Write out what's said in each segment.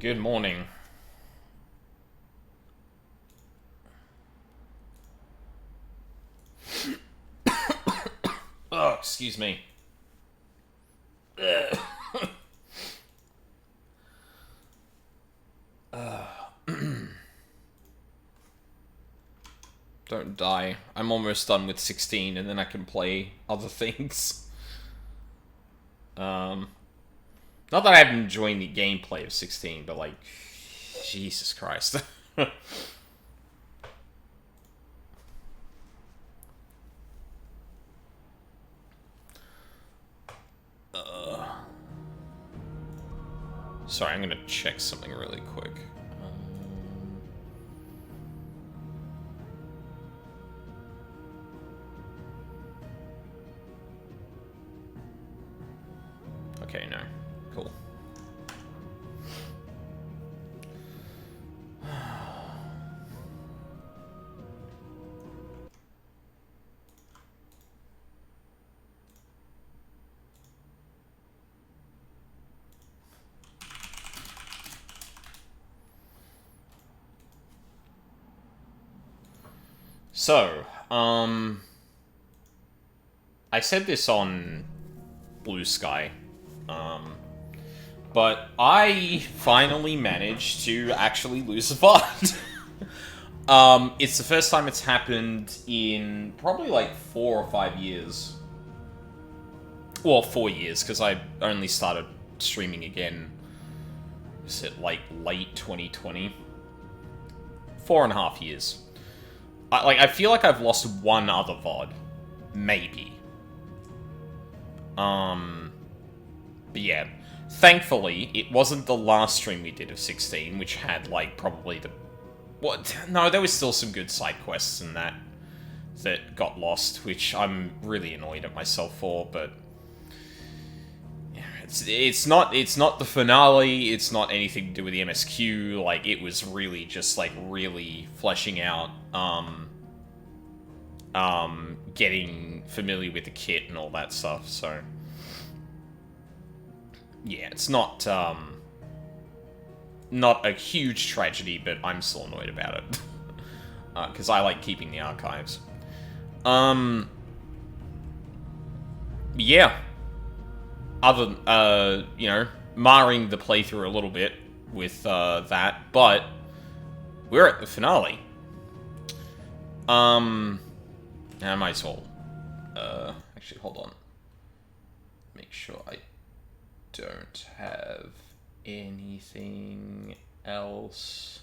Good morning. Oh, excuse me. Don't die. I'm almost done with 16, and then I can play other things. Not that I've enjoyed the gameplay of 16, but like, Jesus Christ. Sorry, I'm gonna check something really quick. Okay, no. Cool. So, I said this on Blue Sky, but I finally managed to actually lose a VOD. It's the first time it's happened in probably like 4 or 5 years. Well, 4 years, because I only started streaming again, is it like late 2020? 4.5 years. I feel like I've lost one other VOD. Maybe. But yeah. Thankfully, it wasn't the last stream we did of 16, which had, like, probably the... What? No, there was still some good side quests in that got lost, which I'm really annoyed at myself for, but... Yeah, it's not the finale, it's not anything to do with the MSQ, like, it was really just, like, really fleshing out, getting familiar with the kit and all that stuff, so... Yeah, it's not a huge tragedy, but I'm still annoyed about it. Because I like keeping the archives. Yeah. Marring the playthrough a little bit with that, but we're at the finale. I might as well. Actually, hold on. Make sure I don't have anything else.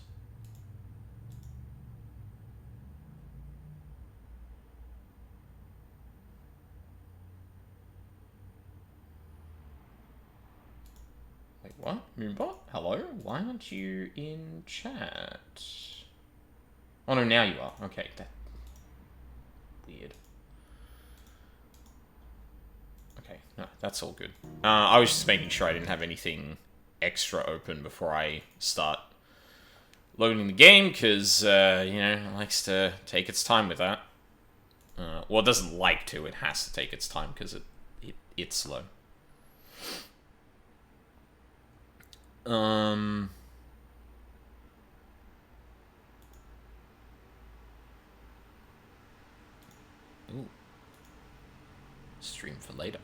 Wait, what? Moonbot? Hello? Why aren't you in chat? Oh no, now you are. Okay, that... Weird. Okay, no, that's all good. I was just making sure I didn't have anything extra open before I start loading the game, because, it likes to take its time with that. Well, it doesn't like to, it has to take its time, because it's slow. Ooh. Stream for later.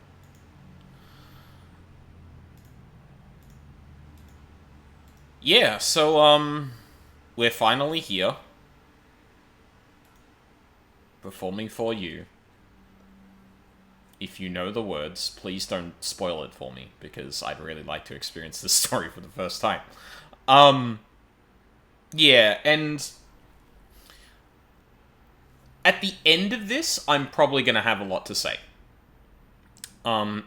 Yeah, so, we're finally here. Performing for you. If you know the words, please don't spoil it for me, because I'd really like to experience this story for the first time. Yeah, and... At the end of this, I'm probably going to have a lot to say.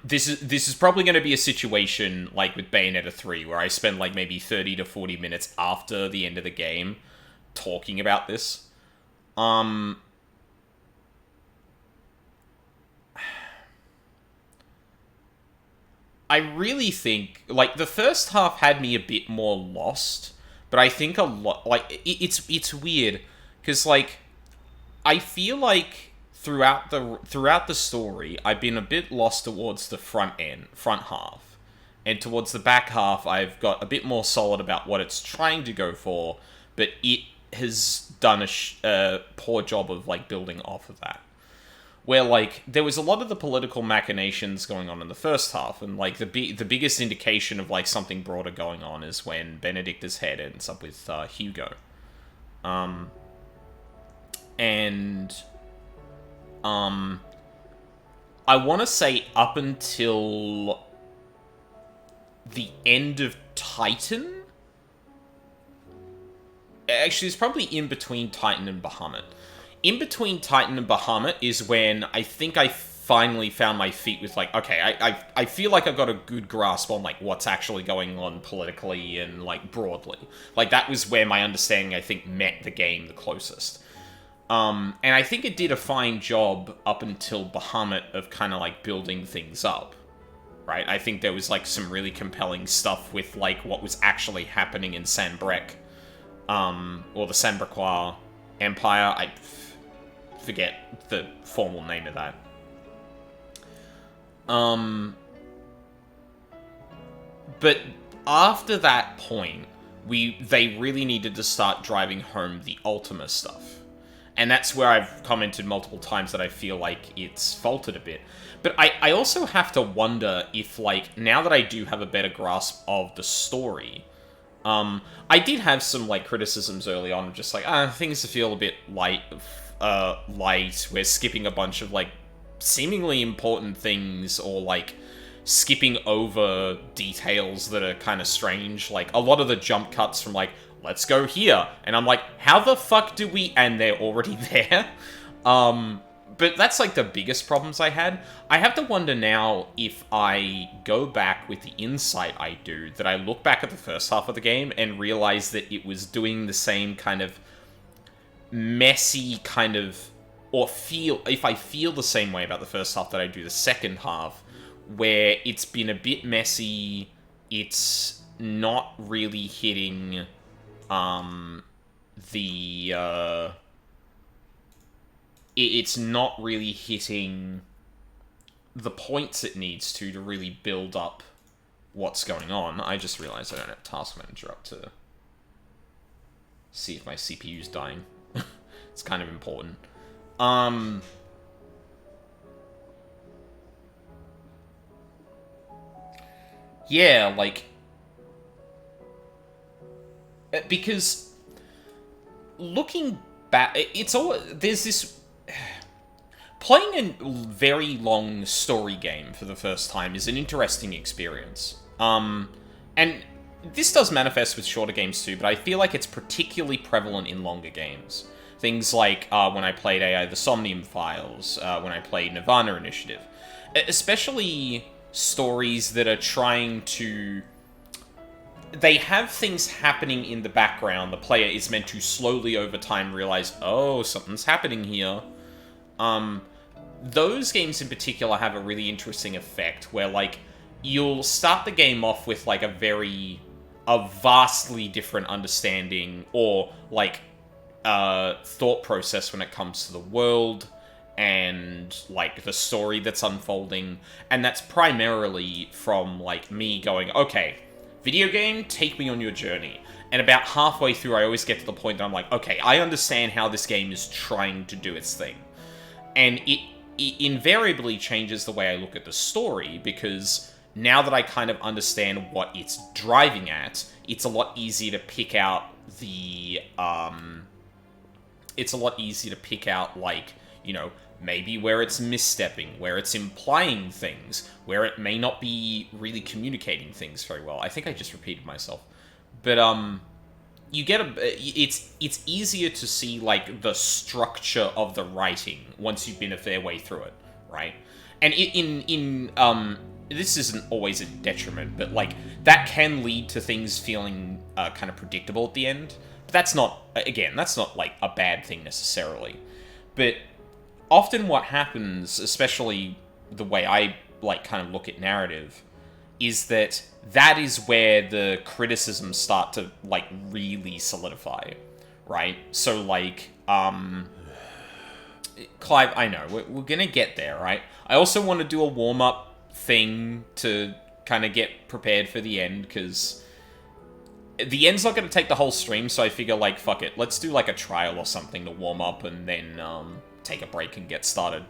This is probably going to be a situation like with Bayonetta 3, where I spend like maybe 30 to 40 minutes after the end of the game talking about this. I really think, like, the first half had me a bit more lost, but I think a lot, like, it's weird, because, like, I feel like throughout the story, I've been a bit lost towards the front half, and towards the back half, I've got a bit more solid about what it's trying to go for, but it has done a poor job of, like, building off of that. Where, like, there was a lot of the political machinations going on in the first half, and, like, the biggest indication of, like, something broader going on is when Benedicta's head ends up with Hugo. I want to say up until the end of Titan? Actually, it's probably in between Titan and Bahamut. In between Titan and Bahamut is when I think I finally found my feet with, like, okay, I feel like I've got a good grasp on, like, what's actually going on politically and, like, broadly. Like, that was where my understanding, I think, met the game the closest. And I think it did a fine job up until Bahamut of kind of, like, building things up. Right? I think there was, like, some really compelling stuff with, like, what was actually happening in Sanbrec. Or the Sanbrequois Empire. I forget the formal name of that. But after that point, they really needed to start driving home the Ultima stuff. And that's where I've commented multiple times that I feel like it's faltered a bit. But I also have to wonder if, like, now that I do have a better grasp of the story, I did have some, like, criticisms early on, just like, things feel a bit light. We're skipping a bunch of, like, seemingly important things, or, like, skipping over details that are kind of strange. Like, a lot of the jump cuts from, like, let's go here, and I'm like, how the fuck do we... And they're already there. But that's, like, the biggest problems I had. I have to wonder now if I go back with the insight I do, that I look back at the first half of the game and realize that it was doing the same kind of messy kind of... Or if I feel the same way about the first half that I do the second half, where it's been a bit messy, it's not really hitting... It's not really hitting the points it needs to really build up what's going on. I just realized I don't have Task Manager up to see if my CPU's dying. It's kind of important. Yeah, like... Because looking back, it's all... There's this... Playing a very long story game for the first time is an interesting experience. And this does manifest with shorter games too, but I feel like it's particularly prevalent in longer games. Things like when I played AI The Somnium Files, when I played Nirvana Initiative. Especially stories that are trying to... They have things happening in the background. The player is meant to slowly over time realize, oh, something's happening here. Those games in particular have a really interesting effect where, like, you'll start the game off with, like, a vastly different understanding or, like, thought process when it comes to the world and, like, the story that's unfolding. And that's primarily from, like, me going, okay, video game, take me on your journey. And about halfway through, I always get to the point that I'm like, okay, I understand how this game is trying to do its thing. And it invariably changes the way I look at the story, because now that I kind of understand what it's driving at, it's a lot easier to pick out the, like, you know, maybe where it's misstepping, where it's implying things, where it may not be really communicating things very well. I think I just repeated myself. But, you get it's easier to see, like, the structure of the writing once you've been a fair way through it, right? And this isn't always a detriment, but, like, that can lead to things feeling kind of predictable at the end. But that's not, again, that's not, like, a bad thing necessarily. But often what happens, especially the way I, like, kind of look at narrative, is that is where the criticisms start to, like, really solidify, right? So, like, Clive, I know, we're gonna get there, right? I also want to do a warm-up thing to kind of get prepared for the end, because the end's not going to take the whole stream, so I figure, like, fuck it. Let's do, like, a trial or something to warm up and then take a break and get started.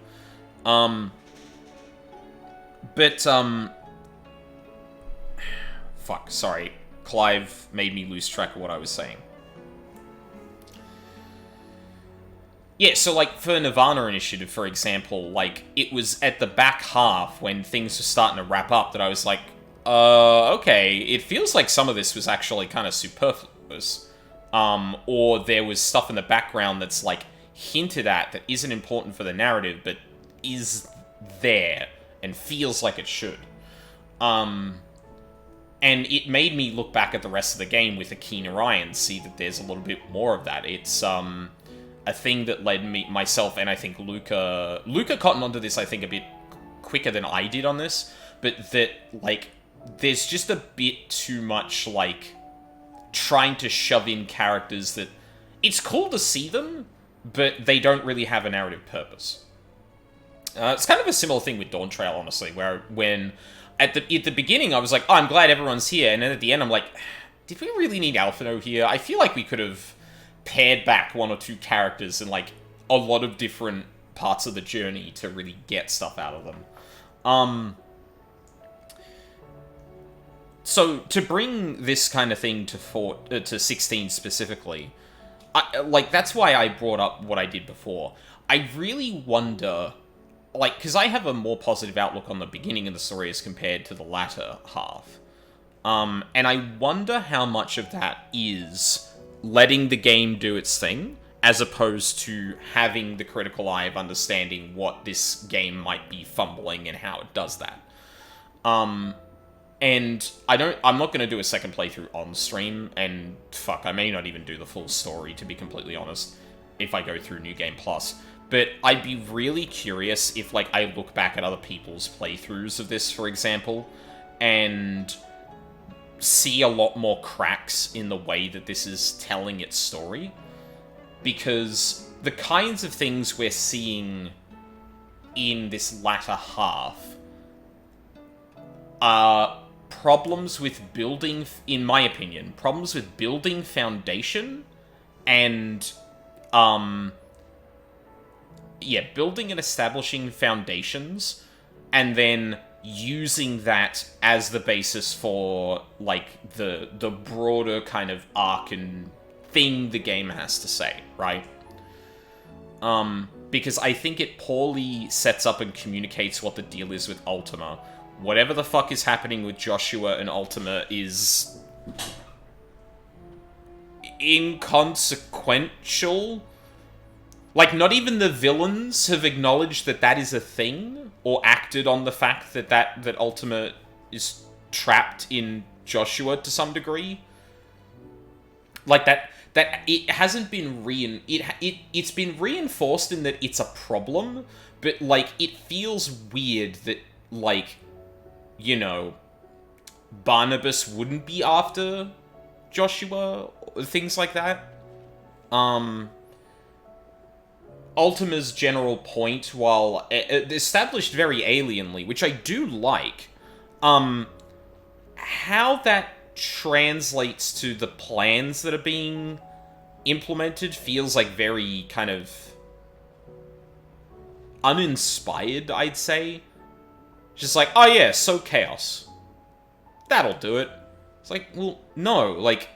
Fuck, sorry. Clive made me lose track of what I was saying. Yeah, so, like, for Nirvana Initiative, for example, like, it was at the back half when things were starting to wrap up that I was like, okay, it feels like some of this was actually kind of superfluous. Or there was stuff in the background that's, like, hinted at that isn't important for the narrative, but is there and feels like it should. And it made me look back at the rest of the game with a keener eye and see that there's a little bit more of that. It's, a thing that led myself, and I think Luca cottoned onto this, I think, a bit quicker than I did on this, but that, like, there's just a bit too much, like, trying to shove in characters that it's cool to see them, but they don't really have a narrative purpose. It's kind of a similar thing with Dawn Trail, honestly, where when at the beginning I was like, oh, I'm glad everyone's here, and then at the end I'm like, did we really need Alphino here? I feel like we could have paired back one or two characters in, like, a lot of different parts of the journey to really get stuff out of them. So, to bring this kind of thing to 16 specifically, that's why I brought up what I did before. I really wonder, like, because I have a more positive outlook on the beginning of the story as compared to the latter half. And I wonder how much of that is letting the game do its thing, as opposed to having the critical eye of understanding what this game might be fumbling and how it does that. And I'm not going to do a second playthrough on stream, and fuck, I may not even do the full story, to be completely honest, if I go through New Game Plus. But I'd be really curious if, like, I look back at other people's playthroughs of this, for example, and see a lot more cracks in the way that this is telling its story. Because the kinds of things we're seeing in this latter half are problems with building, in my opinion, problems with building foundation and, building and establishing foundations, and then using that as the basis for, like, the broader kind of arc and thing the game has to say, right? Because I think it poorly sets up and communicates what the deal is with Ultima. Whatever the fuck is happening with Joshua and Ultima is inconsequential. Like, not even the villains have acknowledged that that is a thing, or acted on the fact that Ultima is trapped in Joshua to some degree. Like, that it hasn't been it's been reinforced in that it's a problem, but, like, it feels weird that, like, you know, Barnabas wouldn't be after Joshua, or things like that. Ultima's general point, while established very alienly, which I do like, how that translates to the plans that are being implemented feels like very kind of uninspired, I'd say. Just like, oh yeah, so chaos. That'll do it. It's like, well, no, like,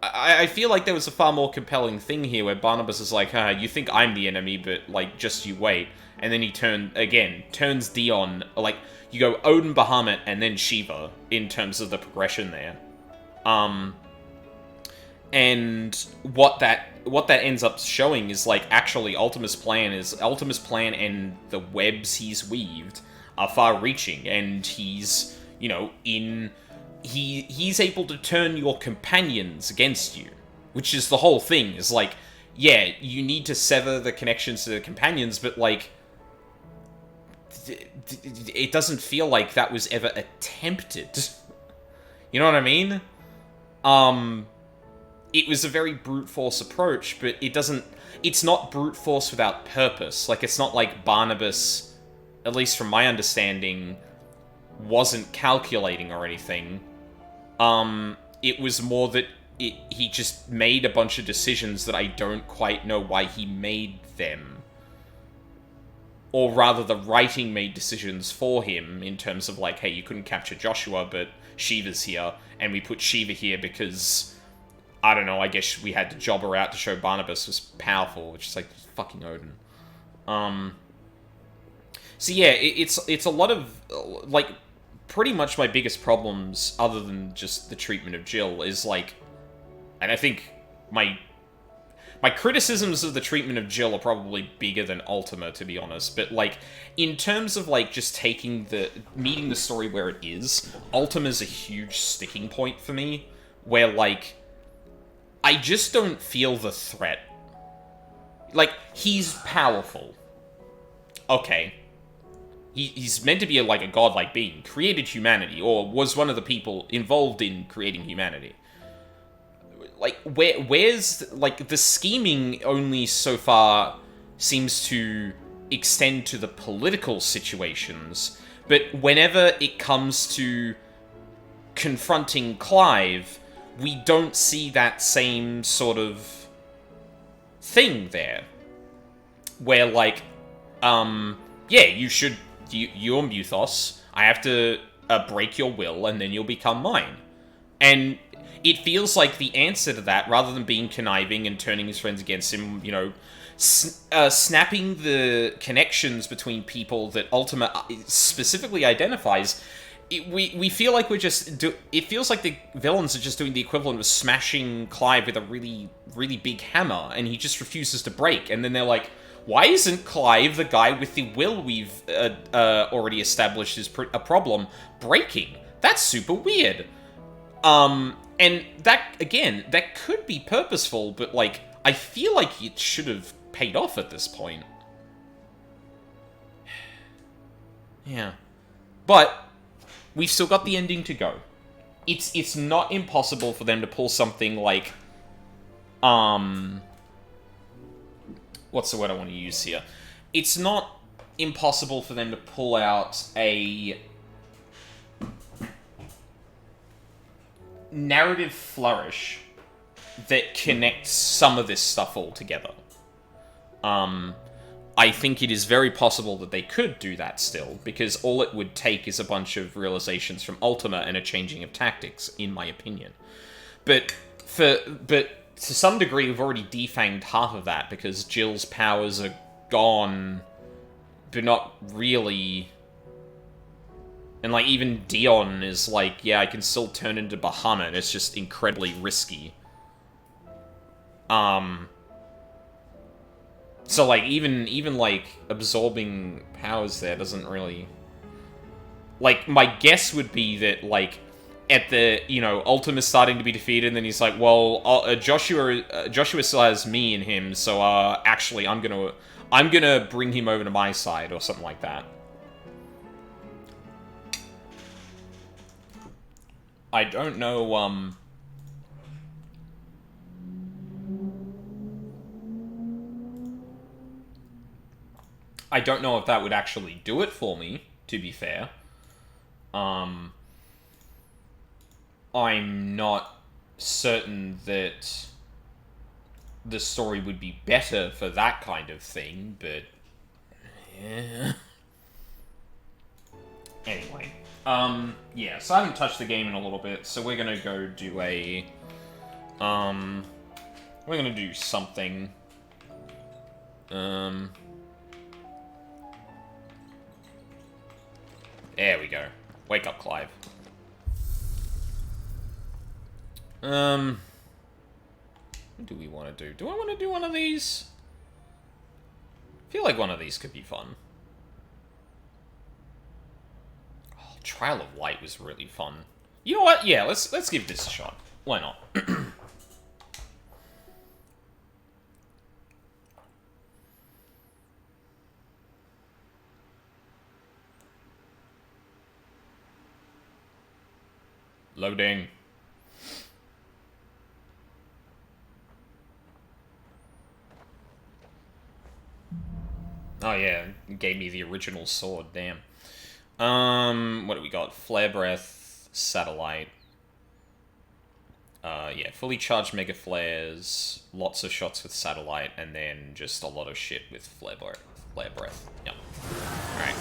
I feel like there was a far more compelling thing here where Barnabas is like, you think I'm the enemy, but, like, just you wait. And then he turns Dion, like, you go Odin, Bahamut, and then Shiva, in terms of the progression there. And what that ends up showing is, like, actually Ultima's plan and the webs he's weaved are far-reaching, and he's, you know, he's able to turn your companions against you, which is the whole thing, is like, yeah, you need to sever the connections to the companions, but, like, it doesn't feel like that was ever attempted. You know what I mean? It was a very brute force approach, but it's not brute force without purpose. Like, it's not like Barnabas, at least from my understanding, wasn't calculating or anything. It was more that he just made a bunch of decisions that I don't quite know why he made them. Or rather, the writing made decisions for him in terms of like, hey, you couldn't capture Joshua, but Shiva's here, and we put Shiva here because, I don't know, I guess we had to job her out to show Barnabas was powerful, which is like, fucking Odin. So yeah, it's a lot of, like, pretty much my biggest problems, other than just the treatment of Jill, is like, and I think my criticisms of the treatment of Jill are probably bigger than Ultima, to be honest, but, like, in terms of, like, just meeting the story where it is, Ultima's a huge sticking point for me, where, like, I just don't feel the threat. Like, he's powerful. Okay. He's meant to be, like, a godlike being, created humanity, or was one of the people involved in creating humanity. Like, where's, like, the scheming only so far seems to extend to the political situations, but whenever it comes to confronting Clive, we don't see that same sort of thing there. Where, like, yeah, you're Muthos, I have to break your will, and then you'll become mine. And it feels like the answer to that, rather than being conniving and turning his friends against him, you know, snapping the connections between people that Ultima specifically identifies, we feel like it feels like the villains are just doing the equivalent of smashing Clive with a really, really big hammer, and he just refuses to break, and then they're like, why isn't Clive, the guy with the will we've already established is a problem, breaking? That's super weird. And that, again, that could be purposeful, but, like, I feel like it should have paid off at this point. Yeah. But we've still got the ending to go. It's not impossible for them to pull something like, what's the word I want to use here? It's not impossible for them to pull out a narrative flourish that connects some of this stuff all together. I think it is very possible that they could do that still, because all it would take is a bunch of realizations from Ultima and a changing of tactics, in my opinion. But to some degree, we've already defanged half of that, because Jill's powers are gone, but not really. And, like, even Dion is like, yeah, I can still turn into Bahamut, it's just incredibly risky. So, like, even like, absorbing powers there doesn't really... Like, my guess would be that, like, at the, you know, Ultima's starting to be defeated, and then he's like, well, Joshua still has me in him, so, actually, I'm gonna bring him over to my side, or something like that. I don't know, I don't know if that would actually do it for me, to be fair. I'm not certain that the story would be better for that kind of thing, but... yeah. Anyway. Yeah, so I haven't touched the game in a little bit, so we're gonna go do a... we're gonna do something. There we go. Wake up, Clive. What do we want to do? Do I want to do one of these? I feel like one of these could be fun. Oh, Trial of Light was really fun. You know what? Yeah, let's give this a shot. Why not? Loading. Oh yeah, it gave me the original sword, damn. What do we got? Flare Breath, Satellite. Yeah, fully charged Mega Flares, lots of shots with Satellite, and then just a lot of shit with Flare Breath. Flare Breath. Yep. Alright.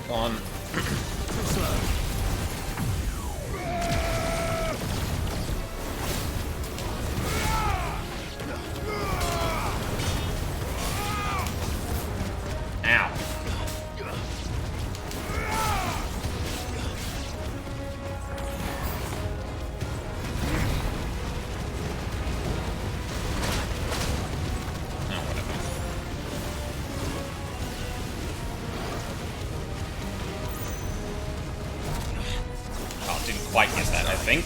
On. Ow. Quite get that, I think.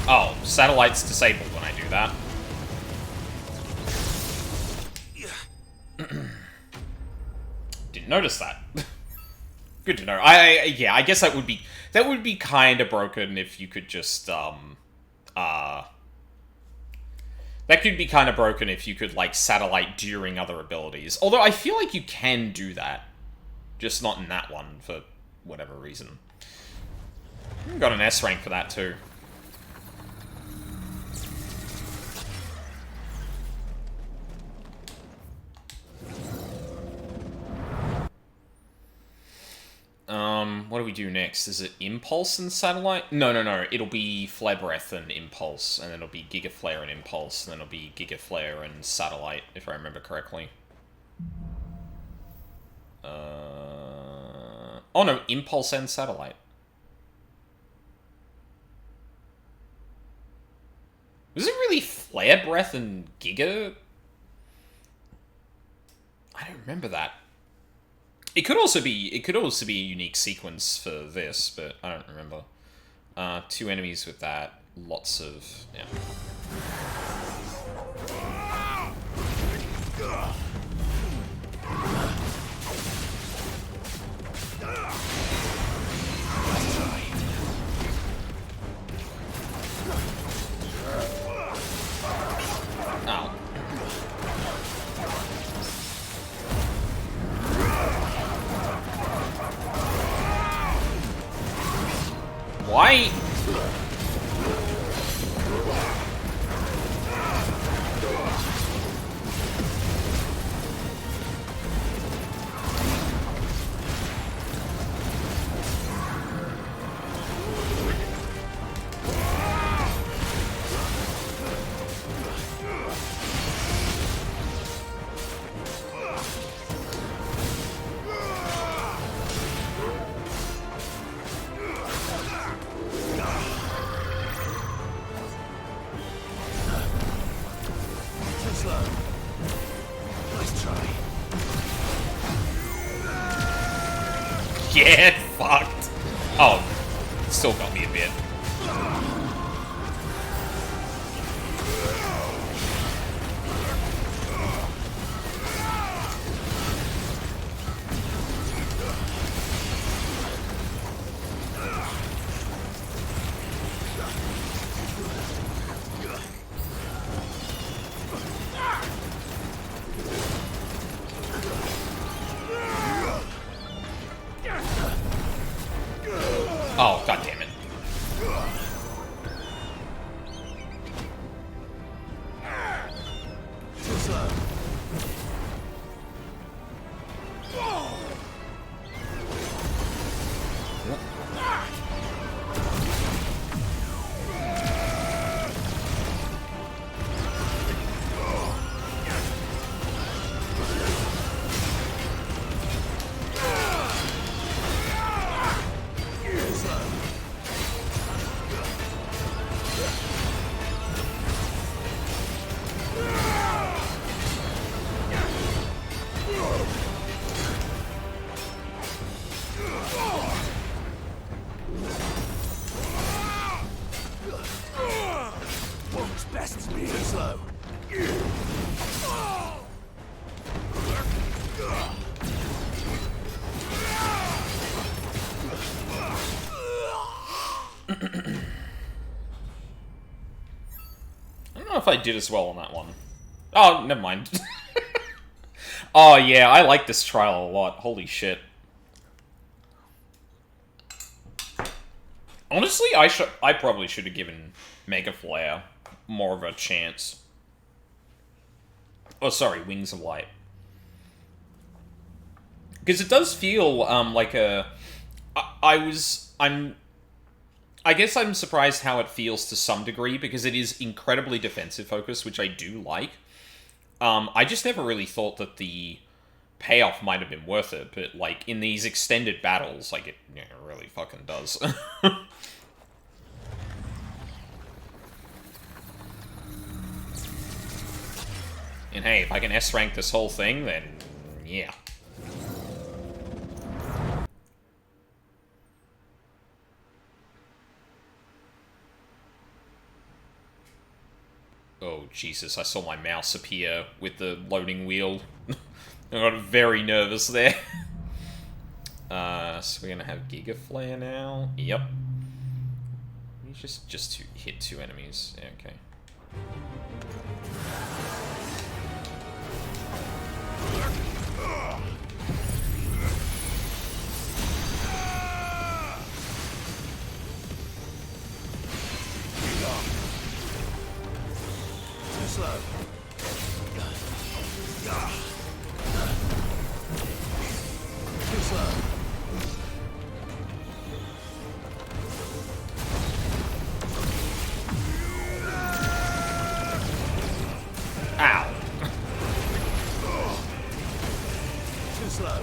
Oh, satellite's disabled when I do that. Didn't notice that. Good to know. Yeah, I guess that would be kind of broken if you could just that could be kind of broken if you could like satellite during other abilities. Although I feel like you can do that, just not in that one for whatever reason. Got an S rank for that too. What do we do next? Is it Impulse and Satellite? No. It'll be Flare Breath and Impulse, and then it'll be Giga Flare and Impulse, and then it'll be Giga Flare and Satellite, if I remember correctly. Oh no, Impulse and Satellite. Was it really Flare Breath and Giga? I don't remember that. It could also be a unique sequence for this, but I don't remember. 2 enemies with that, lots of yeah. Ow. Why? Get fucked. Oh, still got me a bit. Oh, god damn it. Too slow. I don't know if I did as well on that one. Oh, never mind. Oh yeah, I like this trial a lot. Holy shit. Honestly, I probably should have given Mega Flare more of a chance. Oh, sorry, Wings of Light. Because it does feel like a. I guess I'm surprised how it feels to some degree because it is incredibly defensive focused, which I do like. I just never really thought that the payoff might have been worth it, but like in these extended battles, like it really fucking does. And hey, if I can S-rank this whole thing, then yeah. Oh, Jesus, I saw my mouse appear with the loading wheel. I got very nervous there. So we're gonna have Giga Flare now. Yep. Just hit 2 enemies. Yeah, okay. Too slow. Too slow. Ow. Too slow.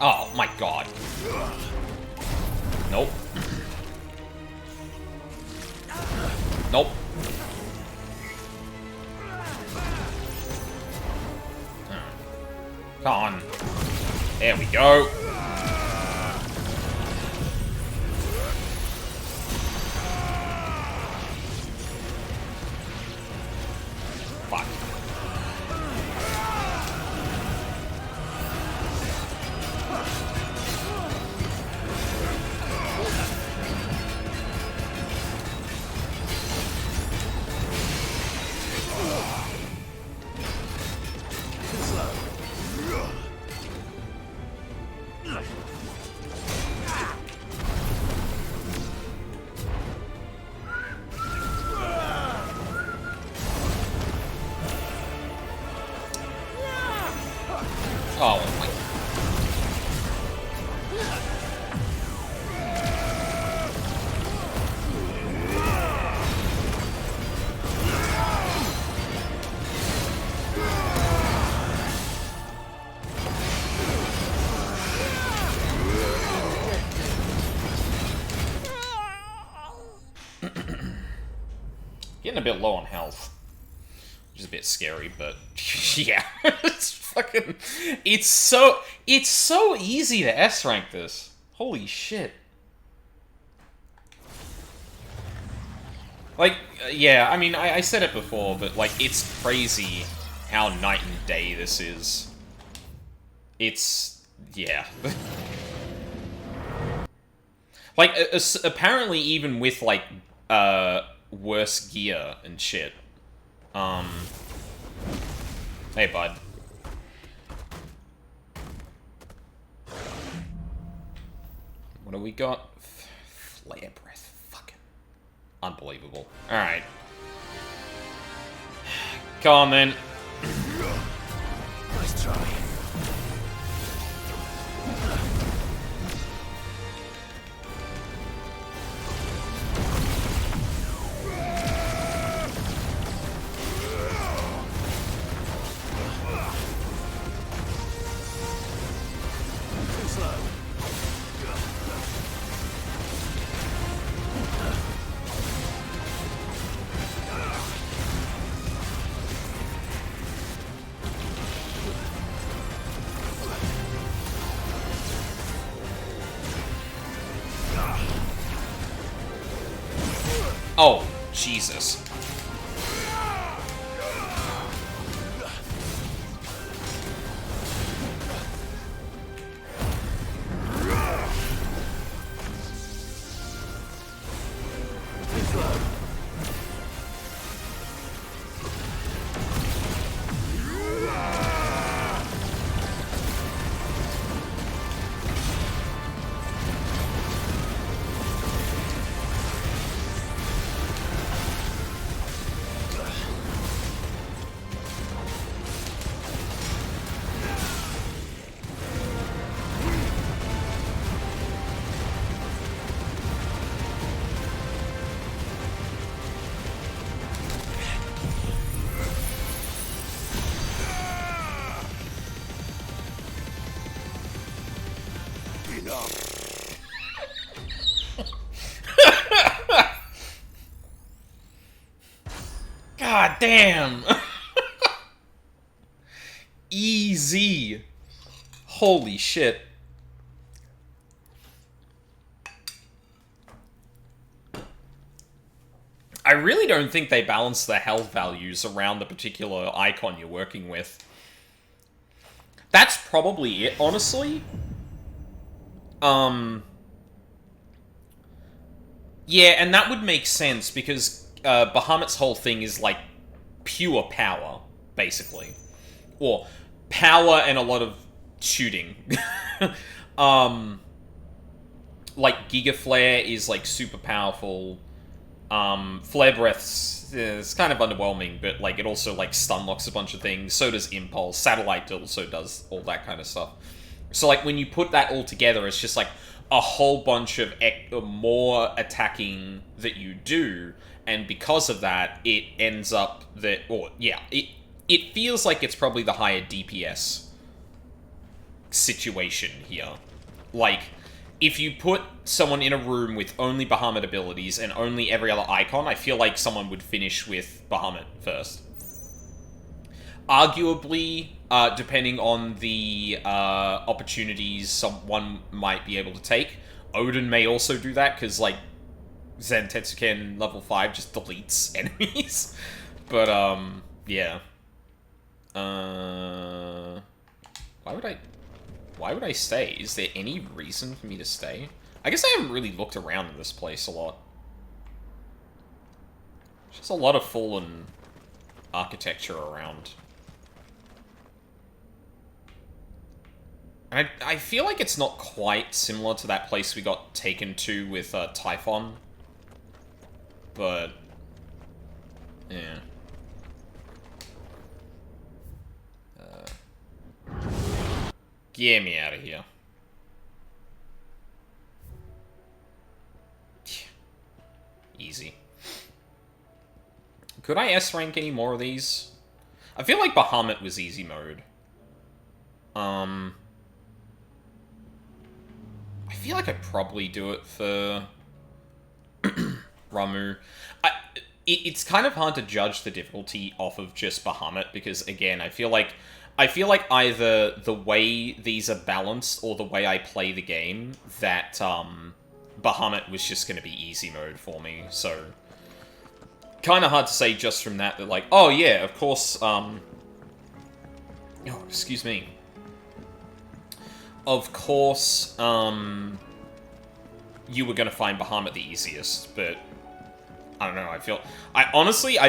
Oh, my God. Nope. Nope. Come on. There we go. Fuck. Oh my. Getting a bit low on health, which is a bit scary, but yeah, it's fucking, it's so easy to S rank this. Holy shit. Like, yeah, I mean, I said it before, but like, it's crazy how night and day this is. It's, yeah. Like, apparently even with like, worse gear and shit. Hey, bud. What do we got? Flare breath. Fucking unbelievable. Alright. Come on, then. Nice try. Too slow. Oh, Jesus. Too slow. Enough. God damn! Easy. Holy shit. I really don't think they balance the health values around the particular icon you're working with. That's probably it, honestly. Yeah, and that would make sense, because Bahamut's whole thing is, like, pure power, basically. Or power and a lot of shooting. Like, Giga Flare is, like, super powerful. Flare Breath's is kind of underwhelming, but, like, it also, like, stun locks a bunch of things. So does Impulse. Satellite also does all that kind of stuff. So, like, when you put that all together, it's just, like, a whole bunch of more attacking that you do, and because of that, it ends up that, or, yeah, it feels like it's probably the higher DPS situation here. Like, if you put someone in a room with only Bahamut abilities and only every other icon, I feel like someone would finish with Bahamut first. Arguably, depending on the opportunities someone might be able to take, Odin may also do that, because, like, Zen Tetsuken level 5 just deletes enemies. But, yeah. Why would I stay? Is there any reason for me to stay? I guess I haven't really looked around in this place a lot. There's just a lot of fallen architecture around. I feel like it's not quite similar to that place we got taken to with Typhon. But, yeah. Get me out of here. Easy. Could I S-rank any more of these? I feel like Bahamut was easy mode. I feel like I'd probably do it for Ramuh. It's kind of hard to judge the difficulty off of just Bahamut, because, again, I feel like either the way these are balanced or the way I play the game, that Bahamut was just going to be easy mode for me. So, kind of hard to say just from that, like, oh yeah, of course, oh, excuse me. Of course, you were going to find Bahamut the easiest, but I don't know, I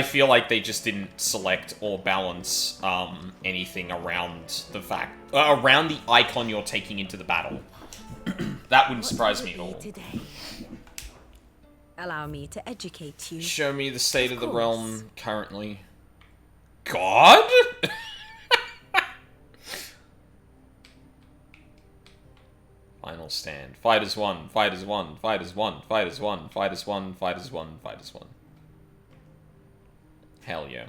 feel like they just didn't select or balance anything around the fact, around the icon you're taking into the battle. That wouldn't surprise me at all. Today? Allow me to educate you. Show me the state of the realm currently. God? Final stand. Fighters 1, Fighters 1, Fighters 1, Fighters 1, Fighters 1, Fighters 1, Fighters 1. Hell yeah.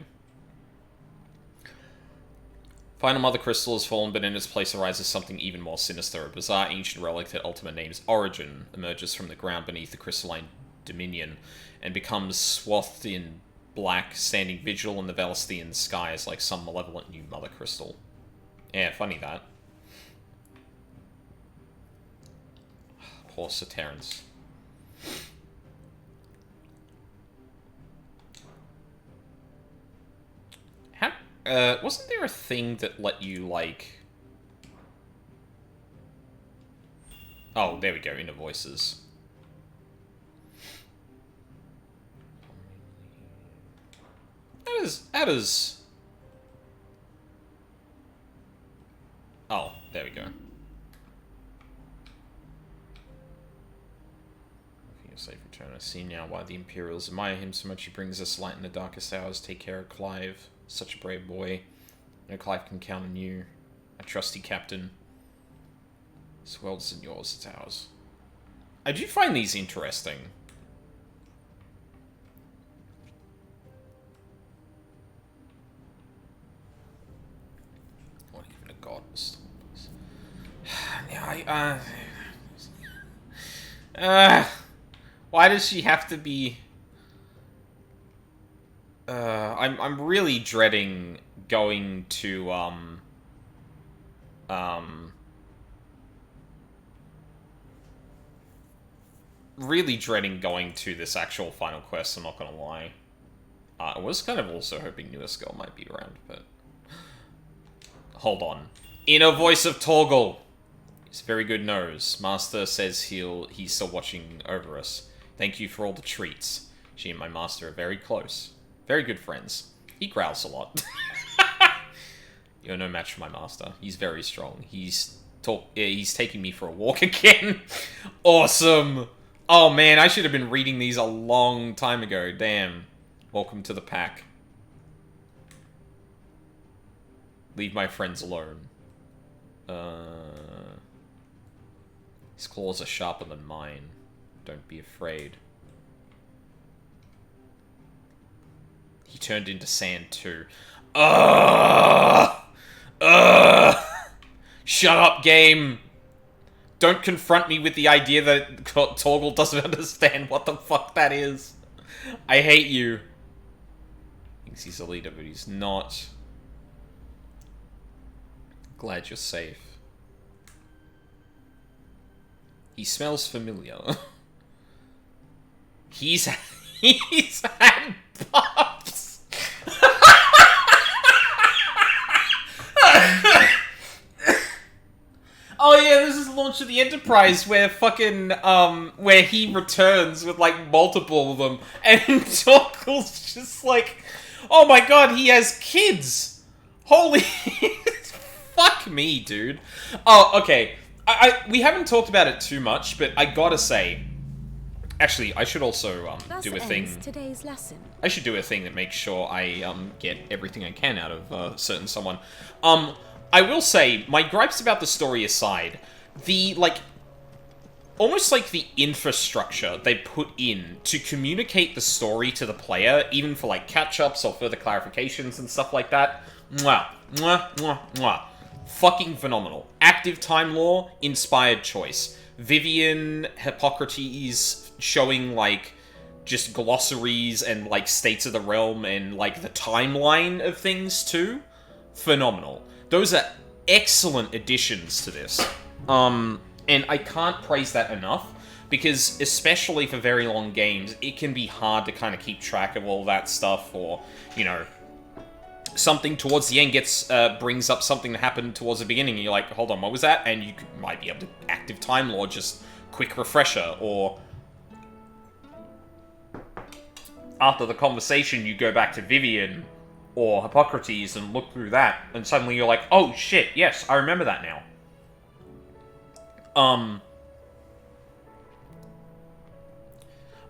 Final Mother Crystal has fallen, but in its place arises something even more sinister. A bizarre ancient relic that Ultima names Origin emerges from the ground beneath the crystalline dominion and becomes swathed in black, standing vigil in the Velestian skies like some malevolent new Mother Crystal. Yeah, funny that. Poor Sir Terrence. Wasn't there a thing that let you, like... Oh, there we go, inner voices. How does... Oh, there we go. Your safe return. I see now why the Imperials admire him so much. He brings us light in the darkest hours. Take care of Clive. Such a brave boy. You know, Clive can count on you. A trusty captain. This world isn't yours, it's ours. I do find these interesting. What even a god was... Yeah, why does she have to be... I'm really dreading going to, really dreading going to this actual final quest, I'm not gonna lie. I was kind of also hoping Newest Girl might be around, but... Hold on. Inner voice of Torgal! He's a very good nose. Master says he's still watching over us. Thank you for all the treats. She and my master are very close. Very good friends. He growls a lot. You're no match for my master. He's very strong. He's taking me for a walk again. Awesome! Oh man, I should have been reading these a long time ago. Damn. Welcome to the pack. Leave my friends alone. His claws are sharper than mine. Don't be afraid. He turned into sand too. Shut up, game! Don't confront me with the idea that Torgal doesn't understand what the fuck that is. I hate you. Thinks he's a leader, but he's not. Glad you're safe. He smells familiar. He's had pups. Oh yeah, this is the launch of the Enterprise where fucking where he returns with like multiple of them, and Torgal's just like, oh my god, he has kids. Holy fuck me, dude. Oh, okay. We haven't talked about it too much, but I gotta say, actually, I should also do a thing. Today's lesson. I should do a thing that makes sure I get everything I can out of certain someone. I will say, my gripes about the story aside, the almost like the infrastructure they put in to communicate the story to the player, even for like catch-ups or further clarifications and stuff like that. Mwah, mwah, mwah, mwah. Fucking phenomenal. Active time lore, inspired choice. Vivian, Hippocrates showing, like, just glossaries and, like, states of the realm and, like, the timeline of things, too. Phenomenal. Those are excellent additions to this. And I can't praise that enough, because especially for very long games, it can be hard to kind of keep track of all that stuff, or, you know, something towards the end brings up something that happened towards the beginning, and you're like, hold on, what was that? And you might be able to active time lore, just quick refresher, or after the conversation, you go back to Vivian or Hippocrates and look through that, and suddenly you're like, oh shit, yes, I remember that now.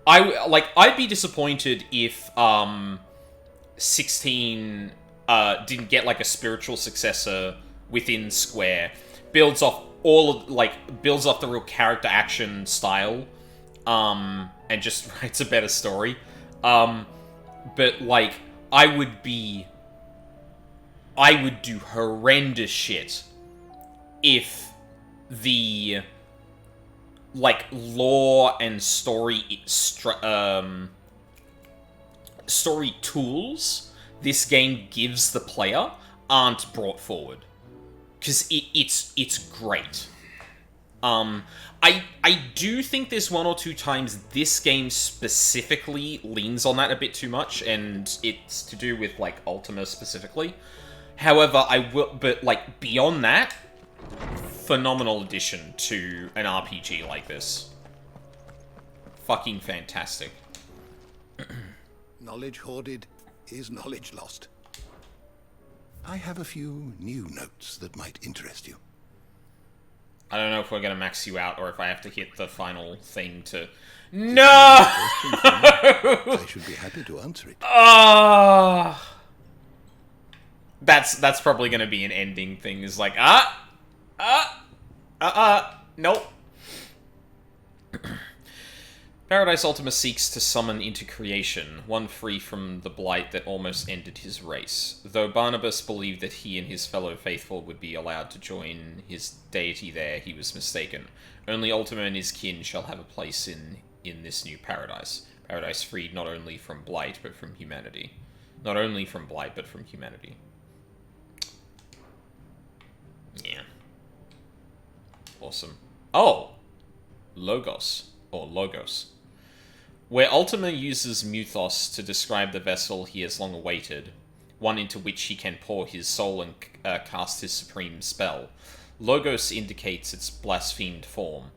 I'd be disappointed if 16 didn't get like a spiritual successor within Square. Builds off the real character action style, and just writes a better story. But like, I would do horrendous shit if the like lore and story tools this game gives the player aren't brought forward, because it's great. I do think there's one or two times this game specifically leans on that a bit too much, and it's to do with like Ultima specifically. However, but, like, beyond that, phenomenal addition to an RPG like this. Fucking fantastic. Knowledge hoarded is knowledge lost. I have a few new notes that might interest you. I don't know if we're gonna max you out or if I have to hit the final thing to... No! I should be happy to answer it. That's probably gonna be an ending thing, is like, nope. Paradise Ultima seeks to summon into creation, one free from the blight that almost ended his race. Though Barnabas believed that he and his fellow faithful would be allowed to join his deity there, he was mistaken. Only Ultima and his kin shall have a place in this new paradise. Paradise freed not only from blight, but from humanity. Not only from blight, but from humanity. Yeah. Awesome. Oh! Logos. Or Logos. Where Ultima uses Muthos to describe the vessel he has long awaited, one into which he can pour his soul and cast his supreme spell, Logos indicates its blasphemed form,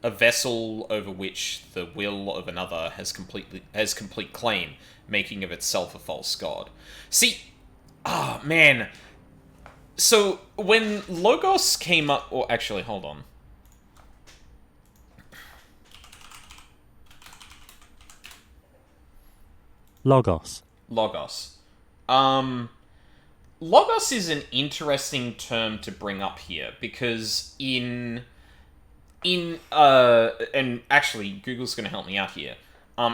a vessel over which the will of another has complete claim, making of itself a false god. See, man. So, when Logos came up... Or actually, hold on. Logos. Logos. Logos is an interesting term to bring up here, because and actually, Google's going to help me out here.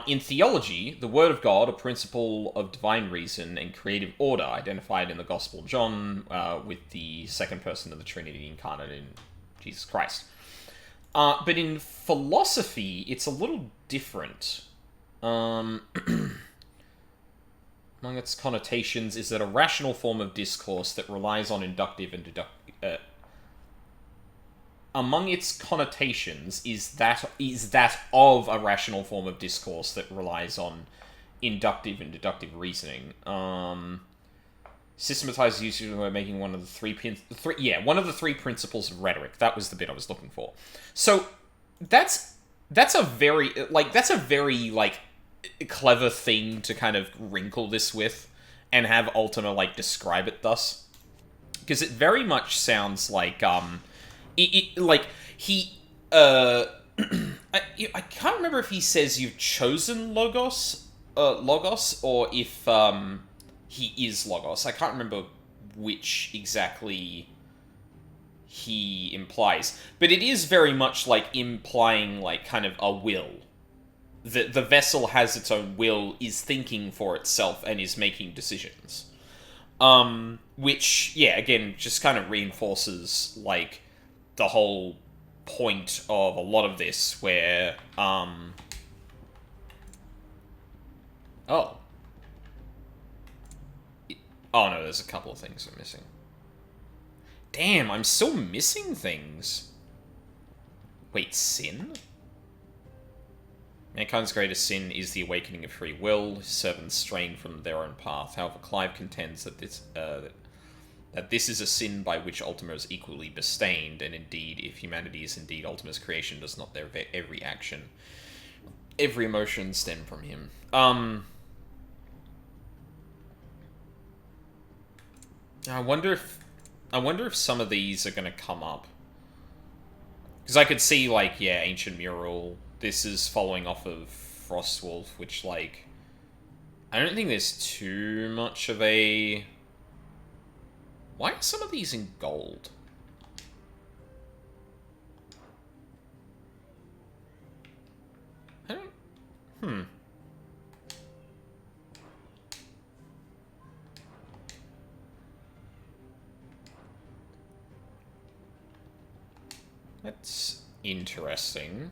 In theology, the Word of God, a principle of divine reason and creative order, identified in the Gospel of John with the second person of the Trinity incarnate in Jesus Christ. But in philosophy, it's a little different. Among its connotations is that a rational form of discourse that relies on inductive and deductive... among its connotations is that of a rational form of discourse that relies on inductive and deductive reasoning. Systematized usage when making one of the three principles of rhetoric. That was the bit I was looking for. So that's a very clever thing to kind of wrinkle this with and have Ultima describe it thus, because it very much sounds like I can't remember if he says you've chosen Logos or if he is Logos. I can't remember which exactly he implies, but it is very much implying kind of a will. The vessel has its own will, is thinking for itself, and is making decisions. Which, yeah, again, just kind of reinforces, the whole point of a lot of this, where, Oh. Oh, no, there's a couple of things I'm missing. Damn, I'm still missing things. Wait, sin? Mankind's greatest sin is the awakening of free will, his servants strain from their own path. However, Clive contends that this is a sin by which Ultima is equally bestained, and indeed, if humanity is indeed Ultima's creation, does not their every action, every emotion stem from him? I wonder if some of these are going to come up. Because I could see, Ancient Mural. This is following off of Frostwolf, which, I don't think there's too much of a... Why are some of these in gold? I don't... That's interesting.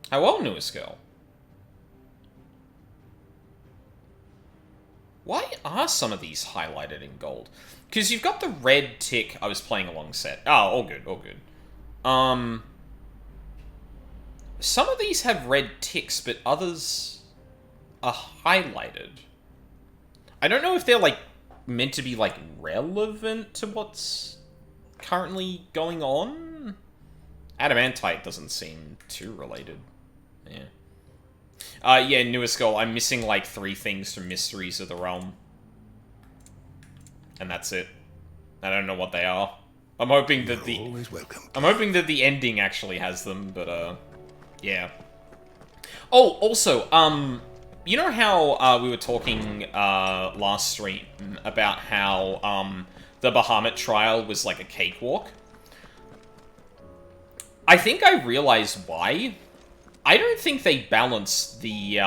How well, newest girl? Why are some of these highlighted in gold? Because you've got the red tick. I was playing a long set. Oh, all good, all good. Some of these have red ticks, but others are highlighted. I don't know if they're, like, meant to be, like, relevant to what's currently going on. Adamantite doesn't seem too related. Yeah. Yeah, newest goal. I'm missing, like, 3 things from Mysteries of the Realm. And that's it. I don't know what they are. I'm hoping that You're always welcome. I'm hoping that the ending actually has them, but, yeah. Oh, also, you know how, we were talking, last stream about how, the Bahamut trial was like a cakewalk? I think I realized why. I don't think they balanced the,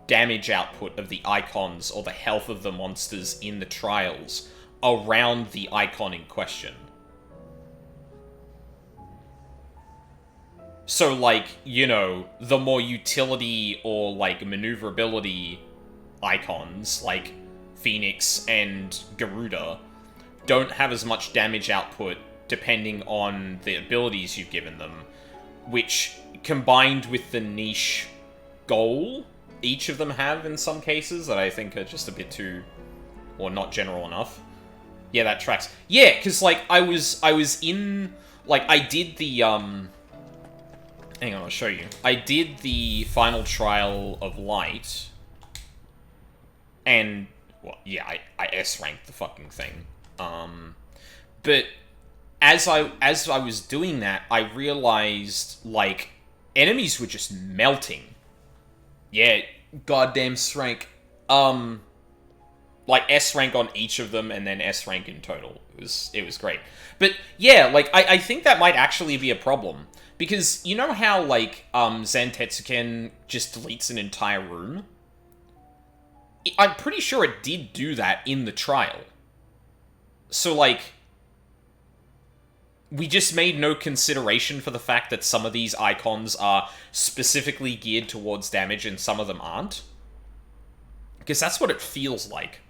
damage output of the icons or the health of the monsters in the trials around the icon in question. So, like, you know, the more utility or, like, maneuverability icons, like Phoenix and Garuda, don't have as much damage output depending on the abilities you've given them, which, combined with the niche goal each of them have in some cases that I think are just a bit too, or not general enough. Yeah, that tracks. Yeah, because, like, I was in, like, I did the, hang on, I'll show you. I did the final trial of Light, and, well, yeah, I S-ranked the fucking thing. But as I was doing that, I realized, like, enemies were just melting. Yeah, goddamn S-rank. Like, S-rank on each of them, and then S-rank in total. It was great. But, yeah, like, I think that might actually be a problem. Because, you know how, like, Zantetsuken just deletes an entire room? I'm pretty sure it did do that in the trial. So, like, we just made no consideration for the fact that some of these icons are specifically geared towards damage and some of them aren't. Because that's what it feels like.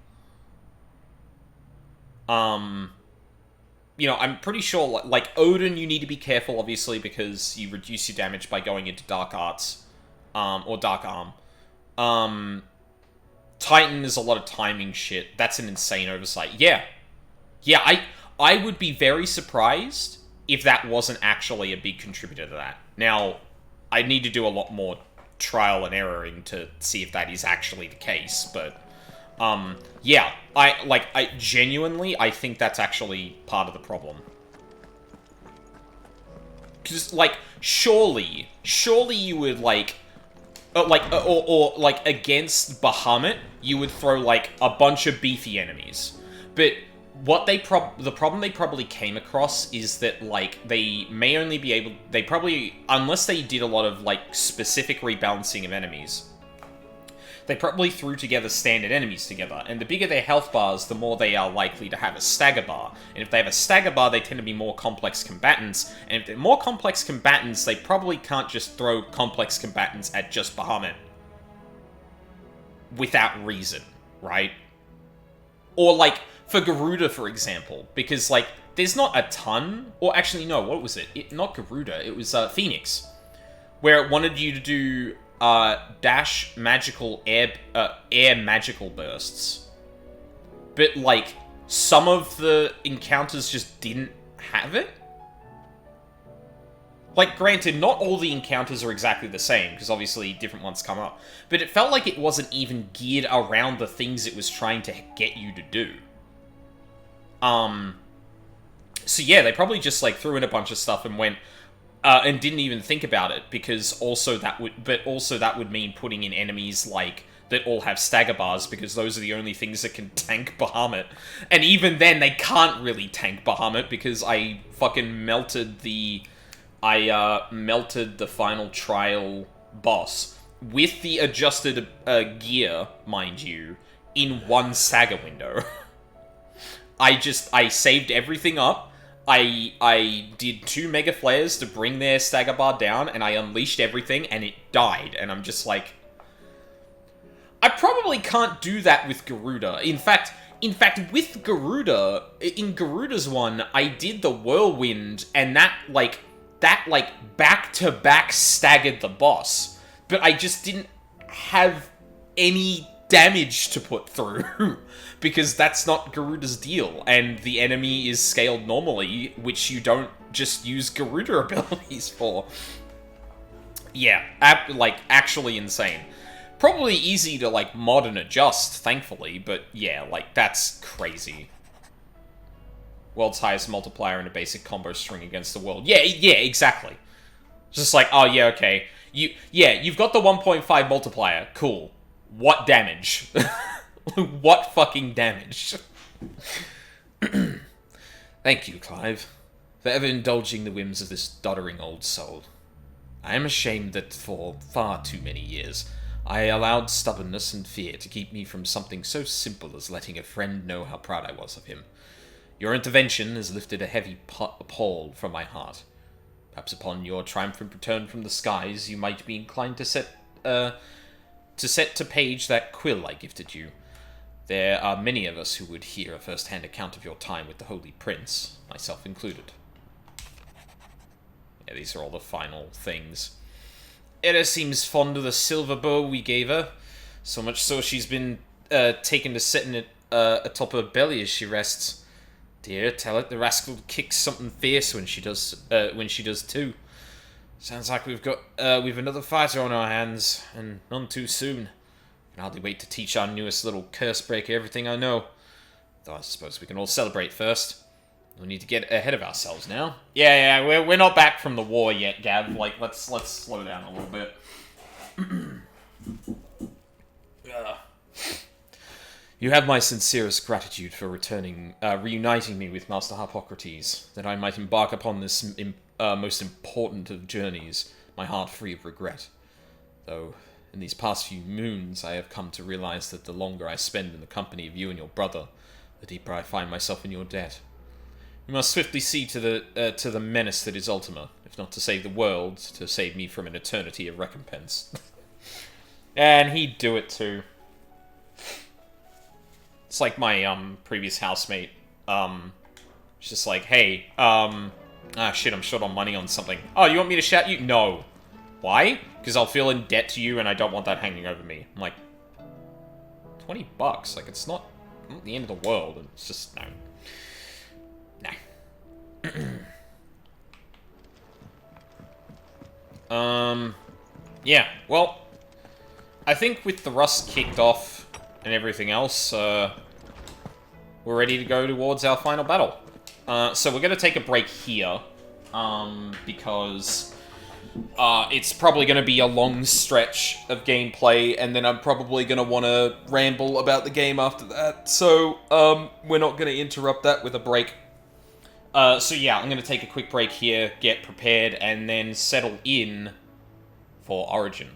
You know, I'm pretty sure, like, Odin, you need to be careful, obviously, because you reduce your damage by going into Dark Arts, or Dark Arm. Titan is a lot of timing shit. That's an insane oversight. Yeah. Yeah, I would be very surprised if that wasn't actually a big contributor to that. Now, I need to do a lot more trial and erroring to see if that is actually the case, but... yeah, I genuinely, I think that's actually part of the problem. Because, like, surely you would, like, like, against Bahamut, you would throw, like, a bunch of beefy enemies. But what the problem they probably came across is that, like, they may only be able, they probably, unless they did a lot of, like, specific rebalancing of enemies, they probably threw together standard enemies together, and the bigger their health bars, the more they are likely to have a stagger bar. And if they have a stagger bar, they tend to be more complex combatants, and if they're more complex combatants, they probably can't just throw complex combatants at just Bahamut without reason, right? Or, like, for Garuda, for example, because, like, there's not a ton, or actually, no, what was it? Not Garuda, it was Phoenix, where it wanted you to do dash magical air magical bursts. But, like, some of the encounters just didn't have it. Like, granted, not all the encounters are exactly the same, because obviously different ones come up. But it felt like it wasn't even geared around the things it was trying to get you to do. So yeah, they probably just, like, threw in a bunch of stuff and went, and didn't even think about it, because also that would mean putting in enemies, like, that all have stagger bars, because those are the only things that can tank Bahamut. And even then, they can't really tank Bahamut, because I fucking melted the final trial boss with the adjusted gear, mind you, in one stagger window. I saved everything up. I did 2 Mega Flares to bring their stagger bar down, and I unleashed everything, and it died. And I'm just like... I probably can't do that with Garuda. In fact, with Garuda, in Garuda's one, I did the Whirlwind, and that back-to-back staggered the boss. But I just didn't have any damage to put through, because that's not Garuda's deal, and the enemy is scaled normally, which you don't just use Garuda abilities for. Yeah, actually insane. Probably easy to, like, mod and adjust, thankfully, but yeah, like, that's crazy. World's highest multiplier in a basic combo string against the world. Yeah, exactly. Just like, oh yeah, okay. You've got the 1.5 multiplier. Cool. What damage? What fucking damage? Thank you, Clive, for ever indulging the whims of this doddering old soul. I am ashamed that for far too many years, I allowed stubbornness and fear to keep me from something so simple as letting a friend know how proud I was of him. Your intervention has lifted a heavy pall from my heart. Perhaps upon your triumphant return from the skies, you might be inclined to set to page that quill I gifted you. There are many of us who would hear a first-hand account of your time with the Holy Prince, myself included. Yeah, these are all the final things. Eda seems fond of the silver bow we gave her, so much so she's been taken to setting it atop her belly as she rests. Dear, tell it the rascal kicks something fierce when she does too. Sounds like we've another fighter on our hands, and none too soon. Can hardly wait to teach our newest little curse breaker everything I know. Though I suppose we can all celebrate first. We need to get ahead of ourselves now. Yeah, we're not back from the war yet, Gav. Like, let's slow down a little bit. You have my sincerest gratitude for reuniting me with Master Harpocrates, that I might embark upon this most important of journeys, my heart free of regret. Though, in these past few moons, I have come to realize that the longer I spend in the company of you and your brother, the deeper I find myself in your debt. We must swiftly see to the menace that is Ultima, if not to save the world, to save me from an eternity of recompense. And he'd do it too. It's like my previous housemate. It's just like, hey, shit, I'm short on money on something. Oh, you want me to shout you? No. Why? Because I'll feel in debt to you, and I don't want that hanging over me. I'm like, $20. Like, it's not the end of the world. And it's just no. Yeah. Well, I think with the rust kicked off and everything else, we're ready to go towards our final battle. So we're going to take a break here, because it's probably going to be a long stretch of gameplay, and then I'm probably going to want to ramble about the game after that. So we're not going to interrupt that with a break. So yeah, I'm going to take a quick break here, get prepared, and then settle in for Origin.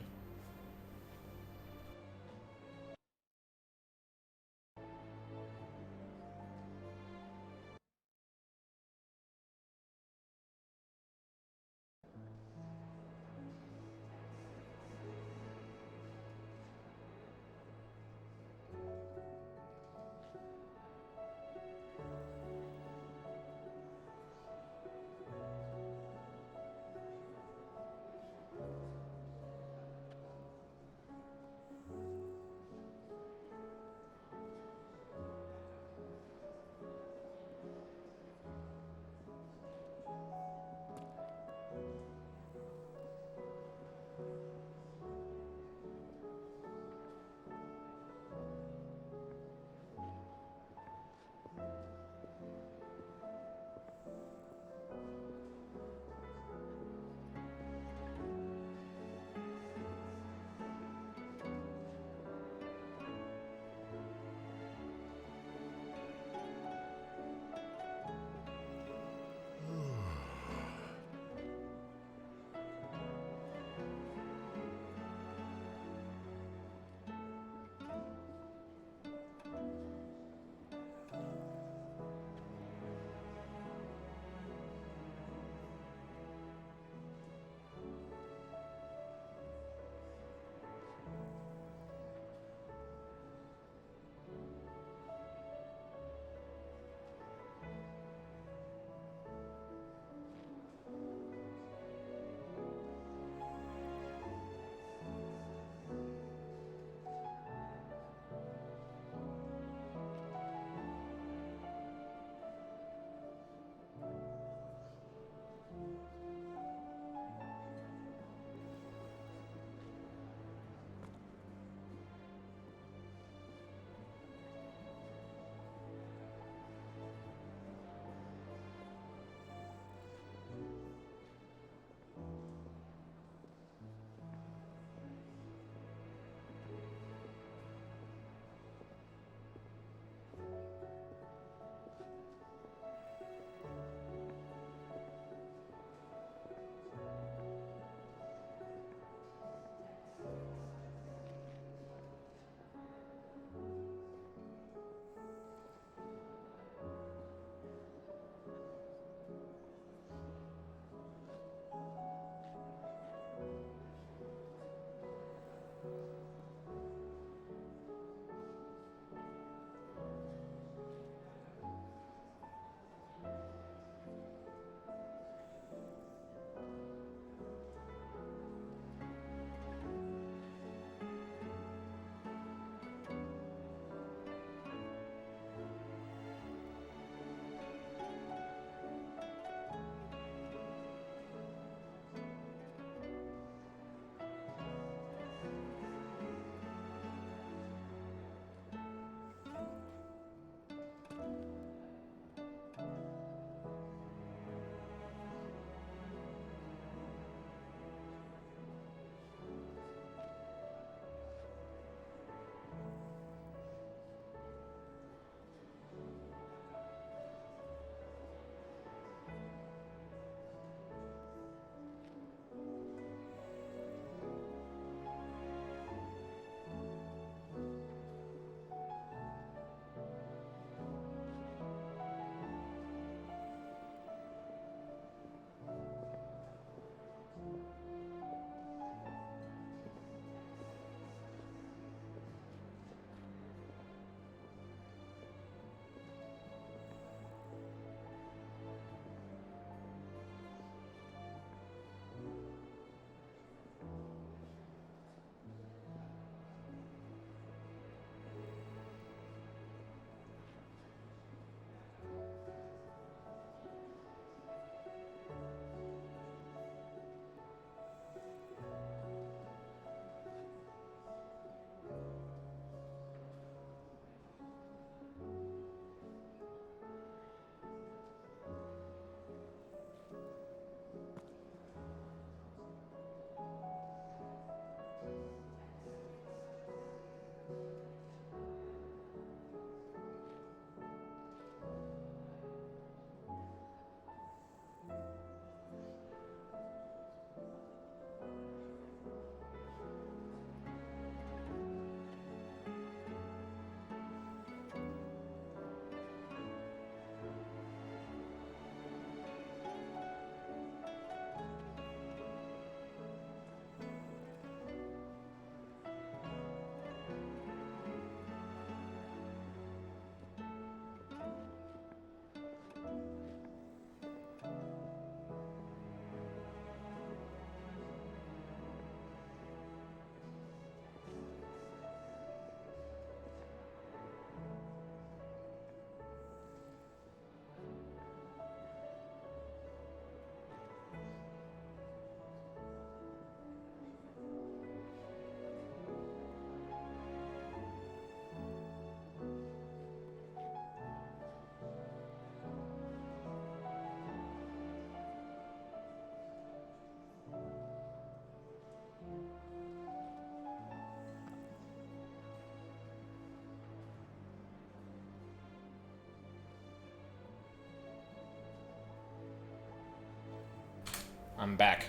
I'm back.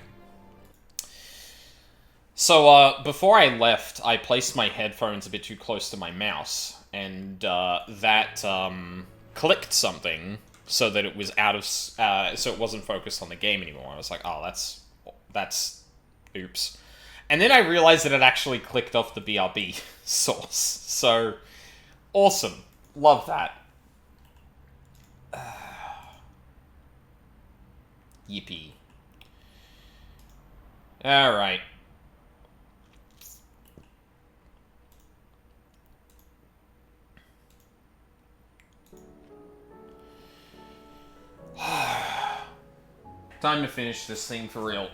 So, before I left, I placed my headphones a bit too close to my mouse, and, that, clicked something so that it was out of, so it wasn't focused on the game anymore. I was like, oh, that's, oops. And then I realized that it actually clicked off the BRB source. So, awesome. Love that. Yippee. Alright. Time to finish this thing for real.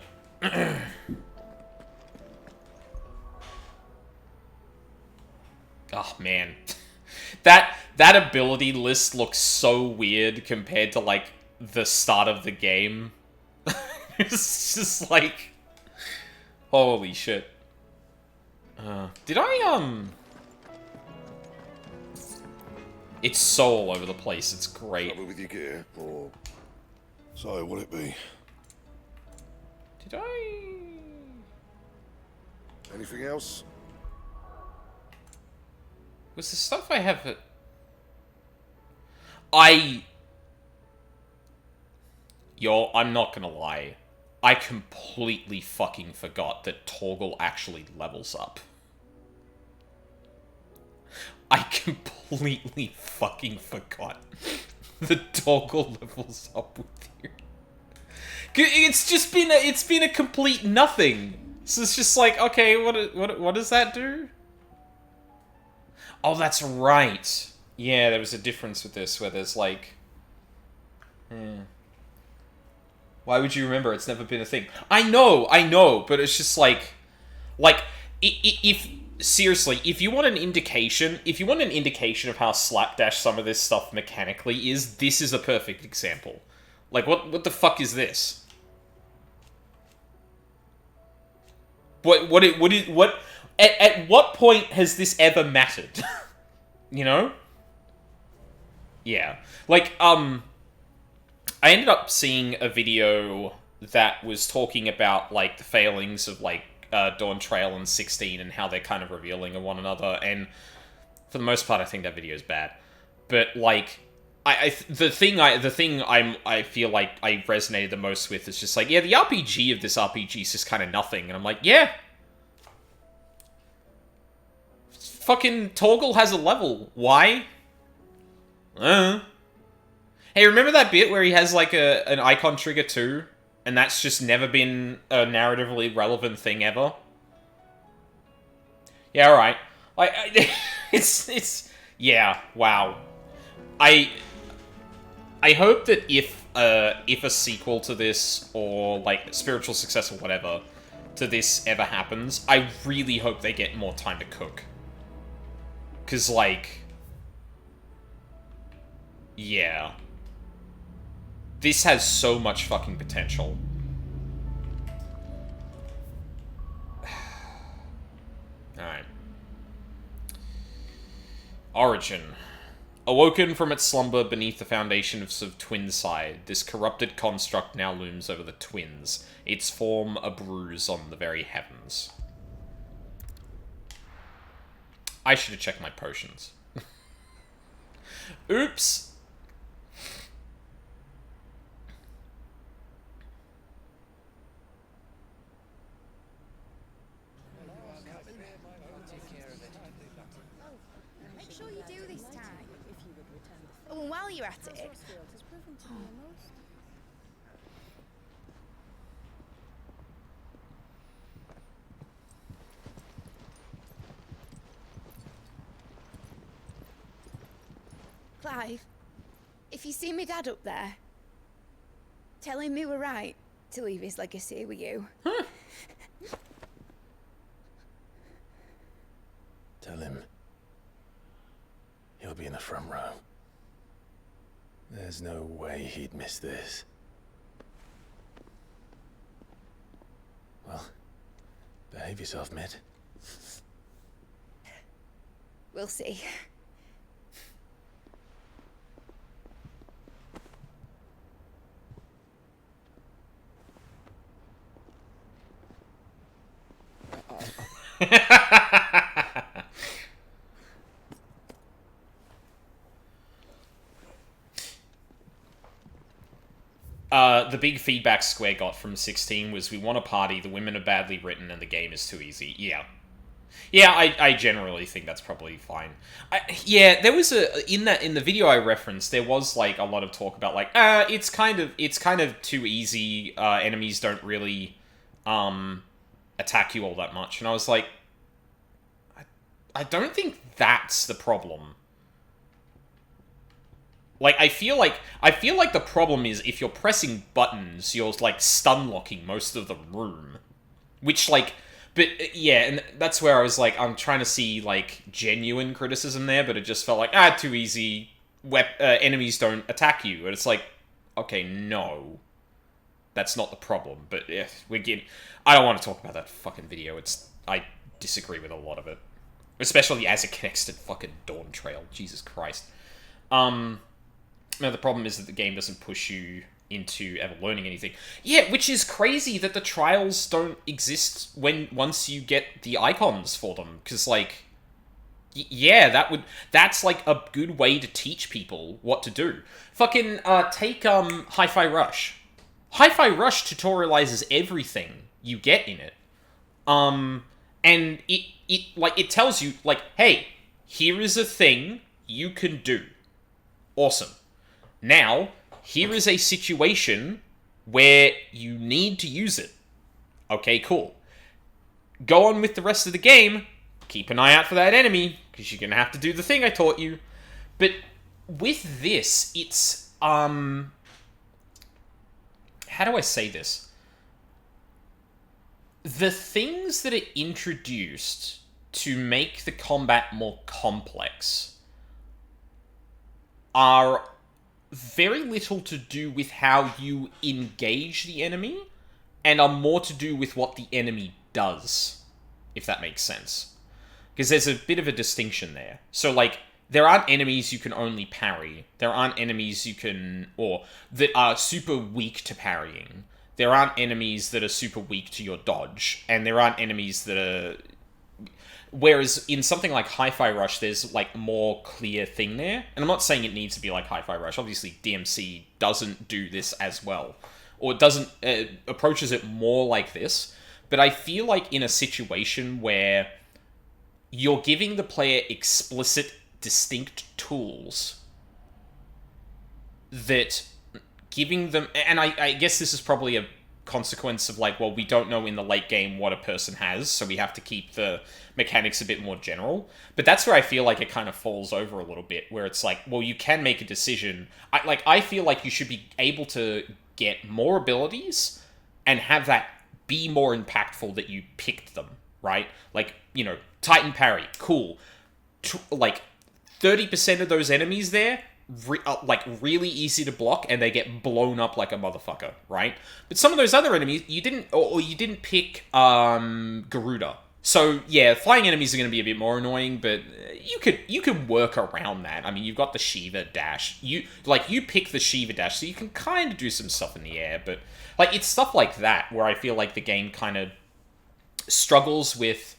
Oh, man. That ability list looks so weird compared to, like, the start of the game. It's just like... Holy shit. Did I, It's so all over the place, it's great. Trouble with your gear, or... So, will it be? Did I... Anything else? Was the stuff I have at... Yo, I'm not gonna lie. I completely fucking forgot that Torgal actually levels up. I completely fucking forgot that Torgal levels up with you. It's been a complete nothing. So it's just like, okay, what does that do? Oh, that's right. Yeah, there was a difference with this where there's like... Why would you remember? It's never been a thing. I know, but it's just like... if... Seriously, if you want an indication of how slapdash some of this stuff mechanically is, this is a perfect example. Like, what the fuck is this? At what point has this ever mattered? You know? Yeah. Like, I ended up seeing a video that was talking about, like, the failings of, like, Dawn Trail and 16 and how they're kind of revealing of one another, and for the most part, I think that video is bad. But, like, the thing I feel like I resonated the most with is just like, yeah, the RPG of this RPG is just kind of nothing, and I'm like, yeah. Fucking Torgal has a level. Why? Hey, remember that bit where he has, like, an icon trigger too? And that's just never been a narratively relevant thing ever? Yeah, alright. It's... Yeah, wow. I hope that if a sequel to this, or, like, spiritual success or whatever, to this ever happens, I really hope they get more time to cook. Because, like... Yeah. This has so much fucking potential. Alright. Origin. Awoken from its slumber beneath the foundations of Twinside, this corrupted construct now looms over the Twins, its form a bruise on the very heavens. I should have checked my potions. Oops! Make sure you do this time. Oh, and while you're at it... Clive, if you see me dad up there, tell him we were right to leave his legacy with you. Huh. Tell him he'll be in the front row. There's no way he'd miss this. Well, behave yourself, Mid. We'll see. The big feedback Square got from 16 was, we want a party, the women are badly written, and the game is too easy. Yeah. Yeah, I generally think that's probably fine. Yeah, there was in the video I referenced, there was like a lot of talk about like, it's kind of too easy. Enemies don't really attack you all that much, and I was like, I don't think that's the problem. Like, I feel like the problem is if you're pressing buttons, you're like stun locking most of the room, which like. But, yeah, and that's where I was like, I'm trying to see, like, genuine criticism there, but it just felt like, too easy, enemies don't attack you. And it's like, okay, no. That's not the problem, but, yeah, I don't want to talk about that fucking video. I disagree with a lot of it. Especially as it connects to fucking Dawn Trail. Jesus Christ. No, the problem is that the game doesn't push you into ever learning anything. Yeah, which is crazy that the trials don't exist once you get the icons for them, because like, yeah, that's like a good way to teach people what to do. Fucking take Hi-Fi Rush. Hi-Fi Rush tutorializes everything you get in it. And it tells you like, hey, here is a thing you can do. Awesome. Now, here is a situation where you need to use it. Okay, cool. Go on with the rest of the game. Keep an eye out for that enemy, because you're going to have to do the thing I taught you. But with this, it's, how do I say this? The things that are introduced to make the combat more complex are very little to do with how you engage the enemy, and are more to do with what the enemy does, if that makes sense. Because there's a bit of a distinction there. So, like, there aren't enemies you can only parry. There aren't enemies that are super weak to parrying. There aren't enemies that are super weak to your dodge. And there aren't enemies that are... Whereas in something like Hi-Fi Rush, there's, like, more clear thing there. And I'm not saying it needs to be like Hi-Fi Rush. Obviously, DMC doesn't do this as well. Or it doesn't... approaches it more like this. But I feel like in a situation where you're giving the player explicit, distinct tools that giving them... And I guess this is probably a consequence of, like, well, we don't know in the late game what a person has, so we have to keep the mechanics a bit more general. But that's where I feel like it kind of falls over a little bit, where it's like, well, you can make a decision. I feel like you should be able to get more abilities and have that be more impactful that you picked them, right? Like, you know, Titan Parry, cool. Like, 30% of those enemies there, really easy to block, and they get blown up like a motherfucker, right? But some of those other enemies, you didn't, or you didn't pick, Garuda. So, yeah, flying enemies are going to be a bit more annoying, but you can work around that. I mean, you've got the Shiva dash. You pick the Shiva dash, so you can kind of do some stuff in the air, but, like, it's stuff like that where I feel like the game kind of struggles with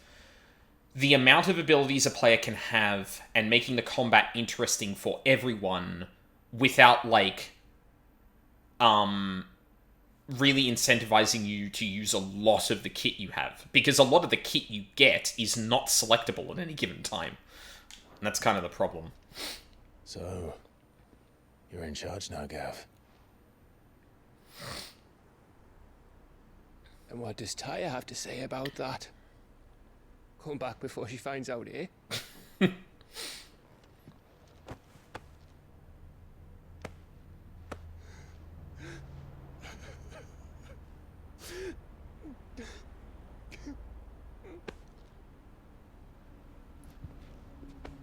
the amount of abilities a player can have and making the combat interesting for everyone without, like, really incentivizing you to use a lot of the kit you have. Because a lot of the kit you get is not selectable at any given time. And that's kind of the problem. So, you're in charge now, Gav. And what does Tyre have to say about that? Come back before she finds out, eh?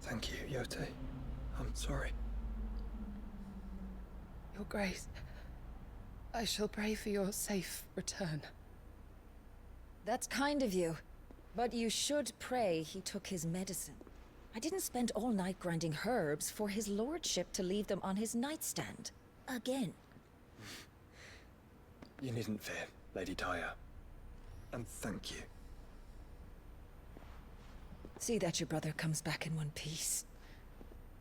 Thank you, Yote. I'm sorry. Your Grace, I shall pray for your safe return. That's kind of you. But you should pray he took his medicine. I didn't spend all night grinding herbs for his lordship to leave them on his nightstand. Again. You needn't fear, Lady Tyre. And thank you. See that your brother comes back in one piece.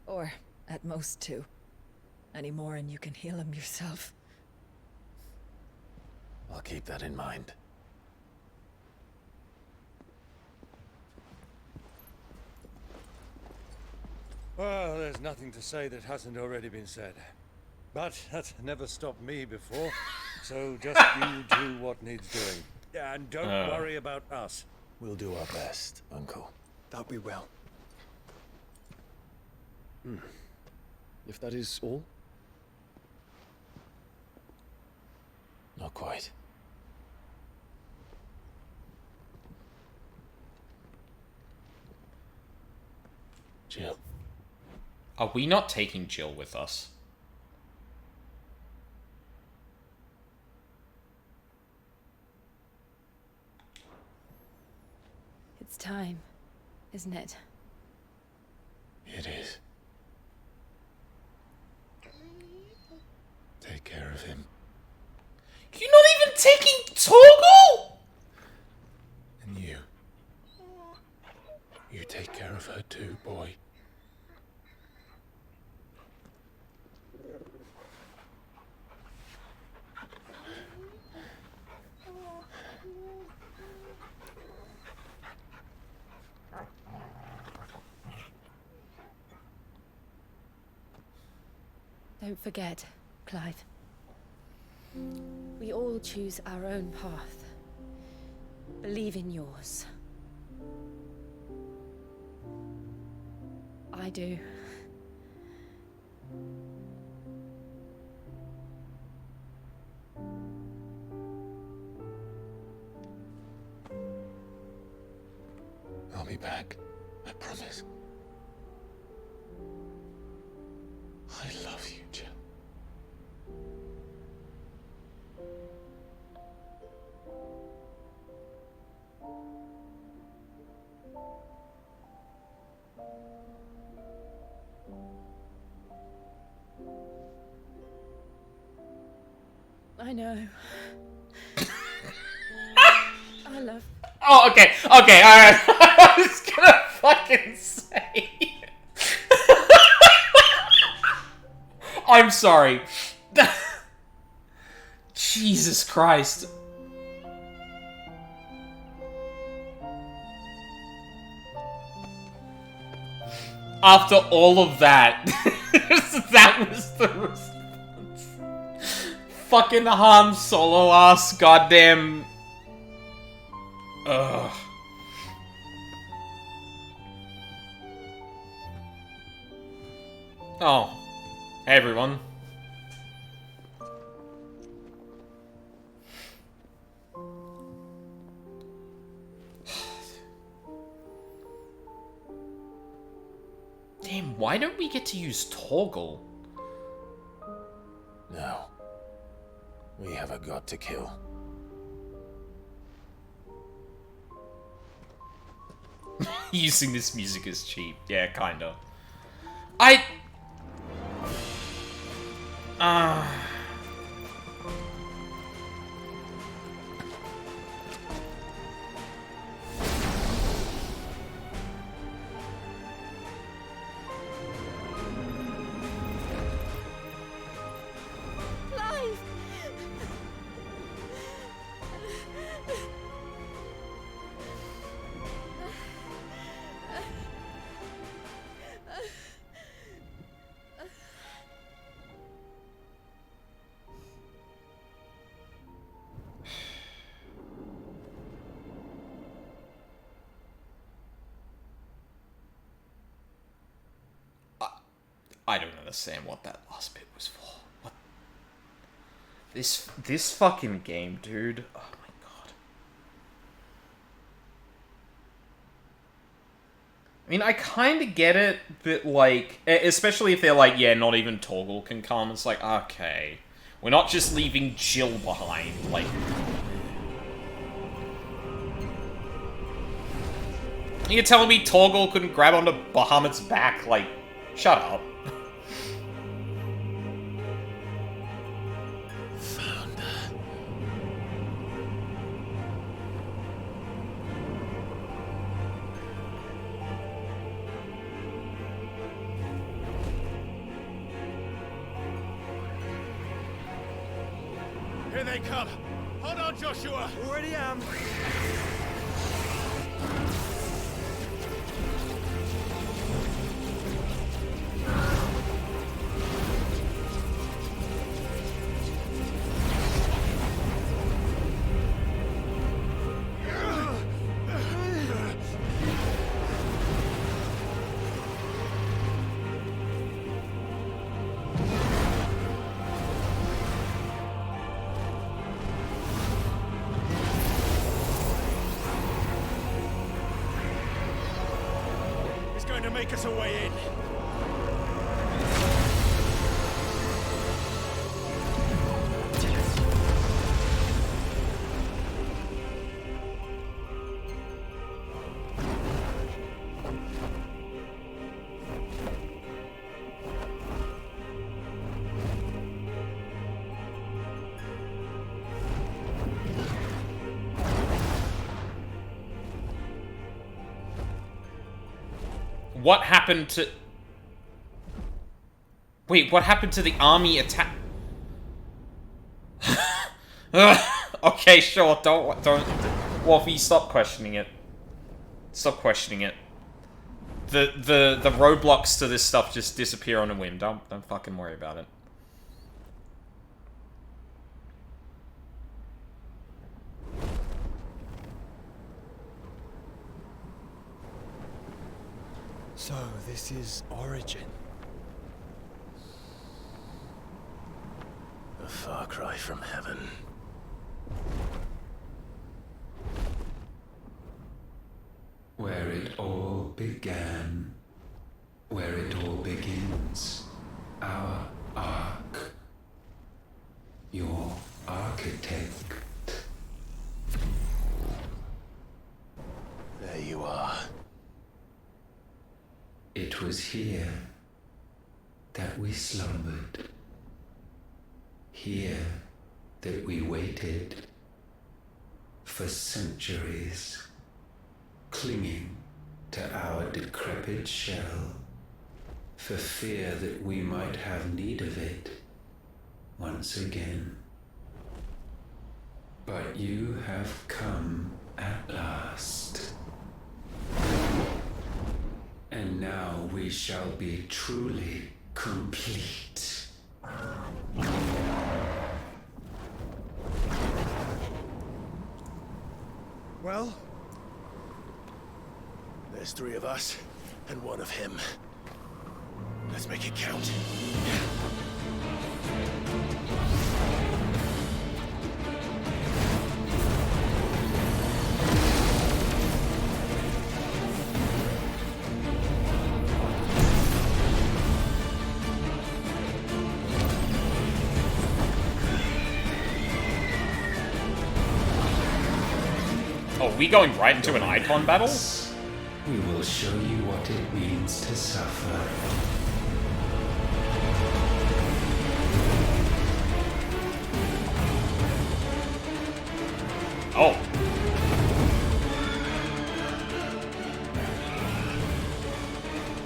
Or, at most, two. Any more and you can heal him yourself. I'll keep that in mind. Well, there's nothing to say that hasn't already been said. But that's never stopped me before. So just you do what needs doing. And don't worry about us. We'll do our best, Uncle. That we will. If that is all? Not quite. Jill. Are we not taking Jill with us? It's time, isn't it? It is. Take care of him. You're not even taking Torgal? And you. You take care of her too, boy. Don't forget, Clive. We all choose our own path. Believe in yours. I do. I'll be back. I promise. I love you, Jill. I know. I love. Oh, okay, okay, alright. I was gonna fucking say. I'm sorry. Jesus Christ. After all of that, that was the response. Fucking Han Solo ass goddamn. Ugh. Oh. Hey everyone. Damn, why don't we get to use Torgal? No. We have a god to kill. Using this music is cheap. Yeah, kinda. Clive! I don't understand what that last bit was for. What? This fucking game, dude. Oh my god. I mean, I kind of get it, but like, especially if they're like, yeah, not even Torgal can come. It's like, okay, we're not just leaving Jill behind. Like, you're telling me Torgal couldn't grab onto Bahamut's back? Like, shut up. Here they come! Hold on, Joshua! Already am. He's going to make us a way in. What happened to... Wait, what happened to the army attack? Okay, sure, don't... Wolfie, stop questioning it. Stop questioning it. The roadblocks to this stuff just disappear on a whim. Don't fucking worry about it. So, this is Origin. A far cry from heaven. Where it all began. Where it all begins. Our ark. Your architect. There you are. It was here that we slumbered. Here that we waited for centuries, clinging to our decrepit shell, for fear that we might have need of it once again. But you have come at last. And now we shall be truly complete. Well, there's 3 of us and 1 of him. Let's make it count. Oh, we going right into an icon battle? We will show you what it means to suffer. Oh.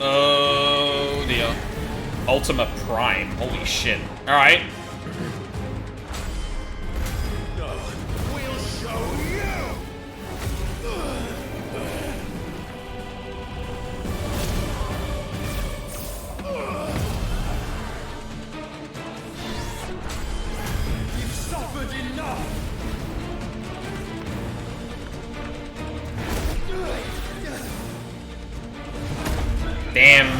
Oh dear. Ultima Prime. Holy shit. Alright. We'll show you! You've suffered enough! Damn.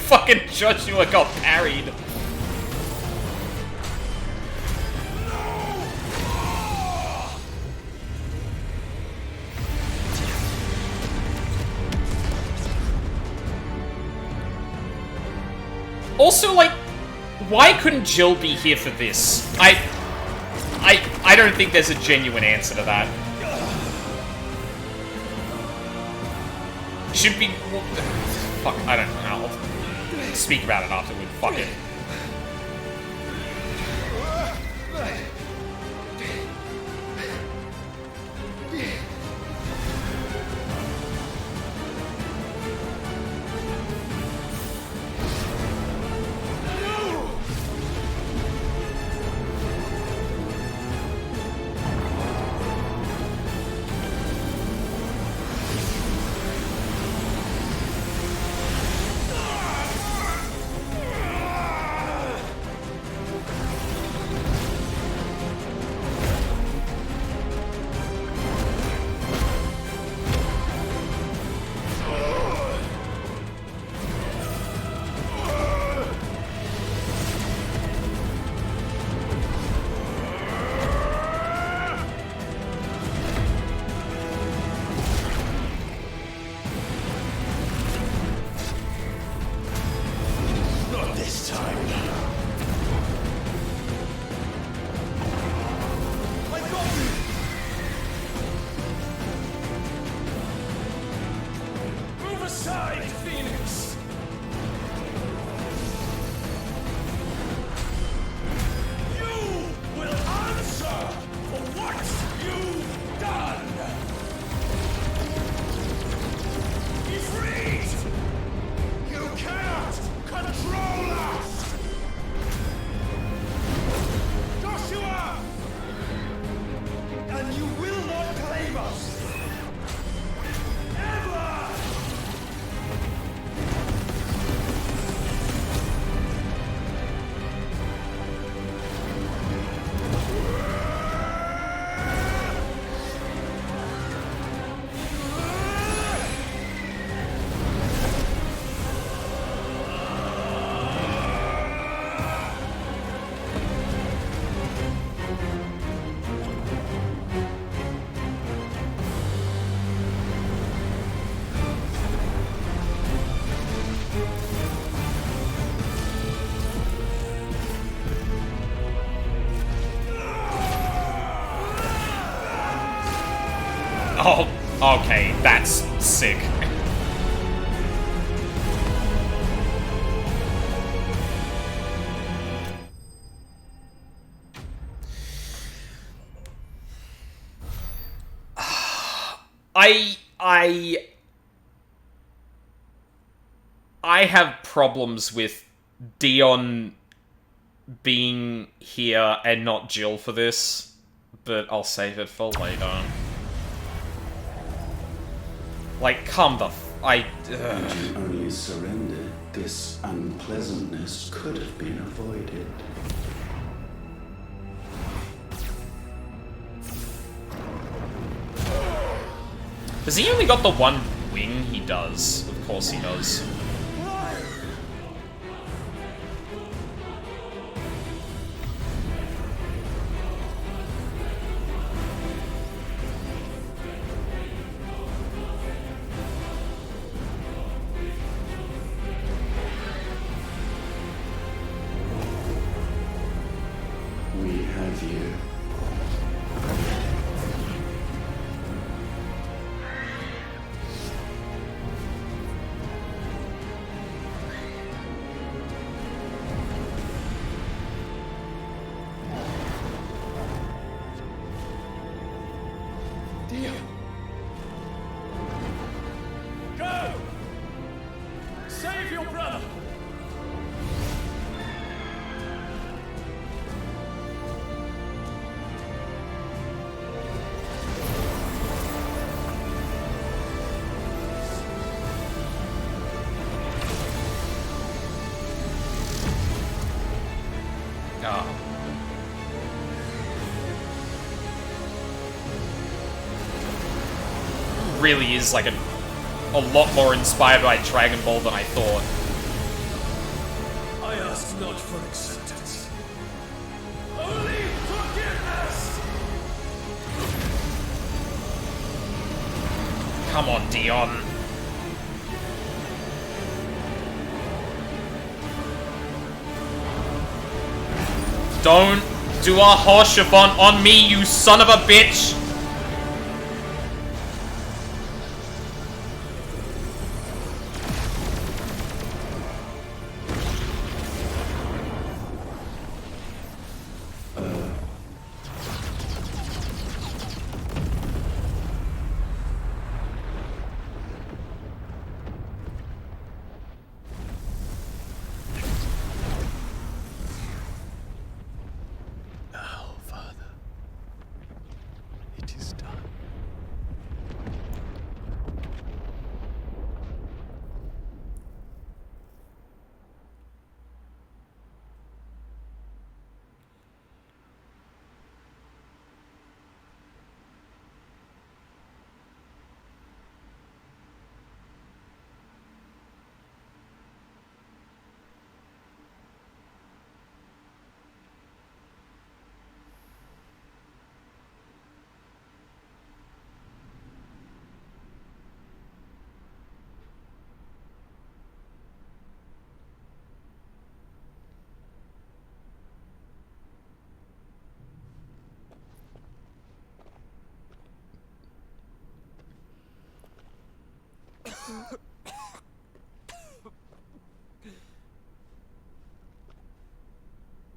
Fucking Joshua got parried. Also, like, why couldn't Jill be here for this? I don't think there's a genuine answer to that. Should be... Fuck, I don't know. I'll speak about it afterward. Fuck it. Oh, okay, that's sick. I have problems with Dion being here and not Jill for this, but I'll save it for later. Like, come the Had you only surrendered, this unpleasantness could have been avoided. Has he only got the one wing? He does. Of course he does. We have you. Go! Save your brother! Really is like a lot more inspired by Dragon Ball than I thought. I ask not for acceptance. Only forgiveness! Come on, Dion. Don't do a Hoshifon on me, you son of a bitch! Now, Father, it is done.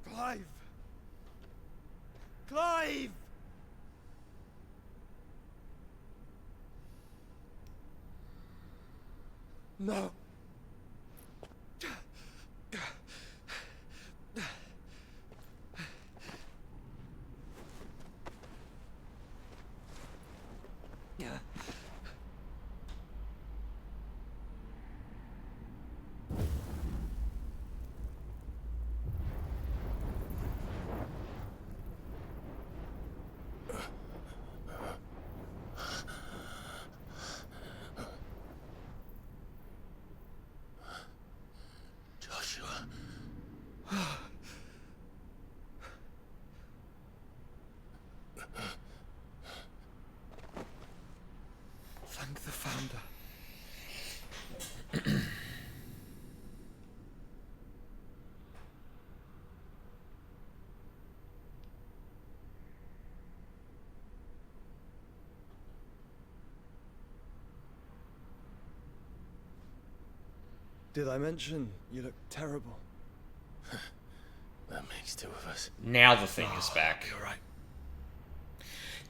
Clive! Clive! No. Did I mention you look terrible? That makes two of us. Now the thing is back. You're right.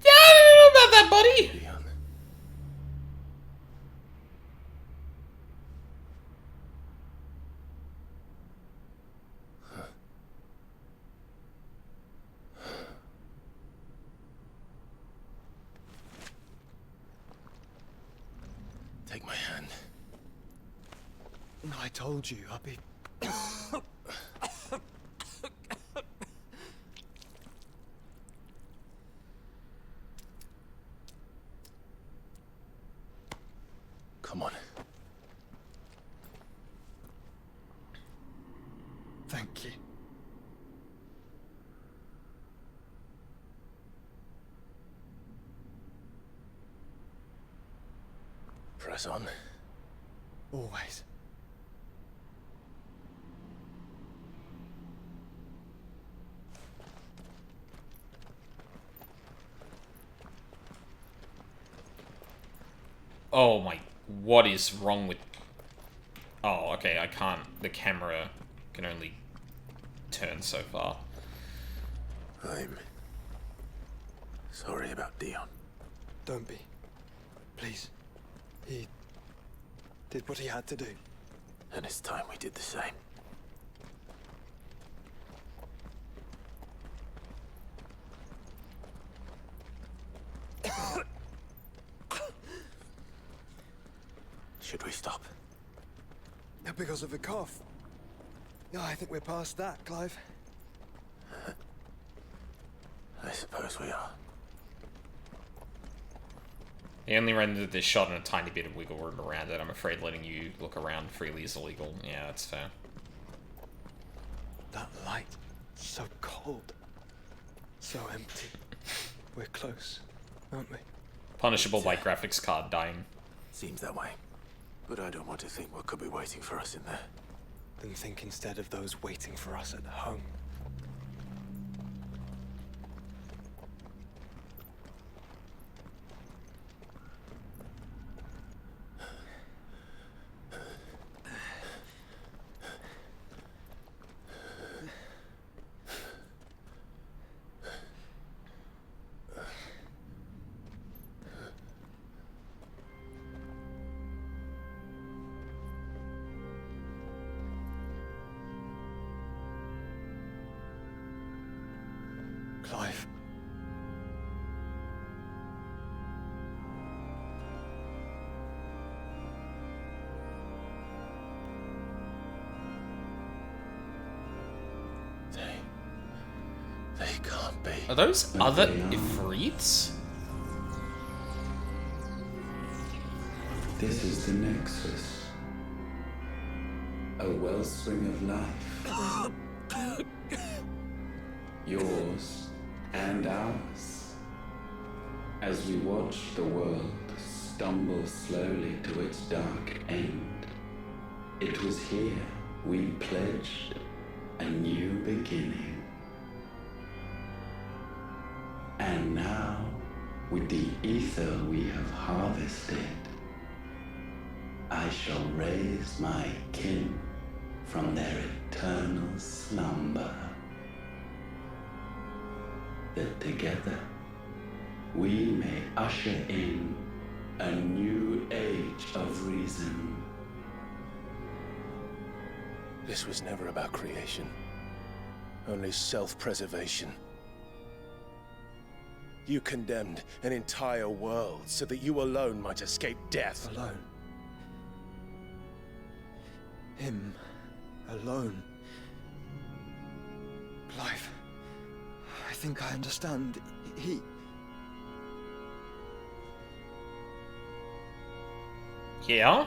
Yeah, I don't know about that, buddy. Leon. Take my hand. I told you I'd be... Come on. Thank you. Press on. Always. Oh my... What is wrong with... Oh, okay, I can't... The camera can only turn so far. I'm sorry about Dion. Don't be. Please. He did what he had to do. And it's time we did the same. Should we stop? Because of the cough. No, I think we're past that, Clive. I suppose we are. He only rendered this shot and a tiny bit of wiggle room around it. I'm afraid letting you look around freely is illegal. Yeah, that's fair. That light, so cold. So empty. We're close, aren't we? Punishable by graphics card dying. Seems that way. But I don't want to think what could be waiting for us in there. Then think instead of those waiting for us at home. Clive. They can't be. Are those other Ifrits? This is the Nexus. A wellspring of life. Yours and ours. As we watch the world stumble slowly to its dark end, it was here we pledged a new beginning. And now, with the ether we have harvested, I shall raise my kin from their eternal slumber. That together we may usher in a new age of reason. This was never about creation. Only self-preservation. You condemned an entire world so that you alone might escape death. Alone. Him. Alone. Clive. I think I understand. He... Yeah?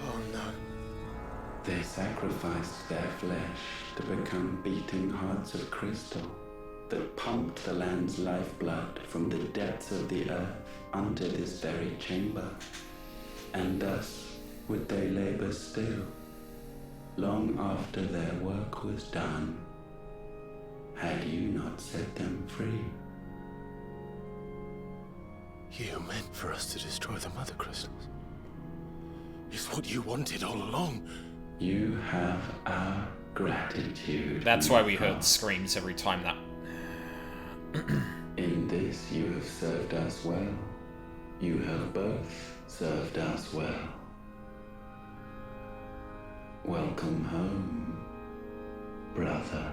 Oh no. They sacrificed their flesh to become beating hearts of crystal that pumped the land's lifeblood from the depths of the earth unto this very chamber. And thus would they labor still, long after their work was done, had you not set them free. You meant for us to destroy the Mother Crystals. It's what you wanted all along. You have our gratitude. That's why we heard screams every time that... In this you have served us well. You have both served us well. Welcome home, brother.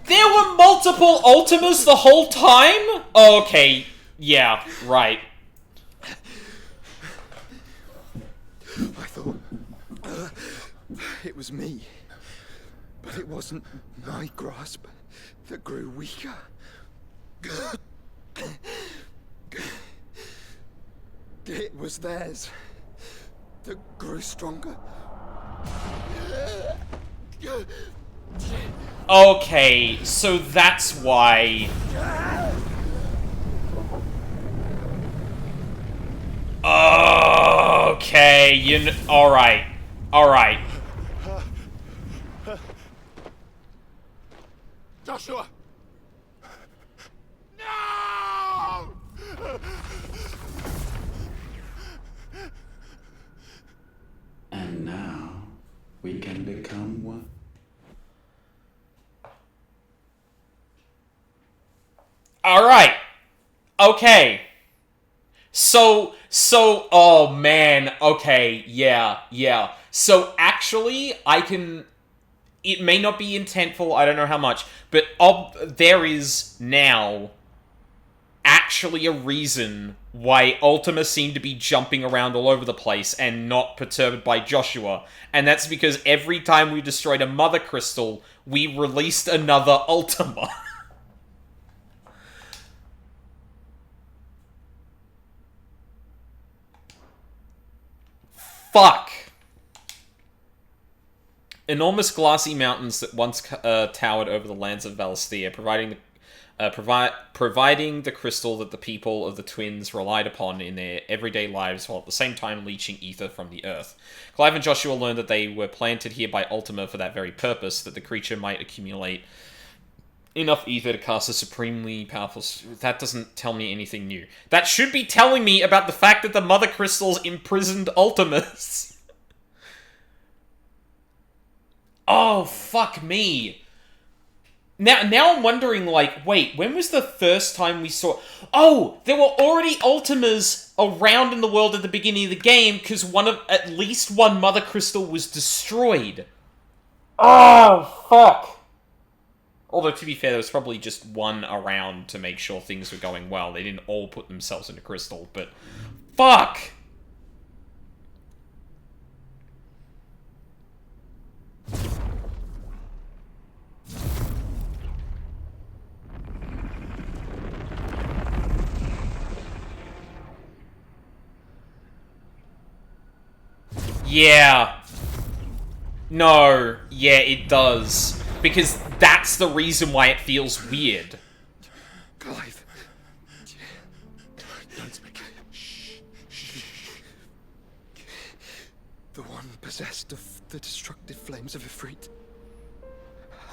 There were multiple Ultimas the whole time? Oh, okay, yeah, right. I thought it was me, but it wasn't my grasp that grew weaker. It was theirs that grew stronger. Okay, so that's why... Okay, alright. Alright. Joshua! No! And now we can become one. Alright. Okay. So, oh man, okay, yeah. So actually, it may not be intentful, I don't know how much, but there is now actually a reason why Ultima seem to be jumping around all over the place and not perturbed by Joshua, and that's because every time we destroyed a Mother Crystal, we released another Ultima. Fuck. Enormous glassy mountains that once towered over the lands of Valisthea, providing the crystal that the people of the Twins relied upon in their everyday lives, while at the same time leeching ether from the earth. Clive and Joshua learned that they were planted here by Ultima for that very purpose, that the creature might accumulate enough ether to cast a supremely powerful... That doesn't tell me anything new. That should be telling me about the fact that the Mother Crystals imprisoned Ultimas. Oh, fuck me. Now I'm wondering, like, wait, when was the first time we saw... Oh, there were already Ultimas around in the world at the beginning of the game, because at least one Mother Crystal was destroyed. Oh, fuck. Although, to be fair, there was probably just one around to make sure things were going well. They didn't all put themselves into crystal, but... Fuck! Yeah. No. Yeah, it does. Because that's the reason why it feels weird. Clive. Don't speak. The one possessed of the destructive flames of Ifrit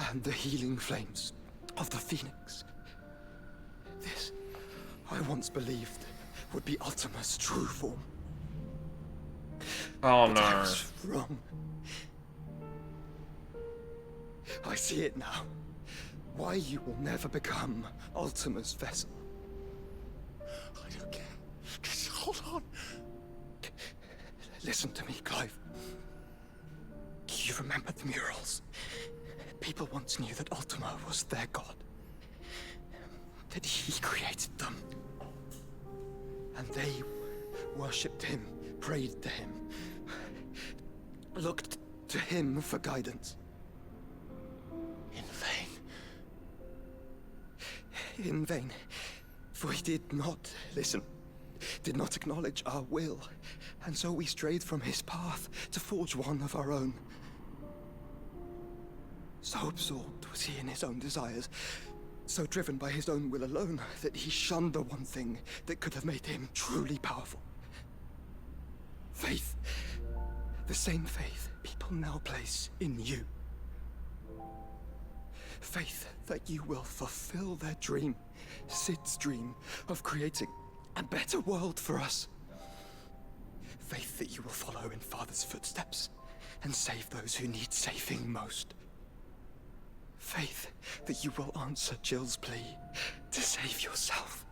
and the healing flames of the Phoenix. This, I once believed, would be Ultima's true form. Oh But no. I was wrong. I see it now. Why you will never become Ultima's vessel. I don't care. Just hold on. Listen to me, Clive. You remember the murals? People once knew that Ultima was their god. That he created them. And they worshipped him, prayed to him, looked to him for guidance. In vain. In vain. For he did not listen, did not acknowledge our will, and so we strayed from his path to forge one of our own. So absorbed was he in his own desires So driven by his own will alone that he shunned the one thing that could have made him truly powerful. Faith. The same faith people now place in you. Faith that you will fulfill their dream, Sid's dream, of creating a better world for us. Faith that you will follow in Father's footsteps and save those who need saving most. Faith that you will answer Jill's plea to save yourself.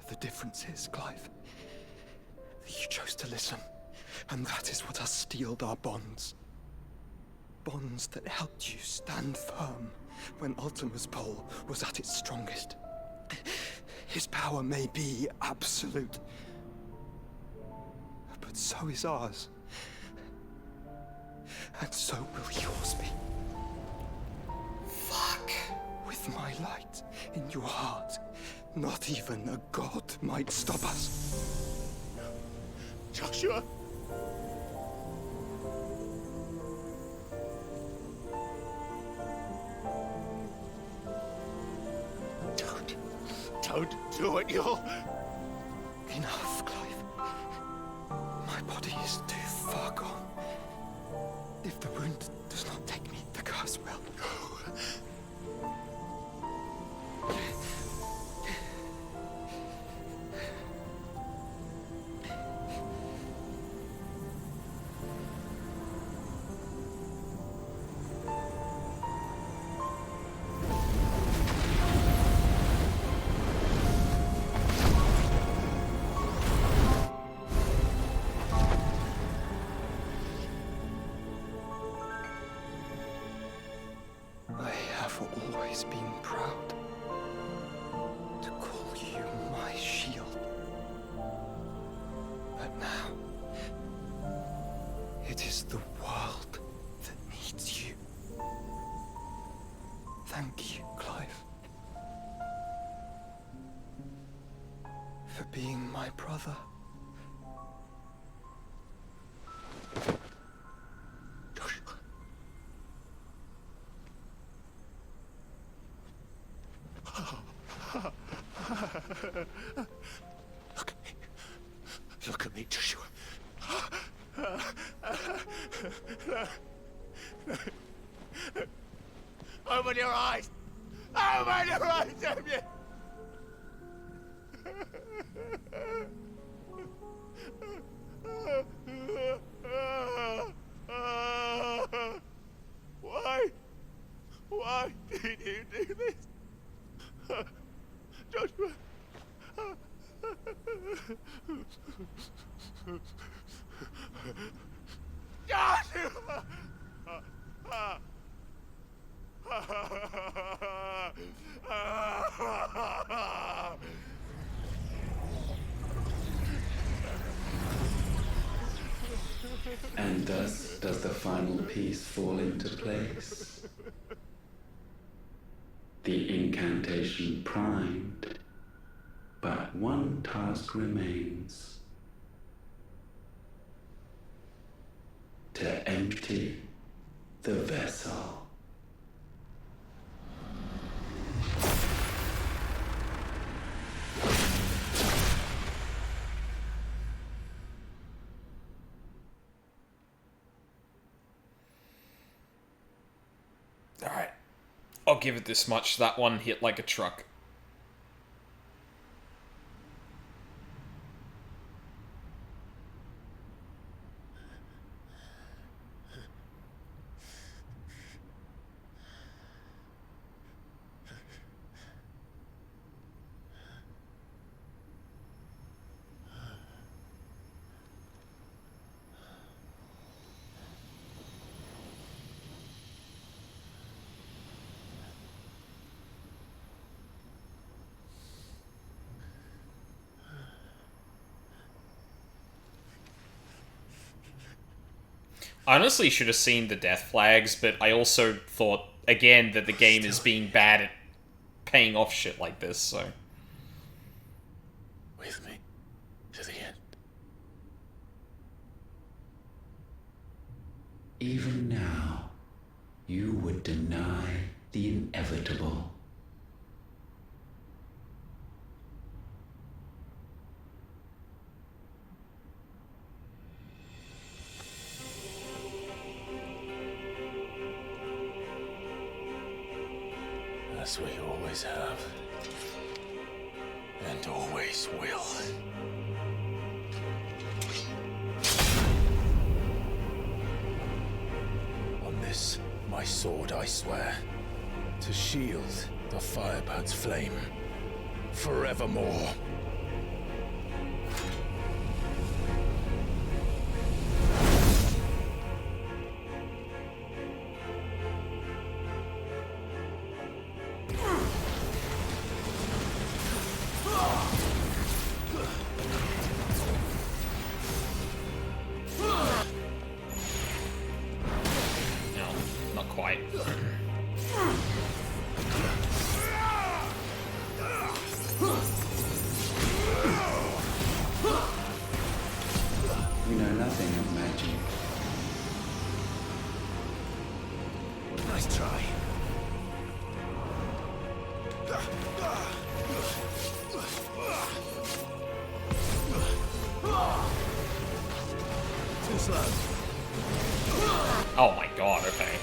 The difference is, Clive, that you chose to listen, and that is what has steeled our bonds. Bonds that helped you stand firm when Ultima's pull was at its strongest. His power may be absolute, but so is ours. And so will yours be. Fuck. With my light in your heart, not even a god might stop us. Joshua! Don't do it, you'll... Enough, Clive. My body is too far gone. If the wound does not take me, the curse will. I have always been proud to call you my shield. But now, it is the world that needs you. Thank you, Clive, for being my brother. Look at me, Joshua. Open your eyes! Open your eyes, damn you! Why? Why did you do this? Joshua! Joshua! And thus does the final piece fall into place. The incantation primed, but one task remains. To empty the vessel. Alright. I'll give it this much. That one hit like a truck. I honestly should have seen the death flags, but I also thought, again, that the game is being bad at paying off shit like this, so... With me to the end. Even now, you would deny the inevitable. As we always have. And always will. On this, my sword, I swear, to shield the Firebird's flame forevermore. We know nothing of magic. Nice try. Too slow. Oh my god, okay.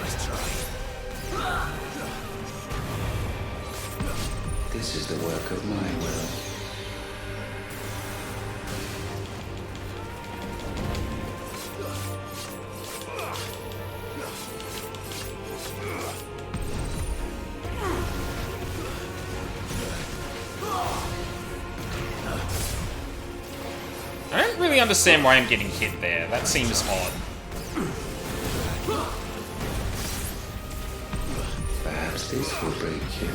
Nice try. This is the work of my will. I don't really understand why I'm getting hit there. That seems odd. Perhaps this will break you.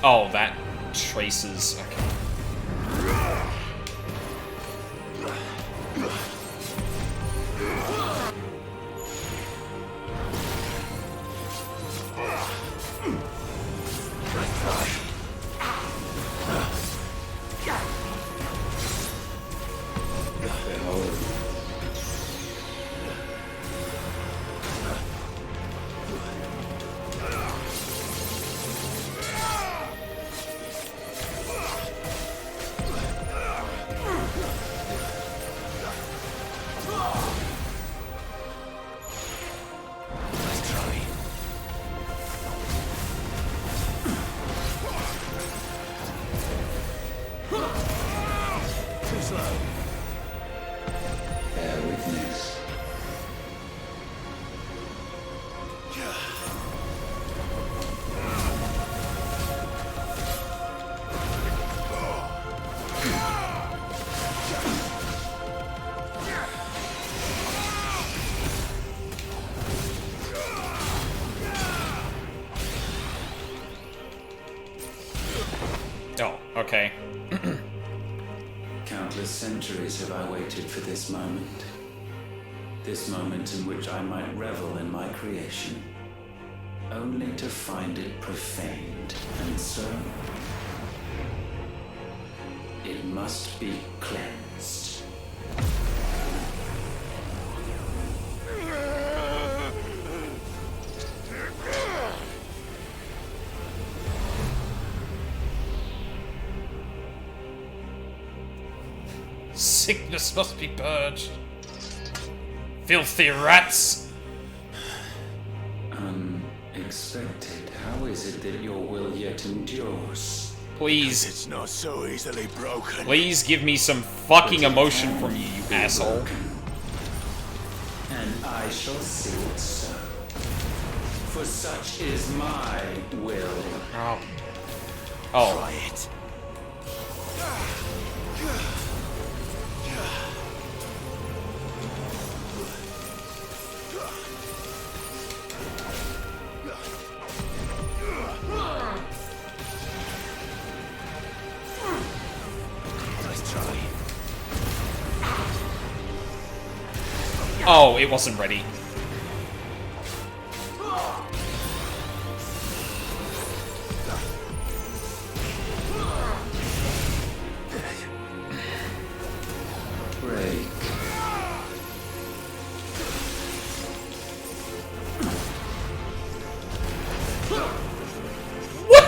Oh, that traces. Okay. Bear witness. Oh, okay. Countless centuries have I waited for this moment. This moment in which I might revel in my creation, only to find it profaned, and so it must be cleansed. Sickness must be purged. Filthy rats! Unexpected. How is it that your will yet endures? Please. It's not so easily broken. Please give me some fucking emotion from you, you asshole. And I shall see it so. For such is my will. Oh. Oh. Try it. Oh, it wasn't ready. Break. What?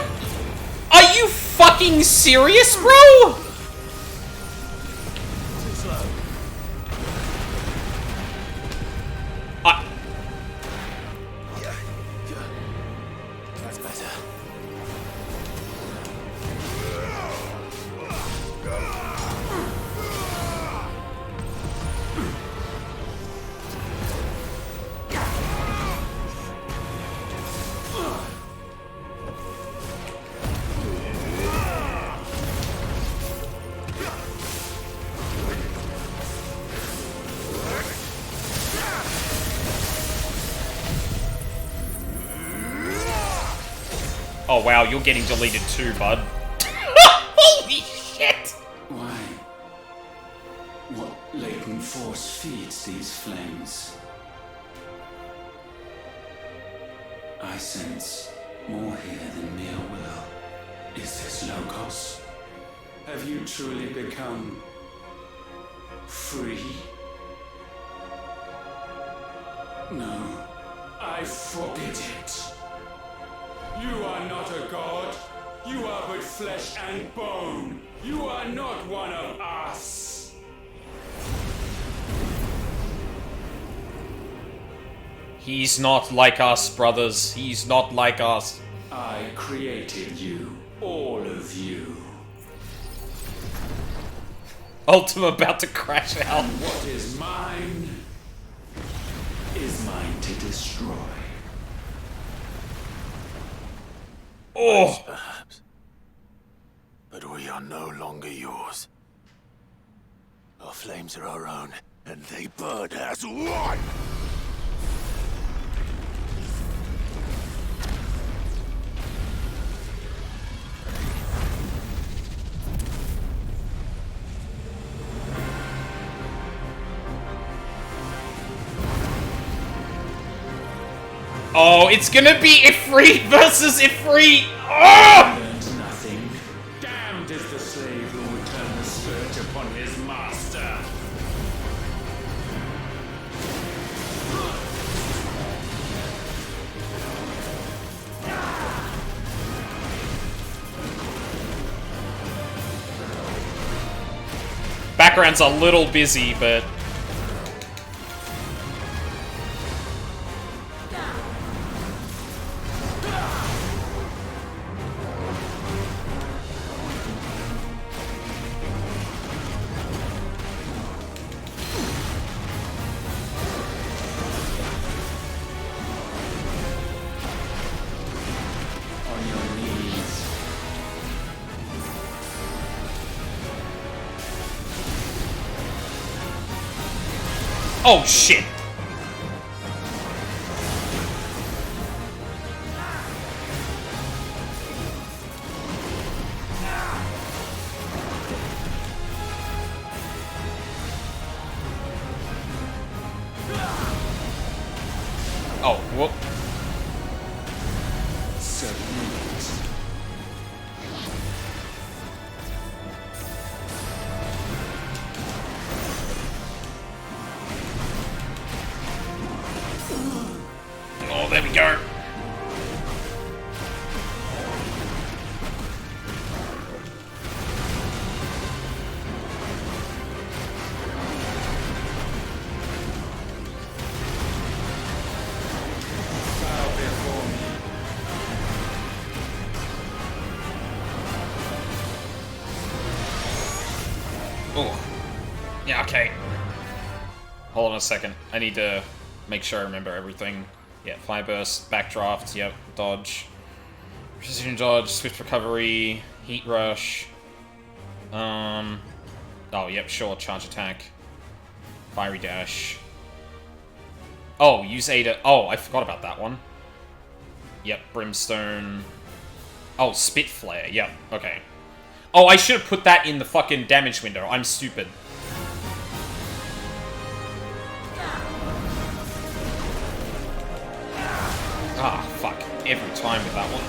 Are you fucking serious, bro? better. Oh wow, you're getting deleted too, bud. Holy shit! Why? What latent force feeds these flames? I sense more here than mere will. Is this Logos? Have you truly become free? No, I forbid it. You are not a god. You are but flesh and bone. You are not one of us. He's not like us, brothers. He's not like us. I created you, all of you. Ultima about to crash out. And what is mine to destroy. Oh! Perhaps. But we are no longer yours. Our flames are our own, and they burn as one! Oh, it's gonna be Ifrit versus Ifrit! Oh! Learned nothing. Damned is the slave who would turn the scourge upon his master. Background's a little busy, but... On your knees. Oh, shit! Oh, whoop. Submit. Oh, there we go. Bow before me. Oh. Yeah, okay. Hold on a second. I need to make sure I remember everything. Yeah, fly burst, backdraft, yep, dodge. Precision dodge, swift recovery, heat rush. Oh, yep, sure, charge attack. Fiery dash. Oh, use Ada. Oh, I forgot about that one. Yep, brimstone. Oh, spit flare, yep, okay. Oh, I should have put that in the fucking damage window. I'm stupid. Ah, fuck. Every time with that one.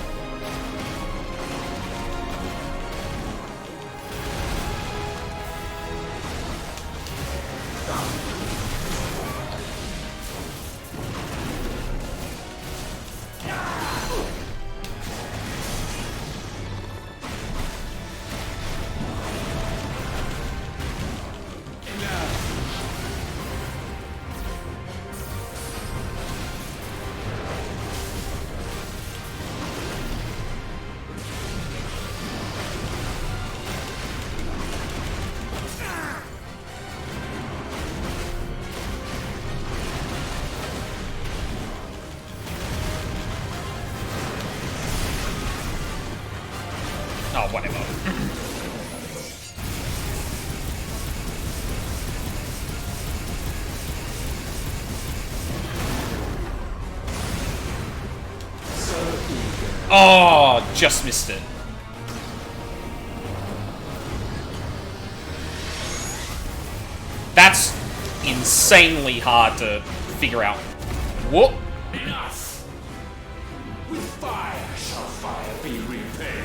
Oh, whatever. Oh, just missed it. That's insanely hard to figure out. Whoop. Enough! With fire shall fire be repaid.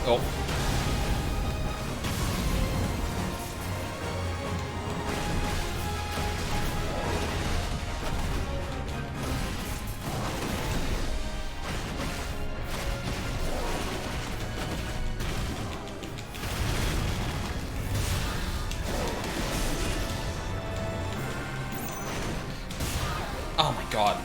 Oh. Oh my god.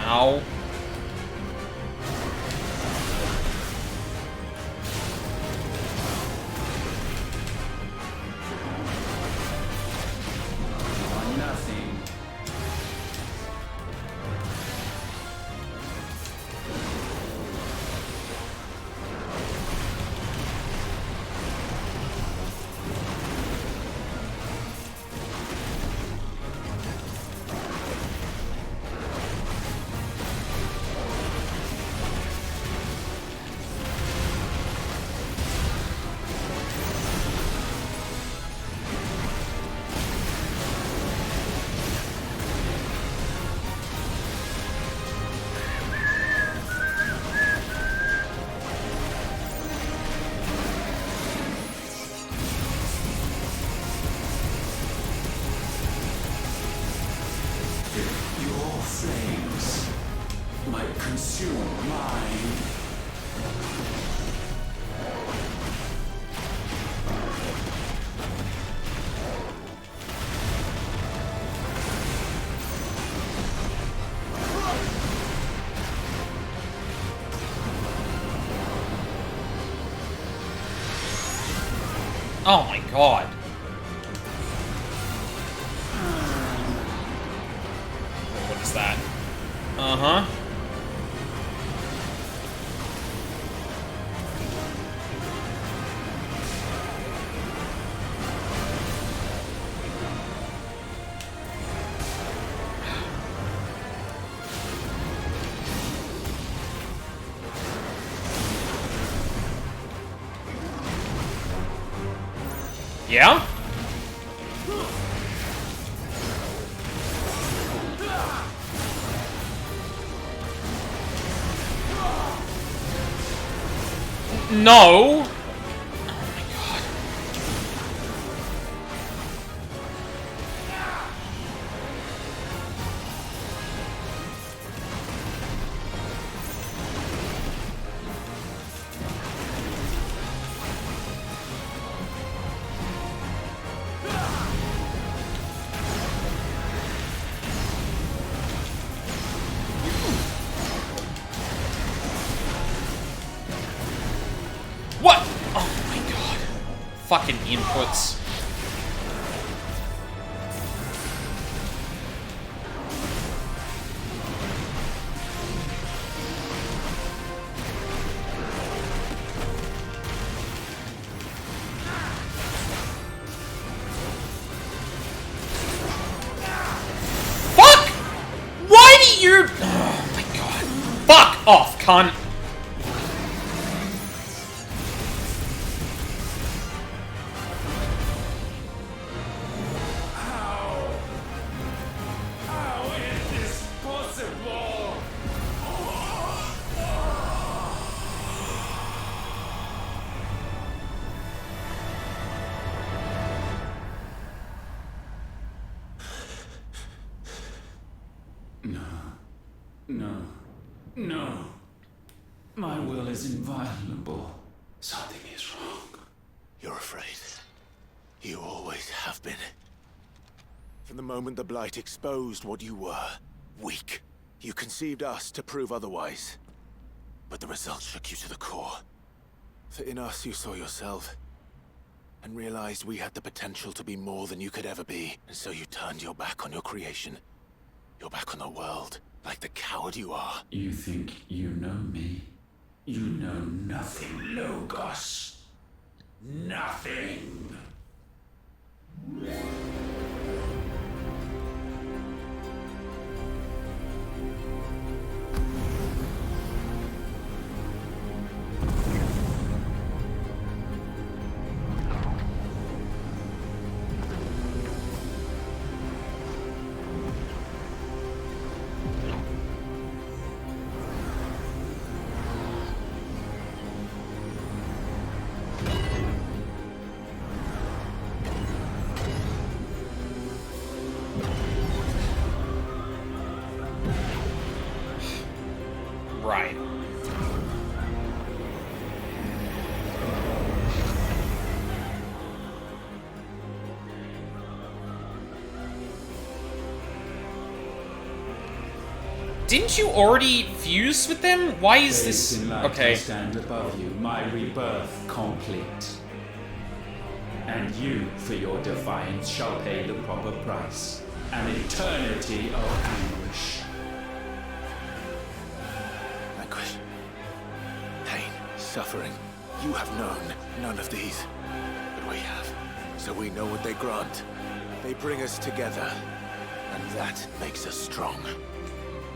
Ow. Nothing. Your flames might consume mine. Oh my god. What is that? Uh-huh. Yeah? No! What? Oh my god. Fucking inputs. Fuck! Why do you... Oh my god. Fuck off, cunt. How is this possible? No. No. No. My will is inviolable. Something is wrong. You're afraid. You always have been. From the moment the Blight exposed what you were, weak, you conceived us to prove otherwise. But the results shook you to the core. For in us you saw yourself, and realized we had the potential to be more than you could ever be. And so you turned your back on your creation. Your back on the world, like the coward you are. You think you know me? You know nothing, Logos. Nothing. Right. Didn't you already fuse with them? Why is this... Okay. I stand above you, my rebirth complete. And you, for your defiance, shall pay the proper price. An eternity of anguish. Anguish. Pain. Suffering. You have known none of these. But we have. So we know what they grant. They bring us together. And that makes us strong.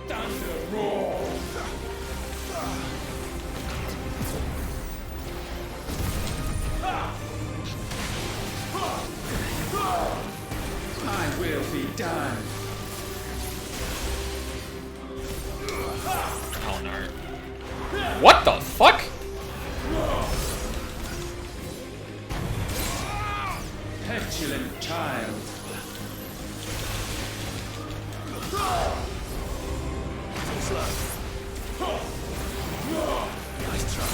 Thunder roar! My will be done. Oh no. What the fuck? Petulant child. Nice try.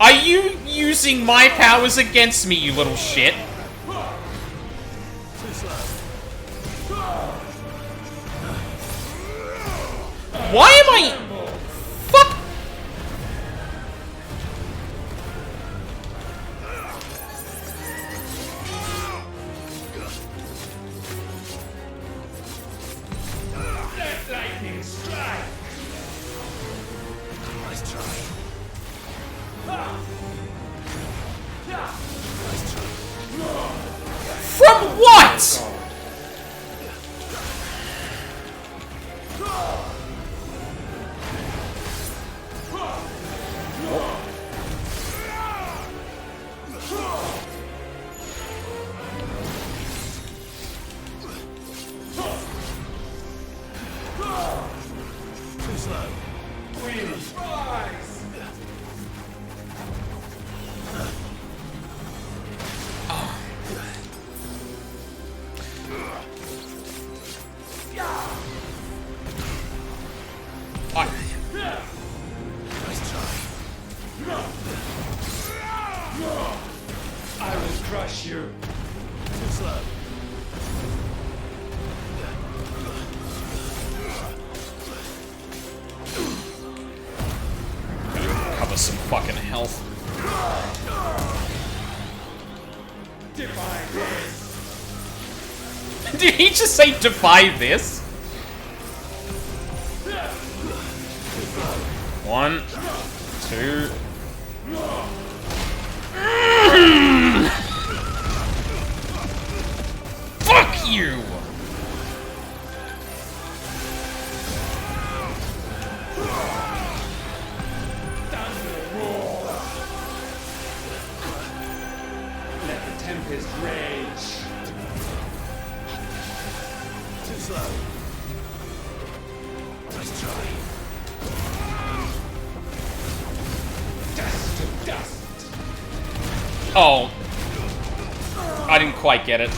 Are you using my powers against me, you little shit? Why am I... Fuck! Let lightning strike. Nice try. From what? Too slow. Rise. Nice try. I will crush you. Too slow. Cover some fucking health. Defy this. Did he just say defy this? 1, 2. Fuck you! Let the tempest rage. Too slow. Nice try. Dust to dust. Oh. I didn't quite get it.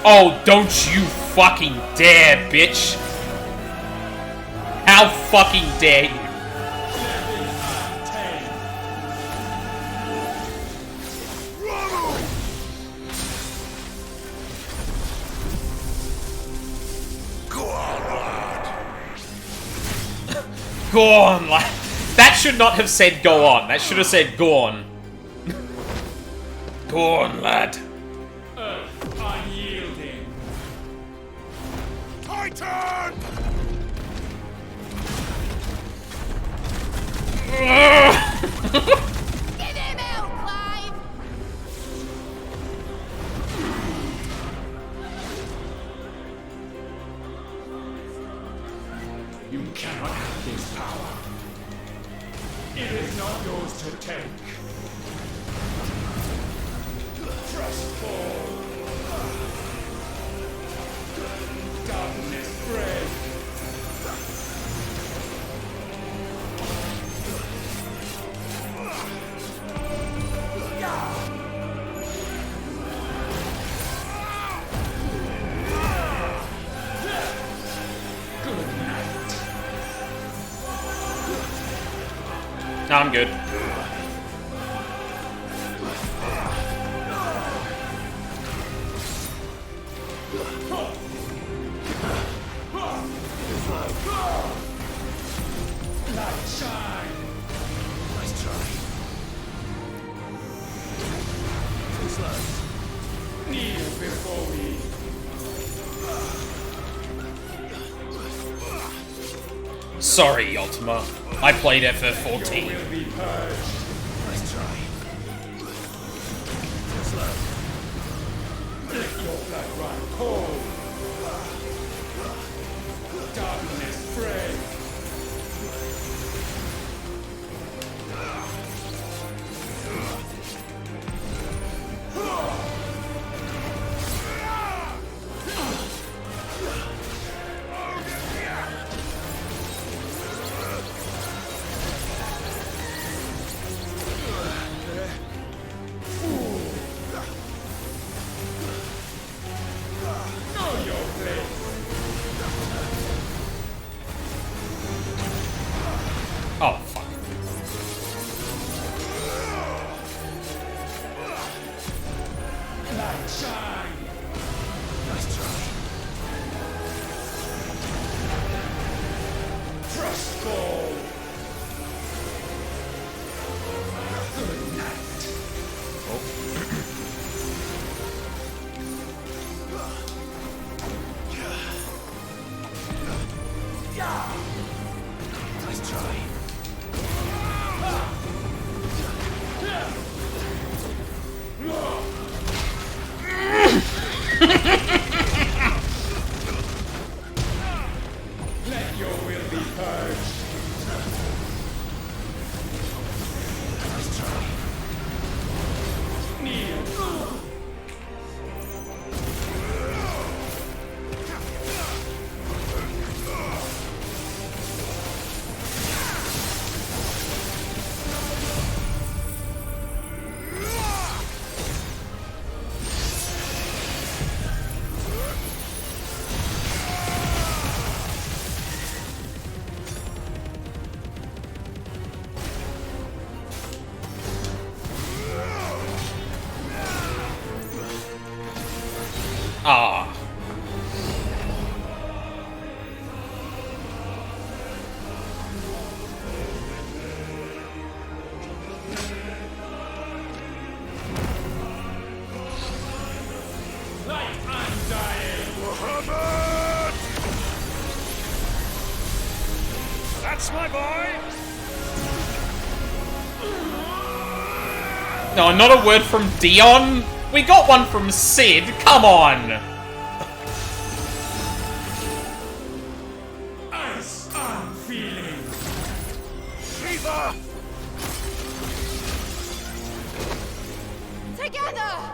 Oh, don't you fucking dare, bitch! How fucking dare you? Go on, like that should not have said go on. That should have said go on. Go on, lad. Unyielding. Titan! Give him out, Clive! You cannot have this power. It is not yours to take. Trust fall. Darkness spread. No, I'm good. Light shine. Nice try. Too slow. Kneel before me. Sorry, Ultima. I played FF14. Will be purged. Nice try. Too slow. Let your blood run cold. Darkness spread. Know your place. Oh, fuck. Light shine. Nice try. Trust fall. Good night. Nice try. Let your will be purged. Nice try. Kneel. Ah. Light undying. Muhammad! That's my boy! No, not a word from Dion? We got one from Sid, come on! Ice unfeeling. Shiva! Together!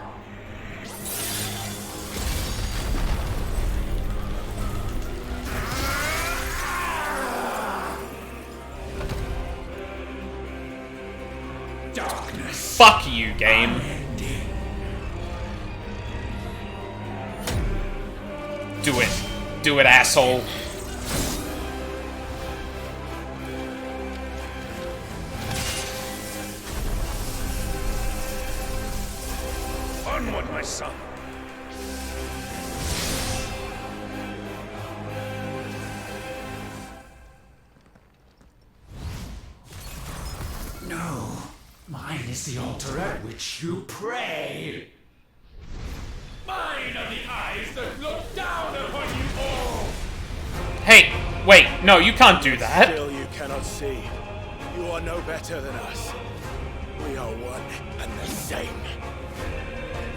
darkness. Fuck you, game. Do it. Do it, asshole. Onward, my son. No, mine is the altar at which you pray. Mine are the eyes that look down upon you all. Hey, wait, no, you can't do that. Still you cannot see. You are no better than us. We are one and the same.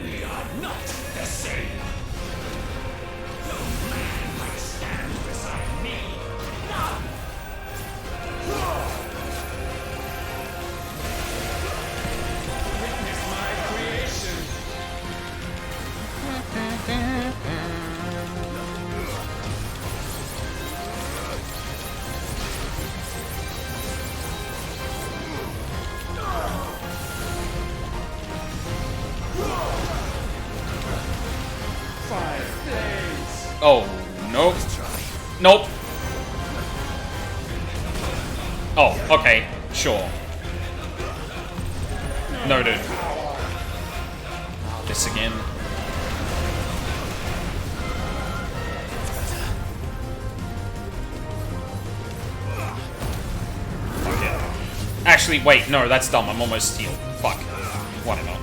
We are not the same. No man might stand beside me. None. Witness my creation. Oh, nope. Nope. Oh, okay. Sure. Noted. This again. Okay. Actually, wait, no, that's dumb. I'm almost healed. Fuck. Whatever.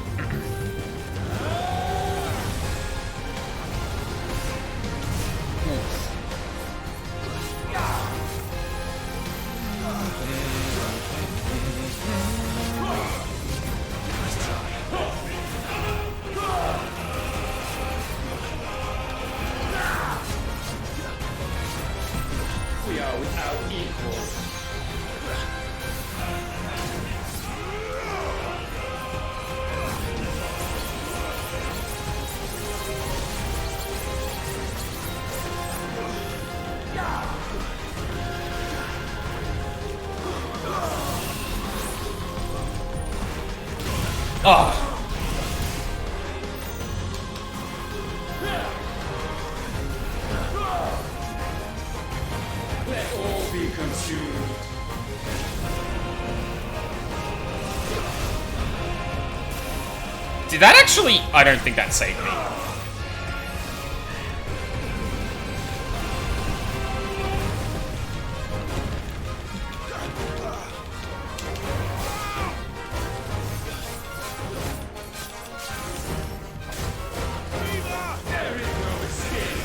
We are without equal. Oh. Let all be consumed. Did that actually... I don't think that saved me. There is no escape.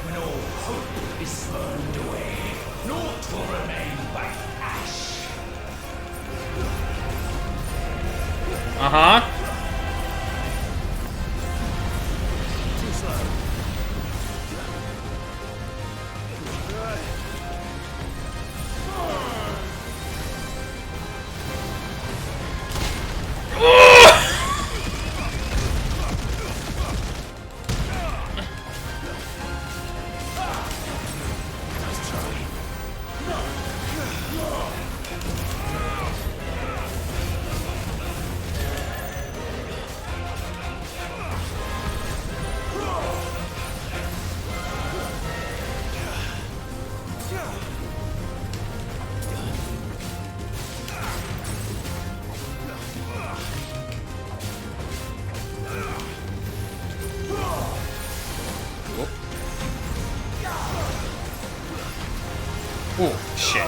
When all hope is burned away, naught will remain but ash. Uh-huh. Too slow. Oh, shit.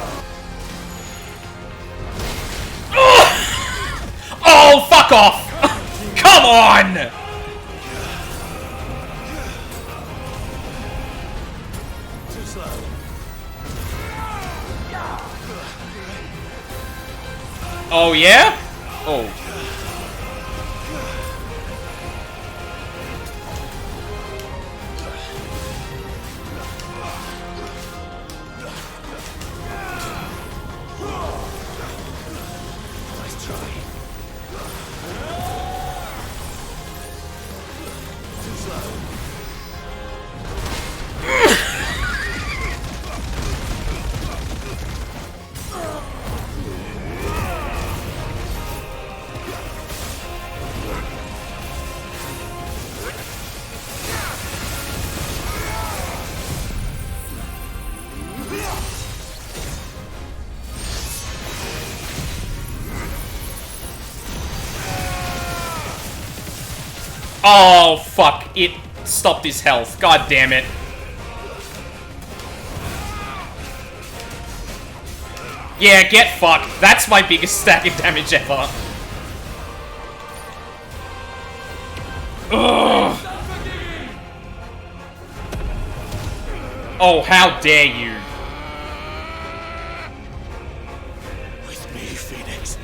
Oh, fuck off! Come on! Too slow. Oh, yeah? Oh. Oh, fuck. It stopped his health. God damn it. Yeah, get fucked. That's my biggest stack of damage ever. Ugh. Oh, how dare you. With me, Phoenix.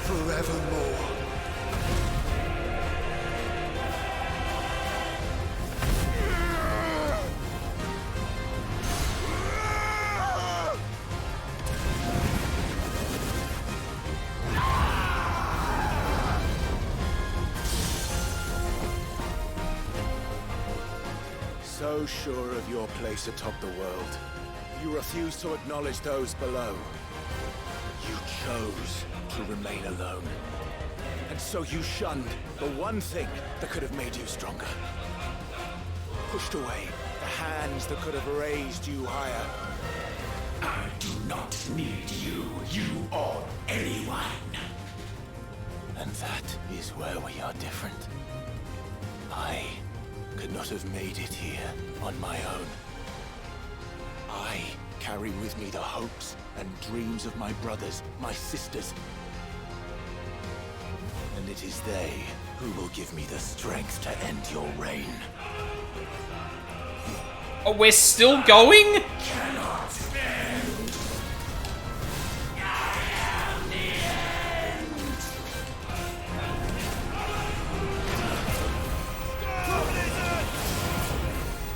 Forevermore. So sure of your place atop the world, you refuse to acknowledge those below. You chose to remain alone. And so you shunned the one thing that could have made you stronger. Pushed away the hands that could have raised you higher. I do not need you, you or anyone. And that is where we are different. I could not have made it here on my own. I carry with me the hopes and dreams of my brothers, my sisters. And it is they who will give me the strength to end your reign. Oh, we're still going? Cannot end. I am the end.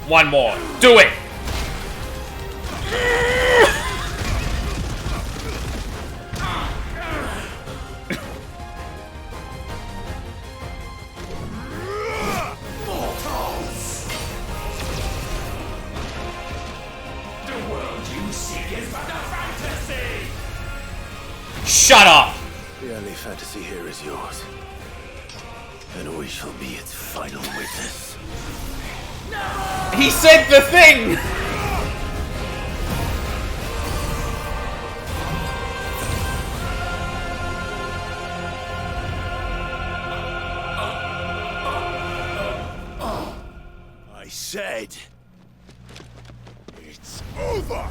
One more. Do it! Mortals! The world you seek is but a fantasy! Shut up! The only fantasy here is yours. And we shall be its final witness. He said the thing! I said... it's over!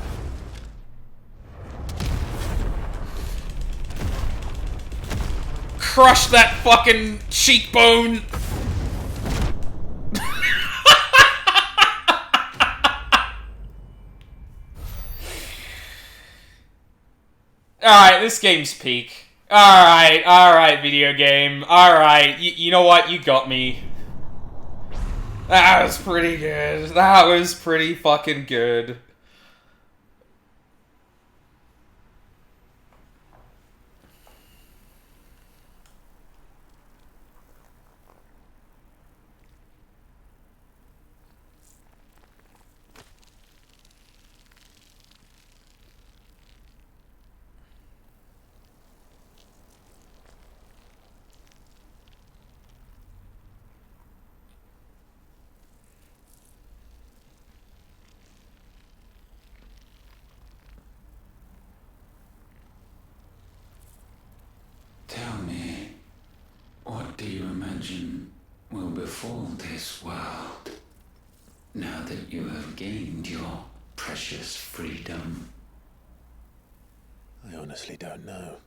Crush that fucking cheekbone! Alright, this game's peak. Alright, video game. Alright, you know what? You got me. That was pretty good. That was pretty fucking good. Tell me, what do you imagine will befall this world now that you have gained your precious freedom? I honestly don't know.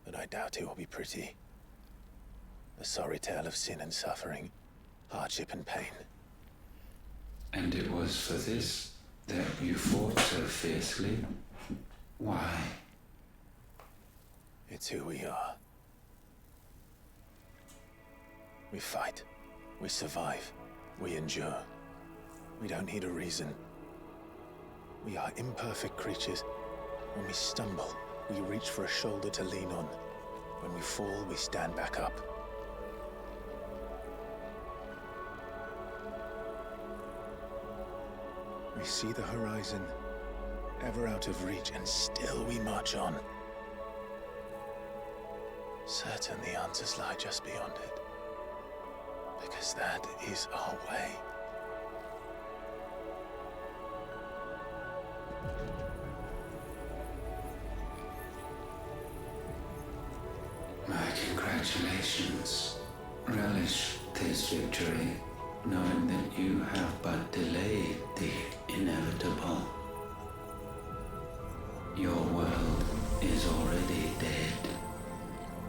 But I doubt it will be pretty. A sorry tale of sin and suffering, hardship and pain. And it was for this that you fought so fiercely? Why? It's who we are. We fight. We survive. We endure. We don't need a reason. We are imperfect creatures. When we stumble, we reach for a shoulder to lean on. When we fall, we stand back up. We see the horizon, ever out of reach, and still we march on. Certain the answers lie just beyond it. Because that is our way. Congratulations. Relish this victory, knowing that you have but delayed the inevitable. Your world is already dead.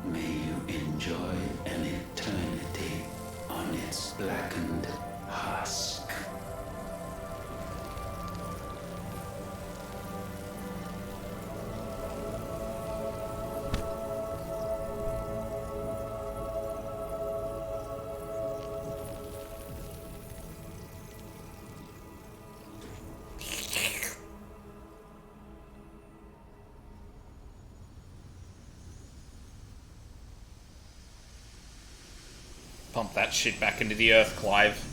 May you enjoy an eternity on its blackened husk. Pump that shit back into the earth, Clive.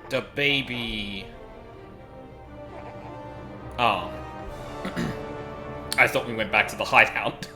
The baby. Oh. I thought we went back to the hideout.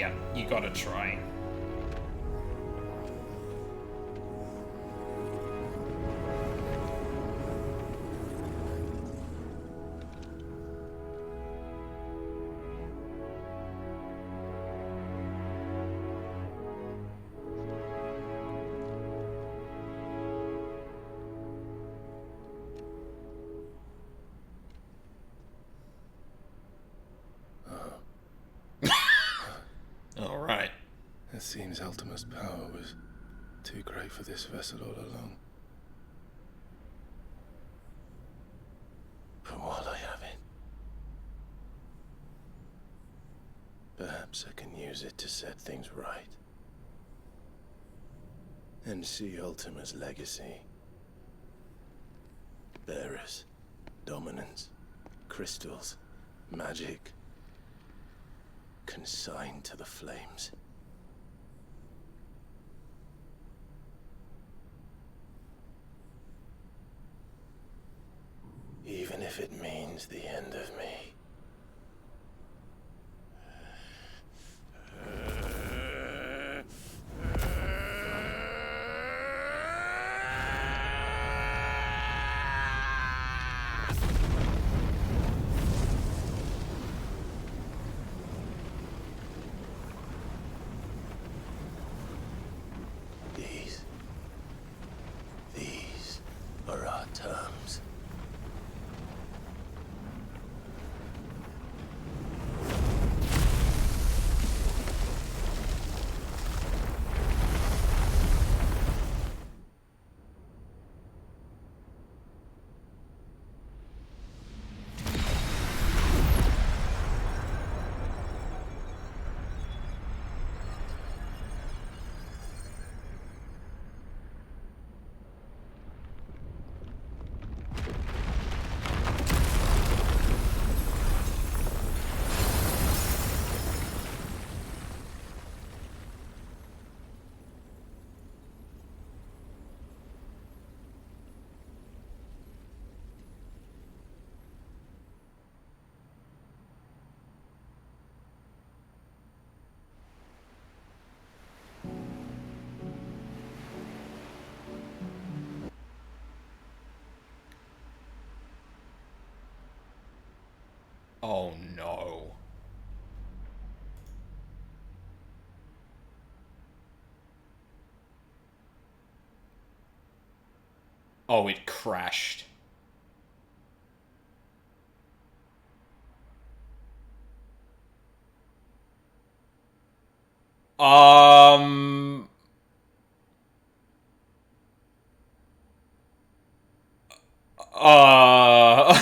Yeah, you gotta try. Alright. It seems Ultima's power was too great for this vessel all along. But while I have it, perhaps I can use it to set things right. And see Ultima's legacy. Bearers, dominance, crystals, magic, consigned to the flames. Even if it means the end of me. These are our terms. Oh no. Oh, it crashed. Um... Uh...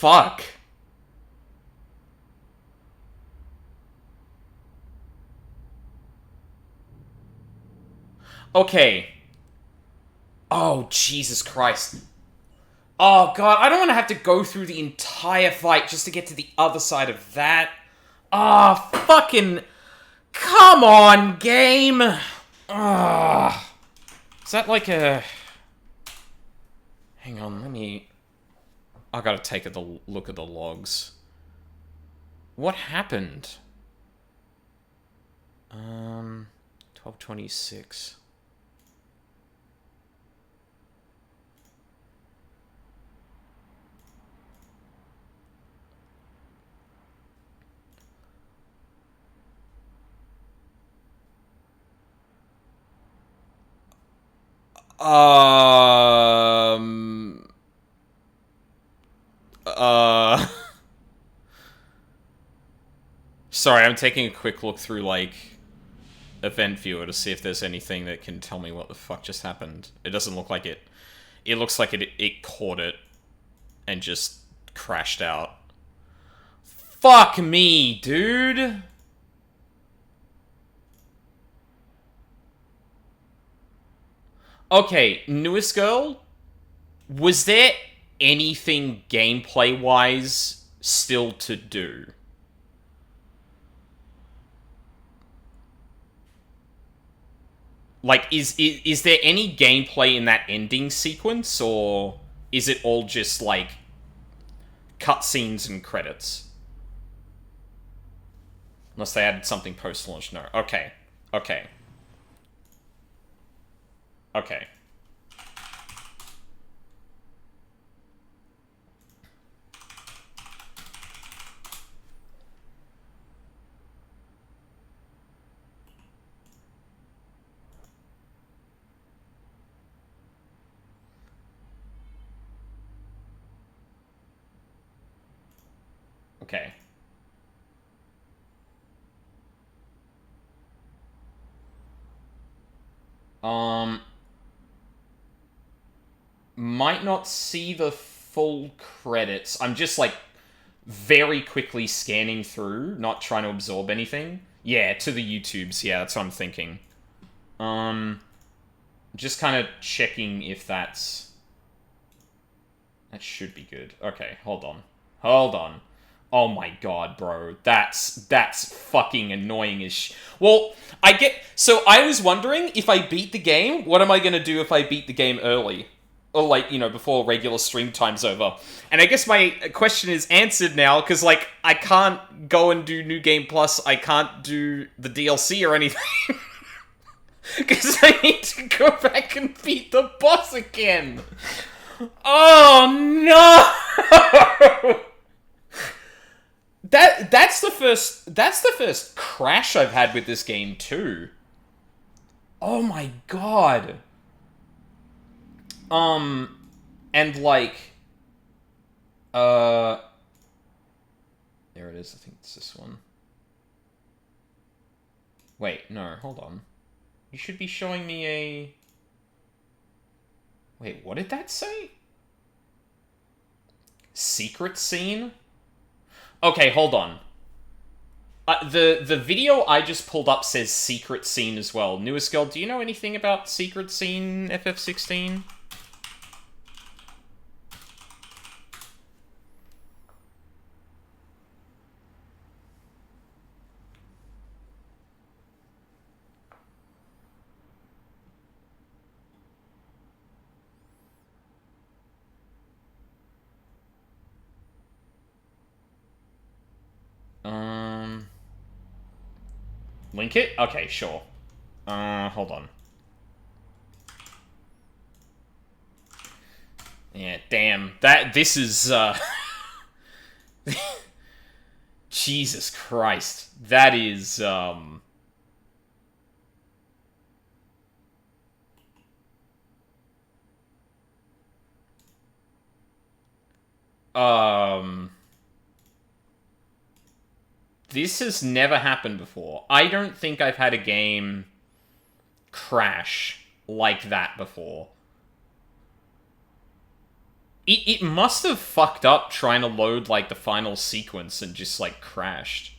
Fuck. Okay. Oh, Jesus Christ. Oh, God, I don't want to have to go through the entire fight just to get to the other side of that. Ah, fucking... Come on, game! Ah. Is that like a... Hang on, let me... I gotta take a look at the logs. What happened? 1226. Sorry, I'm taking a quick look through, like, Event Viewer to see if there's anything that can tell me what the fuck just happened. It doesn't look like it. It looks like it caught it and just crashed out. Fuck me, dude! Okay, newest girl, Was there anything gameplay-wise still to do? Like, is there any gameplay in that ending sequence, or is it all just, like, cutscenes and credits? Unless they added something post-launch. No. Okay. Okay. Okay. Okay. Might not see the full credits. I'm just, like, very quickly scanning through, not trying to absorb anything. Yeah, to the YouTubes. Yeah, that's what I'm thinking. Just kind of checking if that's... That should be good. Okay, hold on. Hold on. Oh my god, bro. That's fucking annoying as Well, So I was wondering, if I beat the game, what am I gonna do if I beat the game early? Or, like, you know, before regular stream time's over. And I guess my question is answered now, because, like, I can't go and do New Game Plus, I can't do the DLC or anything. Because I need to go back and beat the boss again! Oh, no! That's the first crash I've had with this game, too. Oh my god. And like, there it is, I think it's this one. Wait, no, hold on. You should be showing me a... Wait, what did that say? Secret scene? Okay, hold on. The video I just pulled up says secret scene as well. Newest girl, do you know anything about secret scene FF16? Link it? Okay, sure. Hold on. Yeah, damn. This is, Jesus Christ. That is, This has never happened before. I don't think I've had a game crash like that before. It must have fucked up trying to load, like, the final sequence and just, like, crashed.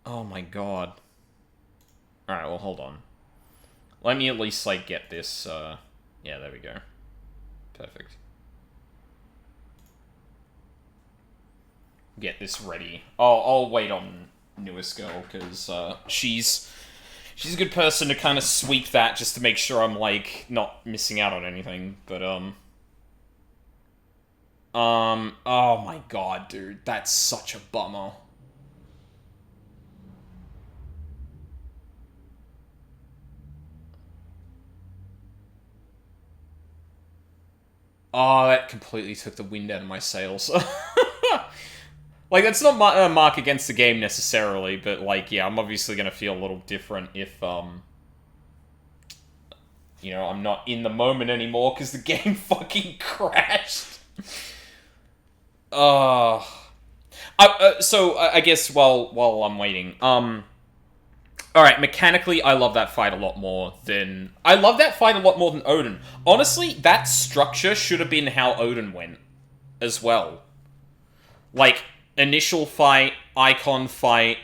Oh my god. Alright, well, hold on. Let me at least, like, get this, yeah, there we go. Perfect. Get this ready. I'll wait on Newest Girl, because, she's a good person to kind of sweep that, just to make sure I'm, like, not missing out on anything, but, oh my god, dude, that's such a bummer. Oh, that completely took the wind out of my sails. Like, that's not a mark against the game necessarily, but, like, yeah, I'm obviously gonna feel a little different if, you know, I'm not in the moment anymore because the game fucking crashed. So, I guess while I'm waiting, alright, mechanically, I love that fight a lot more than... I love that fight a lot more than Odin. Honestly, that structure should have been how Odin went, as well. Like, initial fight, icon fight,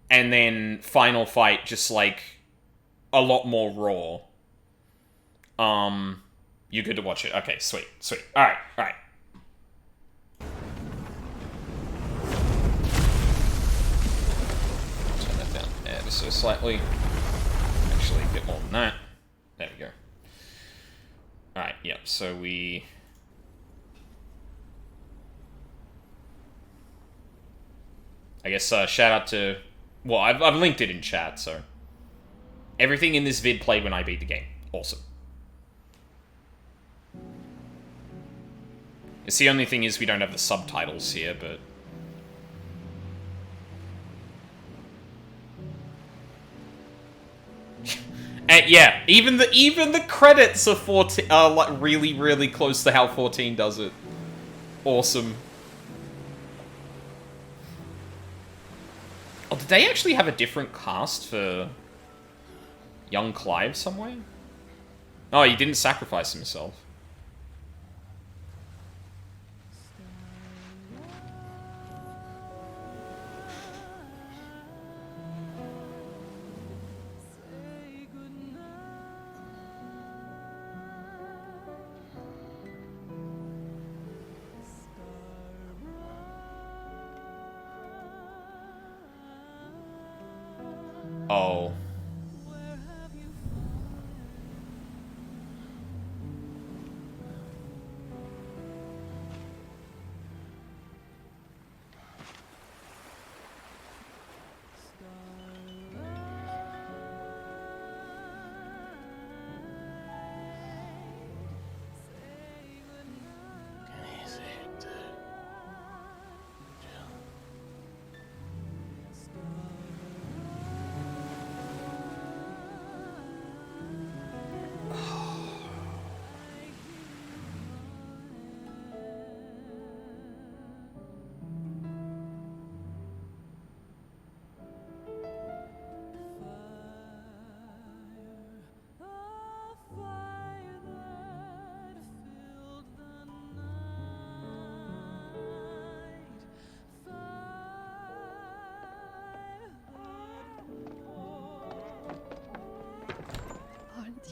and then final fight just, like, a lot more raw. You're good to watch it. Okay, sweet, sweet. Alright, alright. Turn that down ever so slightly. Actually, a bit more than that. There we go. Alright, yep, so we... I guess, shout out to... Well, I've linked it in chat, so... Everything in this vid played when I beat the game. Awesome. It's the only thing is we don't have the subtitles here, but... And yeah, even the credits are 14 are like really close to how 14 does it. Awesome. Oh, did they actually have a different cast for young Clive somewhere? Oh, he didn't sacrifice himself. Oh.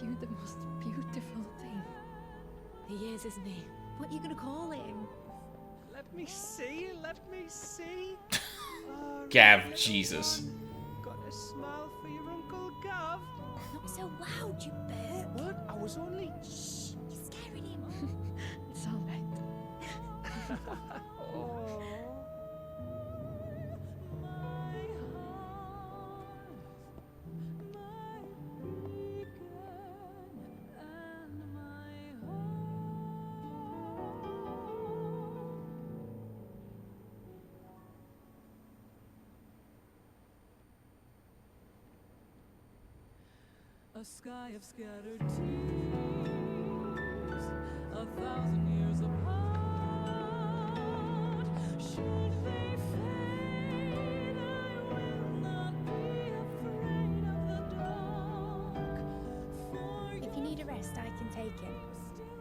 You the most beautiful thing. He is, isn't he? What are you gonna call him? Let me see, let me see. Gav, Jesus. Got a smile for your Uncle Gav. Not so loud, you bird. What? I was only... Shh, you're scaring him. It's all right. Oh. A sky of scattered tears, 1,000 years apart. Should they fade, I will not be afraid of the dark. For If you need a rest, I can take him.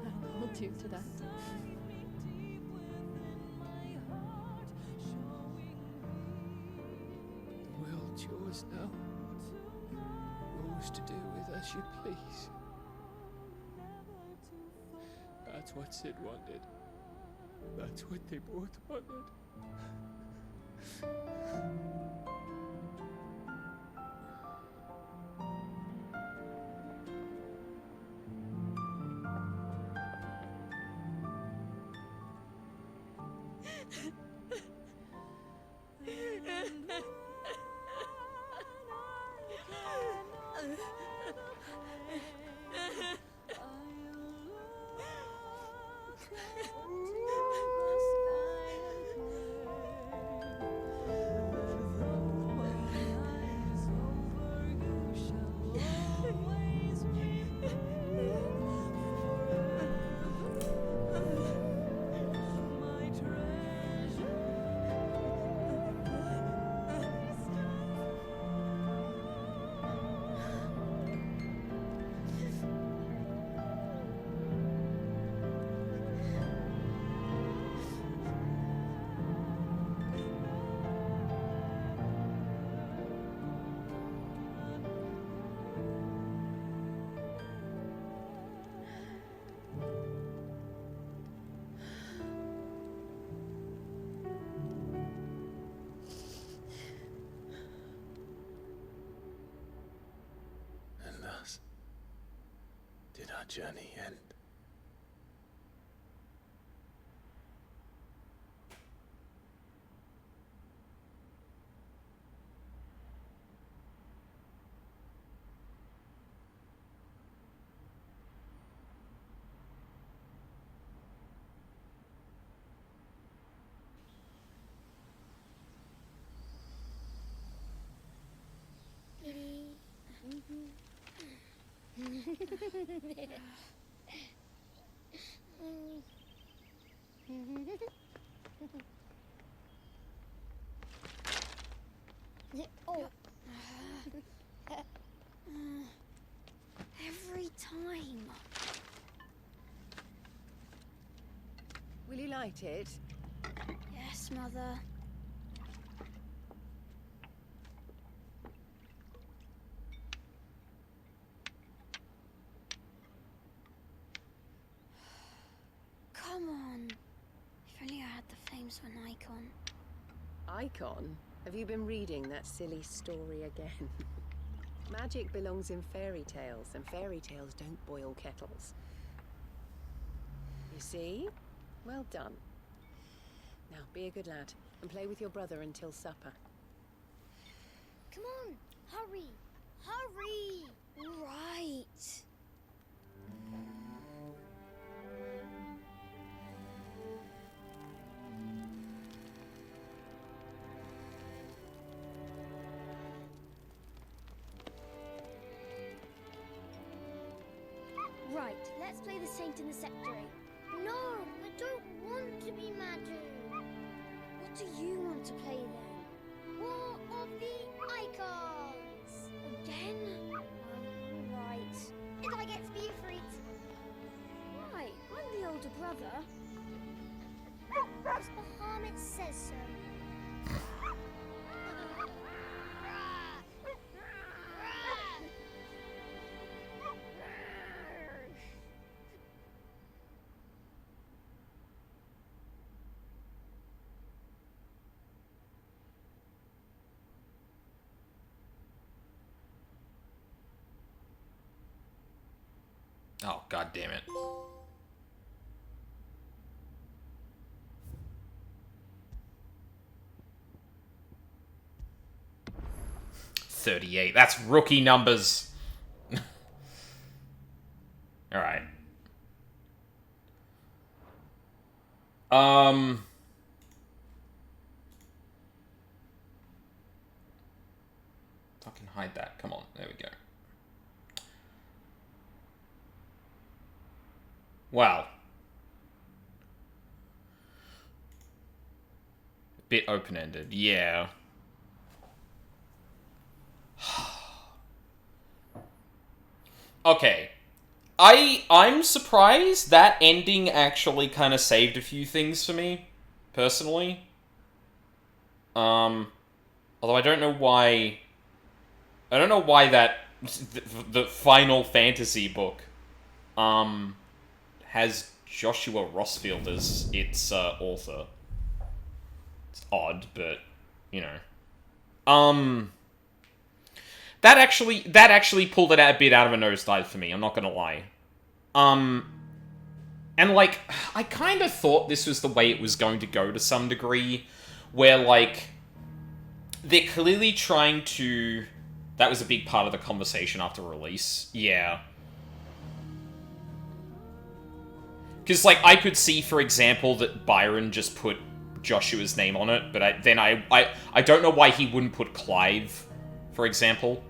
I'll hold you to that. The world's yours now. Yours to do with as you please. That's what Sid wanted. That's what they both wanted. did our journey end? Oh. Every time. Will you light it? Yes, Mother. Come on. If only I had the flames for an icon. Icon? Have you been reading that silly story again? Magic belongs in fairy tales, and fairy tales don't boil kettles. You see? Well done. Now, be a good lad, and play with your brother until supper. Come on, hurry! Hurry! Right. Right, let's play the saint in the secretary. No, I don't want to be Madu. What do you want to play then? War of the Icons! Again? Right. And I get to be a freak. Right, I'm the older brother. Because Bahamut says so. Oh, god damn it. $38. That's rookie numbers. Alright. Fucking hide that. Come on. There we go. Well. A bit open-ended. Yeah. Okay. I'm surprised that ending actually kind of saved a few things for me, personally. Although I don't know why that the Final Fantasy book has Joshua Rossfield as its author. It's odd, but you know. That actually pulled it a bit out of a nosedive for me, I'm not gonna lie. And like, I kind of thought this was the way it was going to go to some degree, where like, they're clearly trying to... That was a big part of the conversation after release. Yeah. Because, like, I could see, for example, that Byron just put Joshua's name on it, but I don't know why he wouldn't put Clive, for example.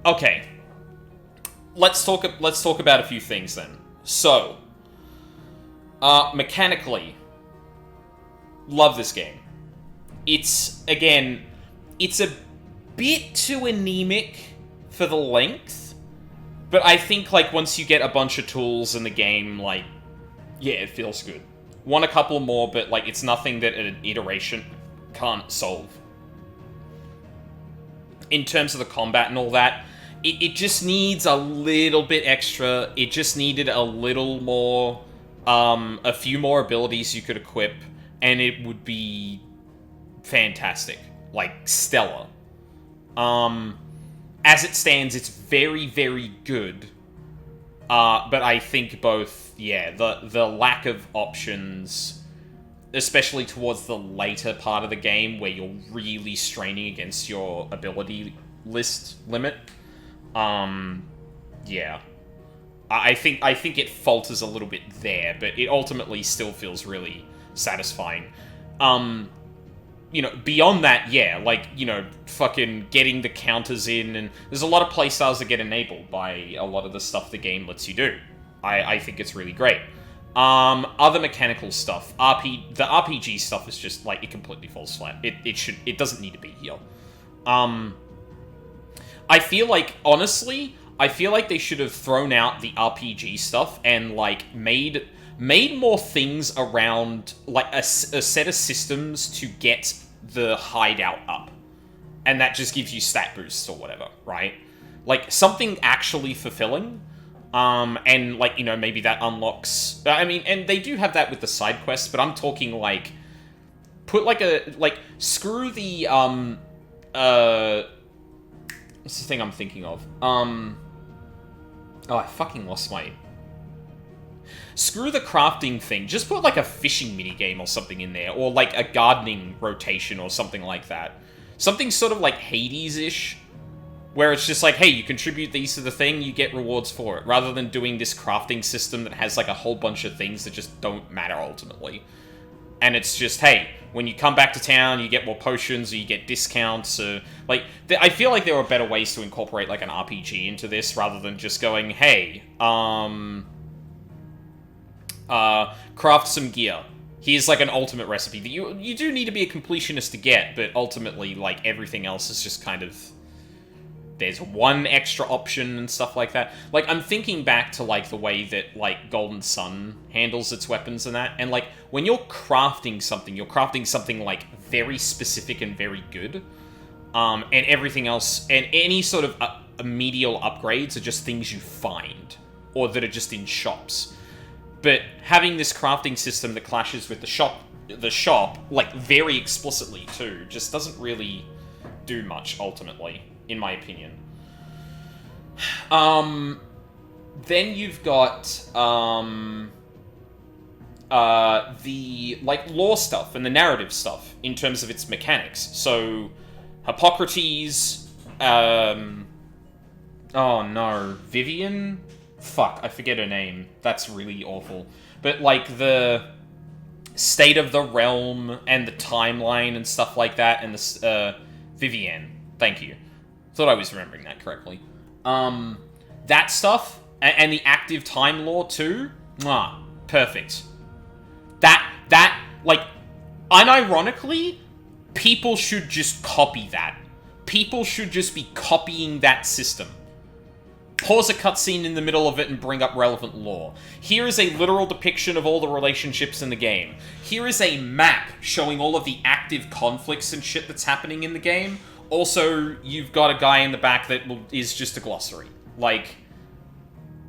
Okay. Let's talk about a few things then. So, mechanically, love this game. It's, again, it's a bit too anemic for the length, but I think, like, once you get a bunch of tools in the game, like, yeah, it feels good. Want a couple more, but, like, it's nothing that an iteration can't solve. In terms of the combat and all that, it just needs a little bit extra. It just needed a little more, a few more abilities you could equip, and it would be fantastic. Like, stellar. As it stands, it's very, very good. But I think both, yeah, the lack of options, especially towards the later part of the game where you're really straining against your ability list limit, yeah. I think it falters a little bit there, but it ultimately still feels really satisfying. You know, beyond that, yeah, like, you know, fucking getting the counters in, and there's a lot of playstyles that get enabled by a lot of the stuff the game lets you do. I think it's really great. Other mechanical stuff, the RPG stuff is just, like, it completely falls flat. It doesn't need to be here. I feel like, honestly, they should have thrown out the RPG stuff and, like, made more things around, like, a set of systems to get the hideout up. And that just gives you stat boosts or whatever, right? Like, something actually fulfilling. And, like, you know, maybe that unlocks... I mean, and they do have that with the side quests, but I'm talking, like... Put, like, screw the, what's the thing I'm thinking of? Oh, I fucking lost my... Screw the crafting thing. Just put, like, a fishing minigame or something in there. Or, like, a gardening rotation or something like that. Something sort of, like, Hades-ish. Where it's just like, hey, you contribute these to the thing, you get rewards for it. Rather than doing this crafting system that has, like, a whole bunch of things that just don't matter, ultimately. And it's just, hey, when you come back to town, you get more potions, or you get discounts, or... Like, I feel like there were better ways to incorporate, like, an RPG into this, rather than just going, hey, craft some gear. Here's, like, an ultimate recipe that you do need to be a completionist to get, but ultimately, like, everything else is just kind of... There's one extra option and stuff like that. Like, I'm thinking back to, like, the way that, like, Golden Sun handles its weapons and that, and, like, when you're crafting something, like, very specific and very good, and everything else, and any sort of medial upgrades are just things you find, or that are just in shops. But having this crafting system that clashes with the shop, like, very explicitly, too, just doesn't really do much, ultimately, in my opinion. Then you've got, the, like, lore stuff and the narrative stuff in terms of its mechanics. So, Hippocrates, oh no, Vivian? Fuck, I forget her name. That's really awful. But, like, the state of the realm and the timeline and stuff like that, and the, Vivian. Thank you. Thought I was remembering that correctly. That stuff, and the active time lore too, perfect. That, like, unironically, people should just copy that. People should just be copying that system. Pause a cutscene in the middle of it and bring up relevant lore. Here is a literal depiction of all the relationships in the game. Here is a map showing all of the active conflicts and shit that's happening in the game. Also, you've got a guy in the back that is just a glossary. Like,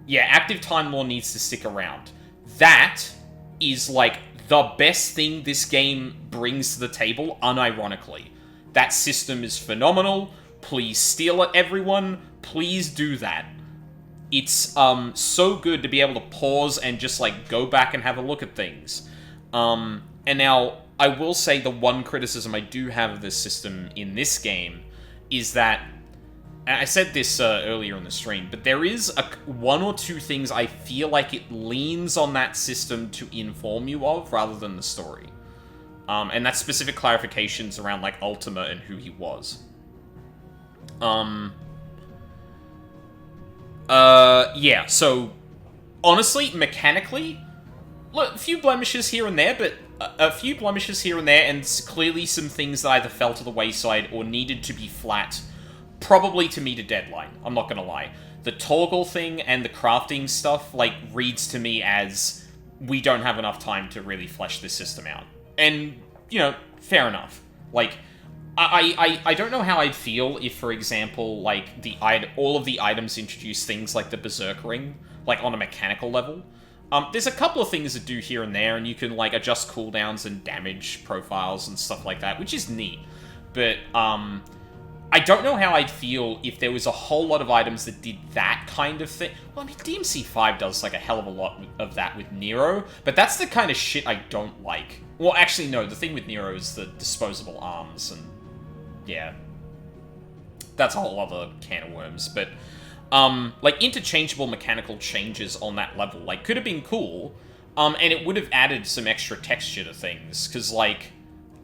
yeah, active time lore needs to stick around. That is, like, the best thing this game brings to the table, unironically. That system is phenomenal. Please steal it, everyone. Please do that. It's, so good to be able to pause and just, like, go back and have a look at things. And now, I will say the one criticism I do have of this system in this game is that, and I said this earlier in the stream, but there is one or two things I feel like it leans on that system to inform you of, rather than the story. And that's specific clarifications around, like, Ultima and who he was. Yeah, so, honestly, mechanically, look, a few blemishes here and there, but and clearly some things that either fell to the wayside or needed to be flat, probably to meet a deadline, I'm not gonna lie. The toggle thing and the crafting stuff, like, reads to me as, we don't have enough time to really flesh this system out. And, you know, fair enough. Like, I don't know how I'd feel if, for example, like, all of the items introduce things like the Berserk Ring, like, on a mechanical level. There's a couple of things that do here and there, and you can, like, adjust cooldowns and damage profiles and stuff like that, which is neat. But, I don't know how I'd feel if there was a whole lot of items that did that kind of thing. Well, I mean, DMC5 does, like, a hell of a lot of that with Nero, but that's the kind of shit I don't like. Well, actually, no, the thing with Nero is the disposable arms, and yeah. That's a whole other can of worms, but, like, interchangeable mechanical changes on that level, like, could have been cool, and it would have added some extra texture to things, because, like,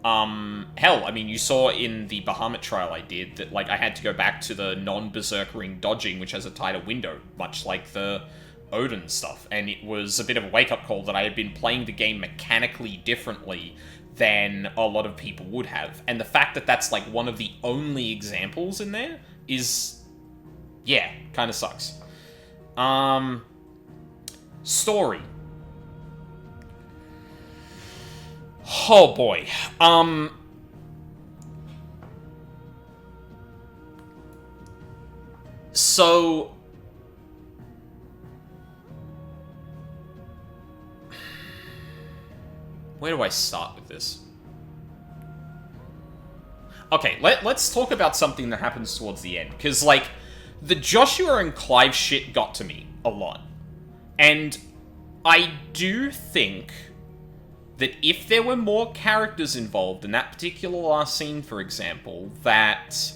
hell, I mean, you saw in the Bahamut trial I did that, like, I had to go back to the non-berserk ring dodging, which has a tighter window, much like the Odin stuff, and it was a bit of a wake-up call that I had been playing the game mechanically differently than a lot of people would have. And the fact that that's, like, one of the only examples in there is, yeah, kind of sucks. Story. Oh, boy. So... where do I start with this? Okay, let's talk about something that happens towards the end. Because, like, the Joshua and Clive shit got to me a lot. And I do think that if there were more characters involved in that particular last scene, for example, that...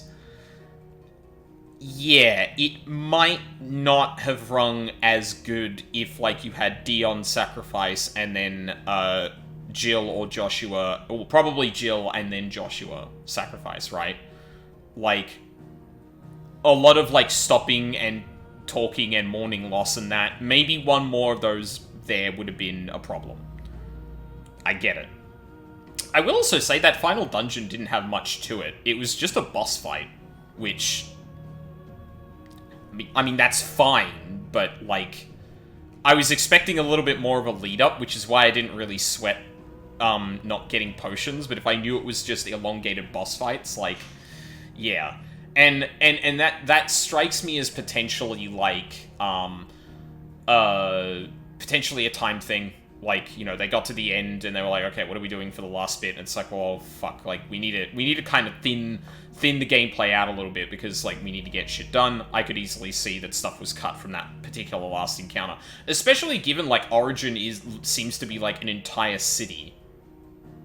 yeah, it might not have rung as good if, like, you had Dion sacrifice and then, Jill or Joshua, or probably Jill and then Joshua sacrifice, right? Like, a lot of, like, stopping and talking and mourning loss and that. Maybe one more of those there would have been a problem. I get it. I will also say that final dungeon didn't have much to it. It was just a boss fight, which... I mean, that's fine, but, like... I was expecting a little bit more of a lead-up, which is why I didn't really sweat not getting potions, but if I knew it was just elongated boss fights, like, yeah. And that strikes me as potentially, like, potentially a time thing. Like, you know, they got to the end and they were like, okay, what are we doing for the last bit? And it's like, well, fuck, like, we need to kind of thin the gameplay out a little bit because, like, we need to get shit done. I could easily see that stuff was cut from that particular last encounter. Especially given, like, Origin seems to be, like, an entire city.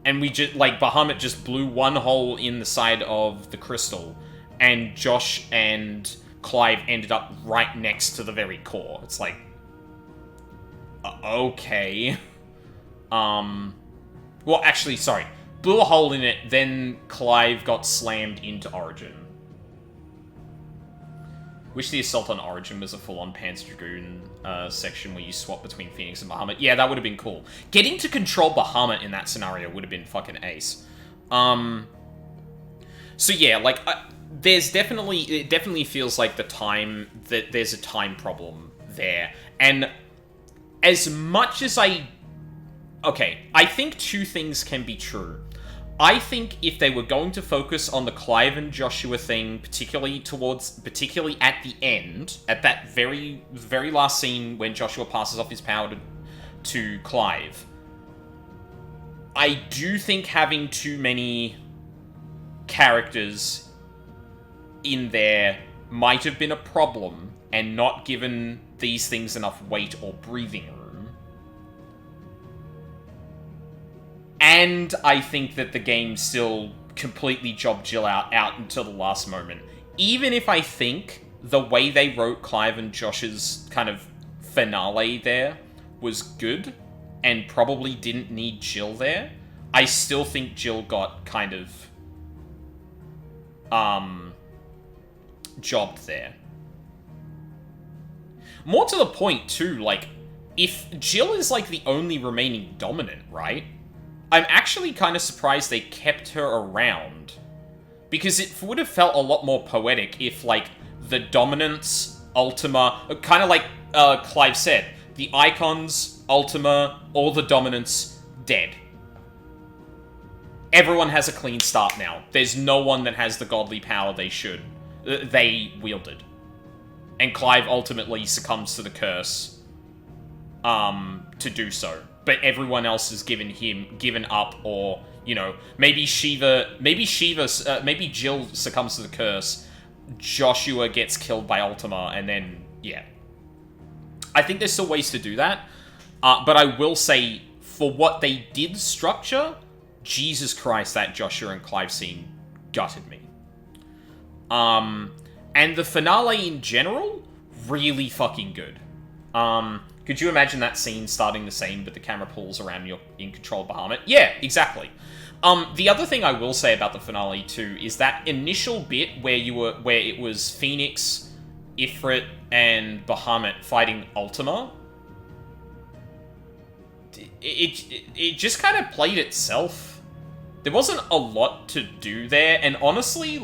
And we just, like, Bahamut just blew one hole in the side of the crystal, and Josh and Clive ended up right next to the very core. It's like, okay. Well, actually, sorry. Blew a hole in it, then Clive got slammed into Origin. Wish the Assault on Origin was a full-on Panzer Dragoon section where you swap between Phoenix and Bahamut. Yeah, that would have been cool. Getting to control Bahamut in that scenario would have been fucking ace. So yeah, like, it definitely feels like there's a time problem there. And as much as I think two things can be true. I think if they were going to focus on the Clive and Joshua thing, particularly at the end, at that very, very last scene when Joshua passes off his power to Clive, I do think having too many characters in there might have been a problem and not given these things enough weight or breathing room. And I think that the game still completely jobbed Jill out until the last moment. Even if I think the way they wrote Clive and Josh's kind of finale there was good and probably didn't need Jill there, I still think Jill got kind of jobbed there. More to the point, too, like, if Jill is, like, the only remaining dominant, right? I'm actually kind of surprised they kept her around. Because it would have felt a lot more poetic if, like, the dominance, Ultima... kind of like Clive said. The Icons, Ultima, all the dominants, dead. Everyone has a clean start now. There's no one that has the godly power they wielded. And Clive ultimately succumbs to the curse to do so. But everyone else has given up or, You know, maybe Jill succumbs to the curse, Joshua gets killed by Ultima, and then, yeah. I think there's still ways to do that, but I will say, for what they did structure, Jesus Christ, that Joshua and Clive scene gutted me. And the finale in general, really fucking good. Could you imagine that scene starting the same, but the camera pulls around you're in control of Bahamut? Yeah, exactly. The other thing I will say about the finale too is that initial bit where it was Phoenix, Ifrit, and Bahamut fighting Ultima. It just kind of played itself. There wasn't a lot to do there, and honestly,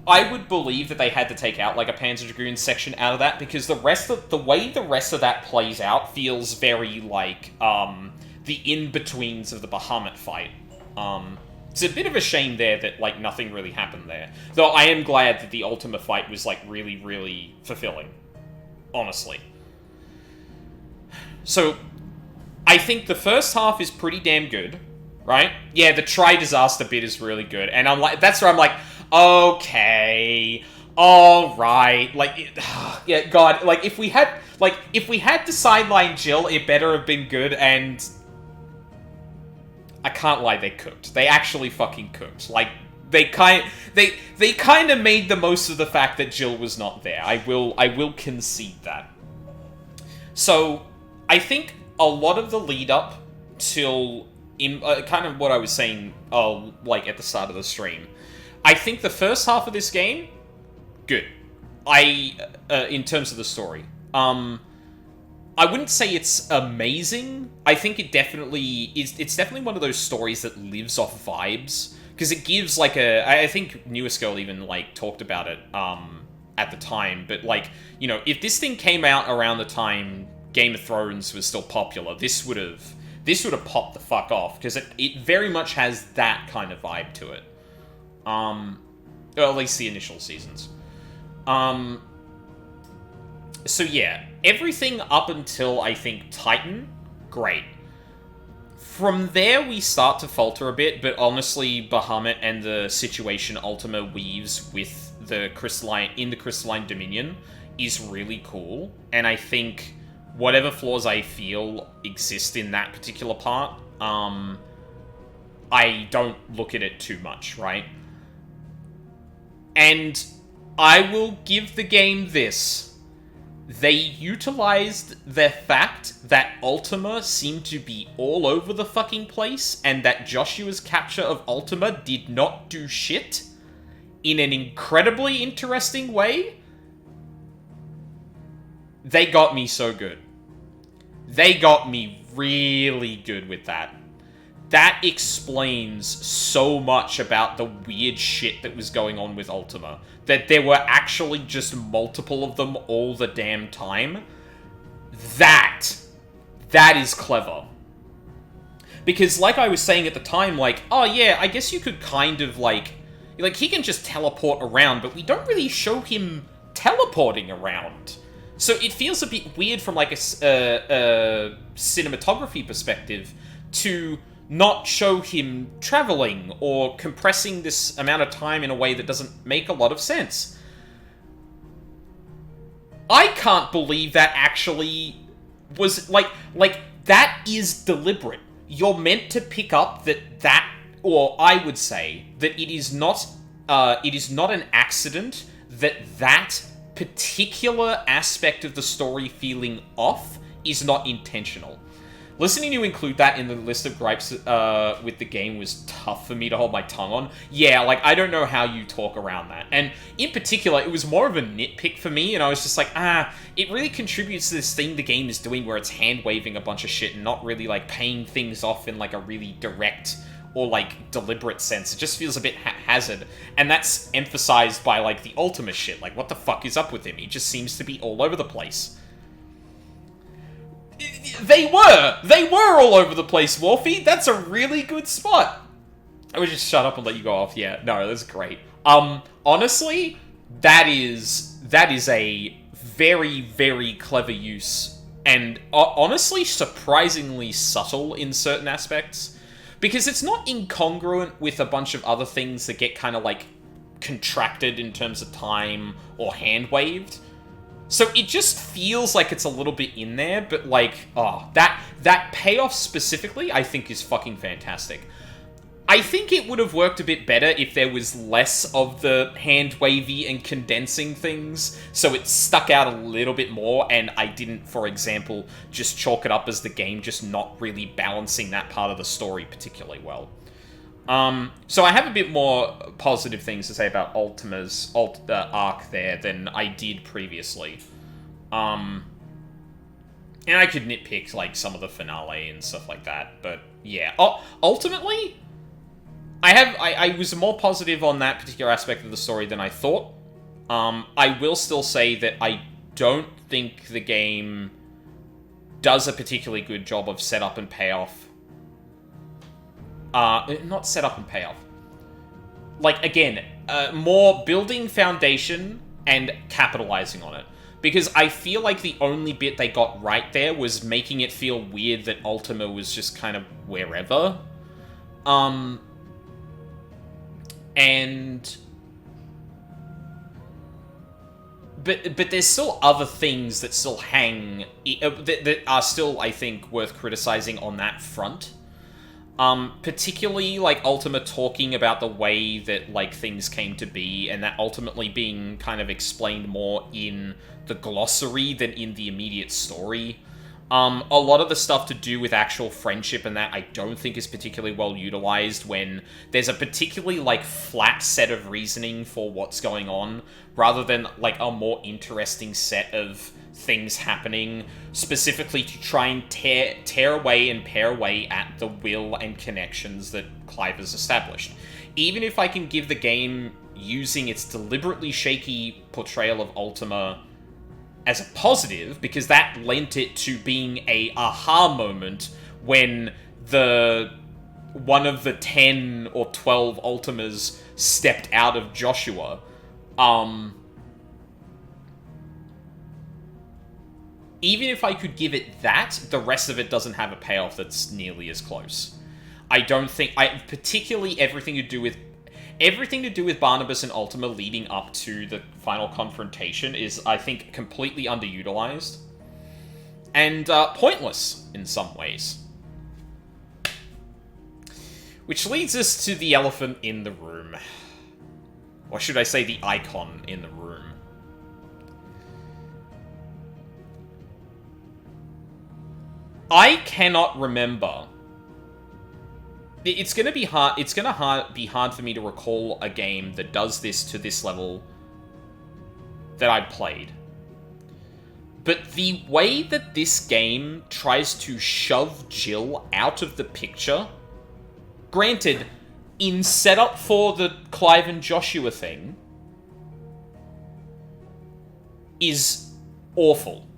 I would believe that they had to take out, like, a Panzer Dragoon section out of that, because the way the rest of that plays out feels very, like, the in-betweens of the Bahamut fight. It's a bit of a shame there that, like, nothing really happened there. Though I am glad that the Ultima fight was, like, really, really fulfilling. Honestly. So, I think the first half is pretty damn good, right? Yeah, the Tri-Disaster bit is really good, and I'm like, that's where I'm like, okay, alright, like, yeah, God, like, if we had to sideline Jill, it better have been good, and I can't lie, they cooked. They actually fucking cooked. Like, they kind of made the most of the fact that Jill was not there. I will concede that. So, I think a lot of the lead up till kind of what I was saying, like at the start of the stream. I think the first half of this game, good. In terms of the story, I wouldn't say it's amazing. I think it definitely is. It's definitely one of those stories that lives off vibes, because it gives like I think Newest Girl even like talked about it at the time. But like, you know, if this thing came out around the time Game of Thrones was still popular, this would have popped the fuck off, because it very much has that kind of vibe to it. Or at least the initial seasons. So yeah, everything up until, I think, Titan, great. From there, we start to falter a bit, but honestly, Bahamut and the situation Ultima weaves with the Crystalline Dominion is really cool, and I think whatever flaws I feel exist in that particular part, I don't look at it too much, right? And I will give the game this. They utilized the fact that Ultima seemed to be all over the fucking place, and that Joshua's capture of Ultima did not do shit in an incredibly interesting way. They got me so good. They got me really good with that. That explains so much about the weird shit that was going on with Ultima. That there were actually just multiple of them all the damn time. That is clever. Because like I was saying at the time, like, oh yeah, I guess you could kind of like he can just teleport around, but we don't really show him teleporting around. So it feels a bit weird from like a cinematography perspective to not show him traveling or compressing this amount of time in a way that doesn't make a lot of sense. I can't believe that actually was like that is deliberate. You're meant to pick up that, or I would say that it is not an accident that particular aspect of the story feeling off is not intentional. Listening to you include that in the list of gripes with the game was tough for me to hold my tongue on. Yeah, like, I don't know how you talk around that. And in particular, it was more of a nitpick for me, and I was just like, it really contributes to this thing the game is doing where it's hand-waving a bunch of shit and not really, like, paying things off in, like, a really direct or, like, deliberate sense. It just feels a bit haphazard. And that's emphasized by, like, the Ultima shit. Like, what the fuck is up with him? He just seems to be all over the place. They were all over the place, Morphe. That's a really good spot. I would just shut up and let you go off. Yeah, no, that's great. Honestly, that is a very, very clever use, and honestly, surprisingly subtle in certain aspects. Because it's not incongruent with a bunch of other things that get kind of, like, contracted in terms of time or hand-waved. So it just feels like it's a little bit in there, but, like, that payoff specifically, I think, is fucking fantastic. I think it would have worked a bit better if there was less of the hand-wavy and condensing things, so it stuck out a little bit more, and I didn't, for example, just chalk it up as the game just not really balancing that part of the story particularly well. So I have a bit more positive things to say about Ultima's arc there than I did previously. And I could nitpick, like, some of the finale and stuff like that, but yeah. Ultimately, I was more positive on that particular aspect of the story than I thought. I will still say that I don't think the game does a particularly good job of setup and payoff. Not setup and payoff. Like, again, more building foundation and capitalizing on it. Because I feel like the only bit they got right there was making it feel weird that Ultima was just kind of wherever. But there's still other things that still hang, that are still, I think, worth criticizing on that front. Particularly, like, Ultima talking about the way that, like, things came to be, and that ultimately being kind of explained more in the glossary than in the immediate story. A lot of the stuff to do with actual friendship and that I don't think is particularly well utilized when there's a particularly, like, flat set of reasoning for what's going on, rather than, like, a more interesting set of things happening, specifically to try and tear away and pare away at the will and connections that Clive has established. Even if I can give the game using its deliberately shaky portrayal of Ultima as a positive, because that lent it to being a aha moment when one of the 10 or 12 Ultimas stepped out of Joshua. Even if I could give it that, the rest of it doesn't have a payoff that's nearly as close. I don't think... particularly everything to do with Barnabas and Ultima leading up to the final confrontation is, I think, completely underutilized. And pointless in some ways. Which leads us to the elephant in the room. Or should I say the icon in the room. I cannot remember. It's gonna be hard. It's gonna be hard for me to recall a game that does this to this level that I played. But the way that this game tries to shove Jill out of the picture, granted, in setup for the Clive and Joshua thing, is awful.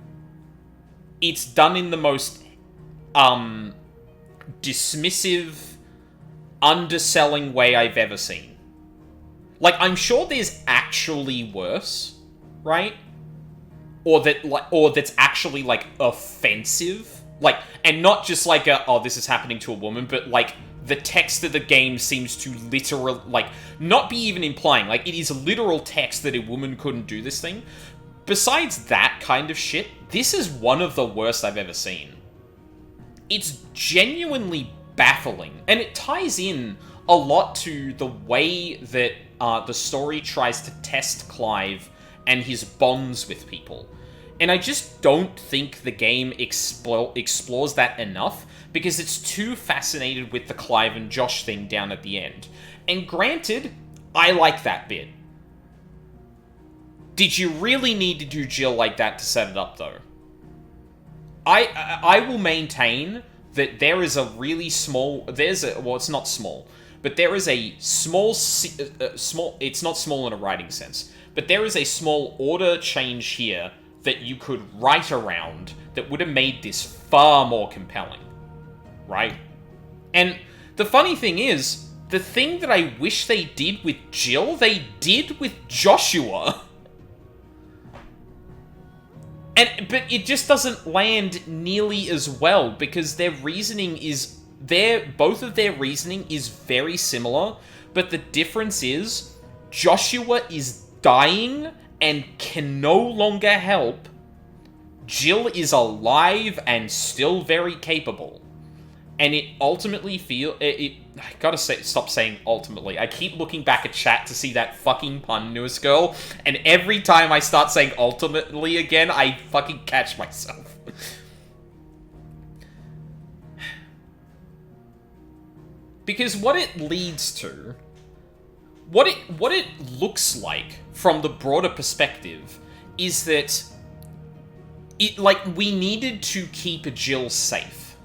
It's done in the most dismissive, underselling way I've ever seen. Like, I'm sure there's actually worse, right? Or that's actually, like, offensive. Like, and not just like this is happening to a woman, but, like, the text of the game seems to literally, like, not be even implying, like, it is literal text that a woman couldn't do this thing. Besides that kind of shit, this is one of the worst I've ever seen. It's genuinely baffling, and it ties in a lot to the way that the story tries to test Clive and his bonds with people. And I just don't think the game explores that enough, because it's too fascinated with the Clive and Josh thing down at the end. And granted, I like that bit. Did you really need to do Jill like that to set it up, though? I will maintain that there is a really small... well, it's not small. But there is a small... it's not small in a writing sense. But there is a small order change here that you could write around that would have made this far more compelling. Right? And the funny thing is, the thing that I wish they did with Jill, they did with Joshua. But it just doesn't land nearly as well, because their reasoning is both of their reasoning is very similar, but the difference is Joshua is dying and can no longer help. Jill is alive and still very capable. And it ultimately I gotta stop saying ultimately. I keep looking back at chat to see that fucking pun, newest girl, and every time I start saying ultimately again, I fucking catch myself. Because what it leads to, what it looks like from the broader perspective is that we needed to keep Jill safe.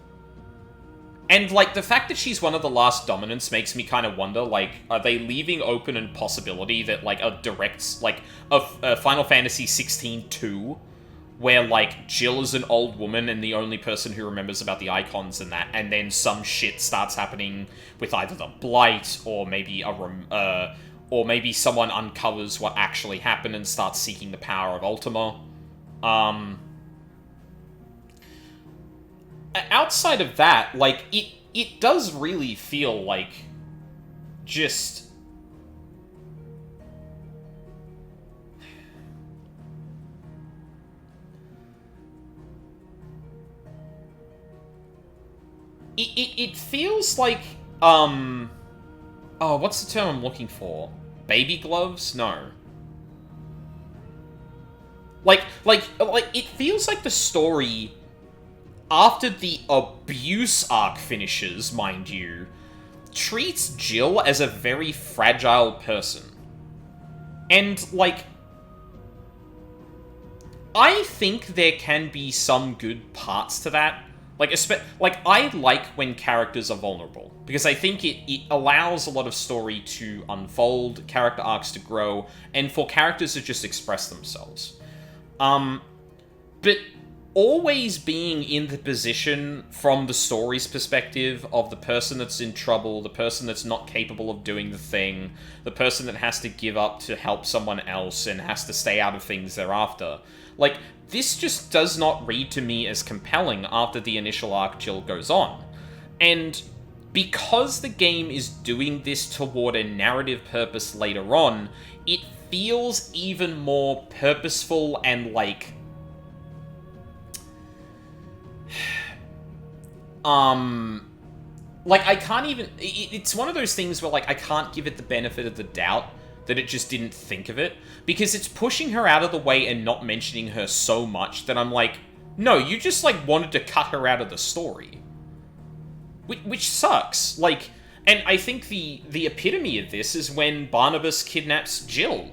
And, the fact that she's one of the last dominants makes me kind of wonder, are they leaving open a possibility that, a Final Fantasy 16-2, where, Jill is an old woman and the only person who remembers about the icons and that, and then some shit starts happening with either the Blight, or maybe maybe someone uncovers what actually happened and starts seeking the power of Ultima. Outside of that, it does really feel like just... It feels like, oh, what's the term I'm looking for? Baby gloves? No. It feels like the story, after the abuse arc finishes, mind you, treats Jill as a very fragile person. And, I think there can be some good parts to that. I like when characters are vulnerable, because I think it allows a lot of story to unfold, character arcs to grow, and for characters to just express themselves. But always being in the position, from the story's perspective, of the person that's in trouble, the person that's not capable of doing the thing, the person that has to give up to help someone else and has to stay out of things thereafter. This just does not read to me as compelling after the initial arc Jill goes on. And because the game is doing this toward a narrative purpose later on, it feels even more purposeful and I can't even... It's one of those things where, I can't give it the benefit of the doubt that it just didn't think of it, because it's pushing her out of the way and not mentioning her so much that I'm like, no, you just, wanted to cut her out of the story. Which sucks. And I think the epitome of this is when Barnabas kidnaps Jill.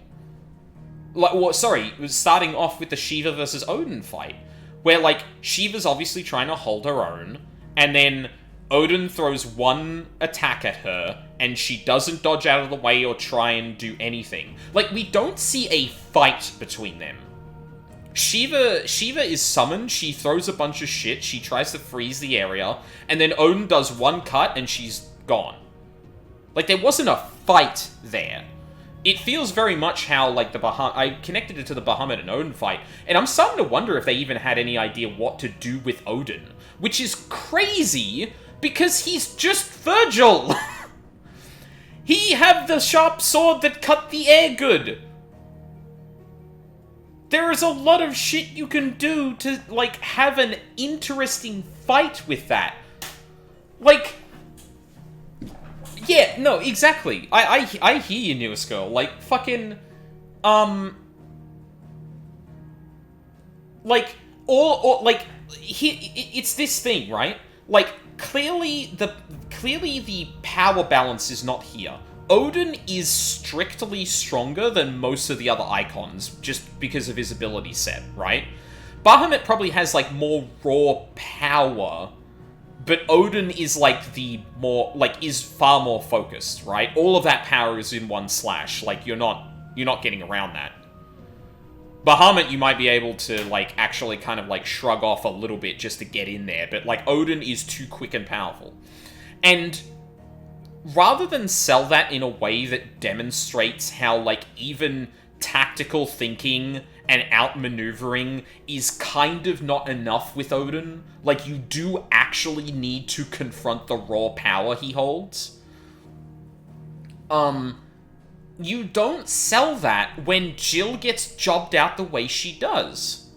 Starting off with the Shiva versus Odin fight, where, Shiva's obviously trying to hold her own, and then Odin throws one attack at her, and she doesn't dodge out of the way or try and do anything. We don't see a fight between them. Shiva is summoned, she throws a bunch of shit, she tries to freeze the area, and then Odin does one cut, and she's gone. There wasn't a fight there. It feels very much how, I connected it to the Bahamut and Odin fight, and I'm starting to wonder if they even had any idea what to do with Odin. Which is crazy, because he's just Virgil! He have the sharp sword that cut the air good! There is a lot of shit you can do to, have an interesting fight with that. Yeah, no, exactly. I hear you, newest girl. Fucking, it's this thing, right? Clearly the power balance is not here. Odin is strictly stronger than most of the other icons, just because of his ability set, right? Bahamut probably has, more raw power, but Odin is, is far more focused, right? All of that power is in one slash. You're not getting around that. Bahamut, you might be able to, actually kind of, shrug off a little bit just to get in there, but, Odin is too quick and powerful. And rather than sell that in a way that demonstrates how, even tactical thinking and outmaneuvering is kind of not enough with Odin. Like, you do actually need to confront the raw power he holds. You don't sell that when Jill gets jobbed out the way she does.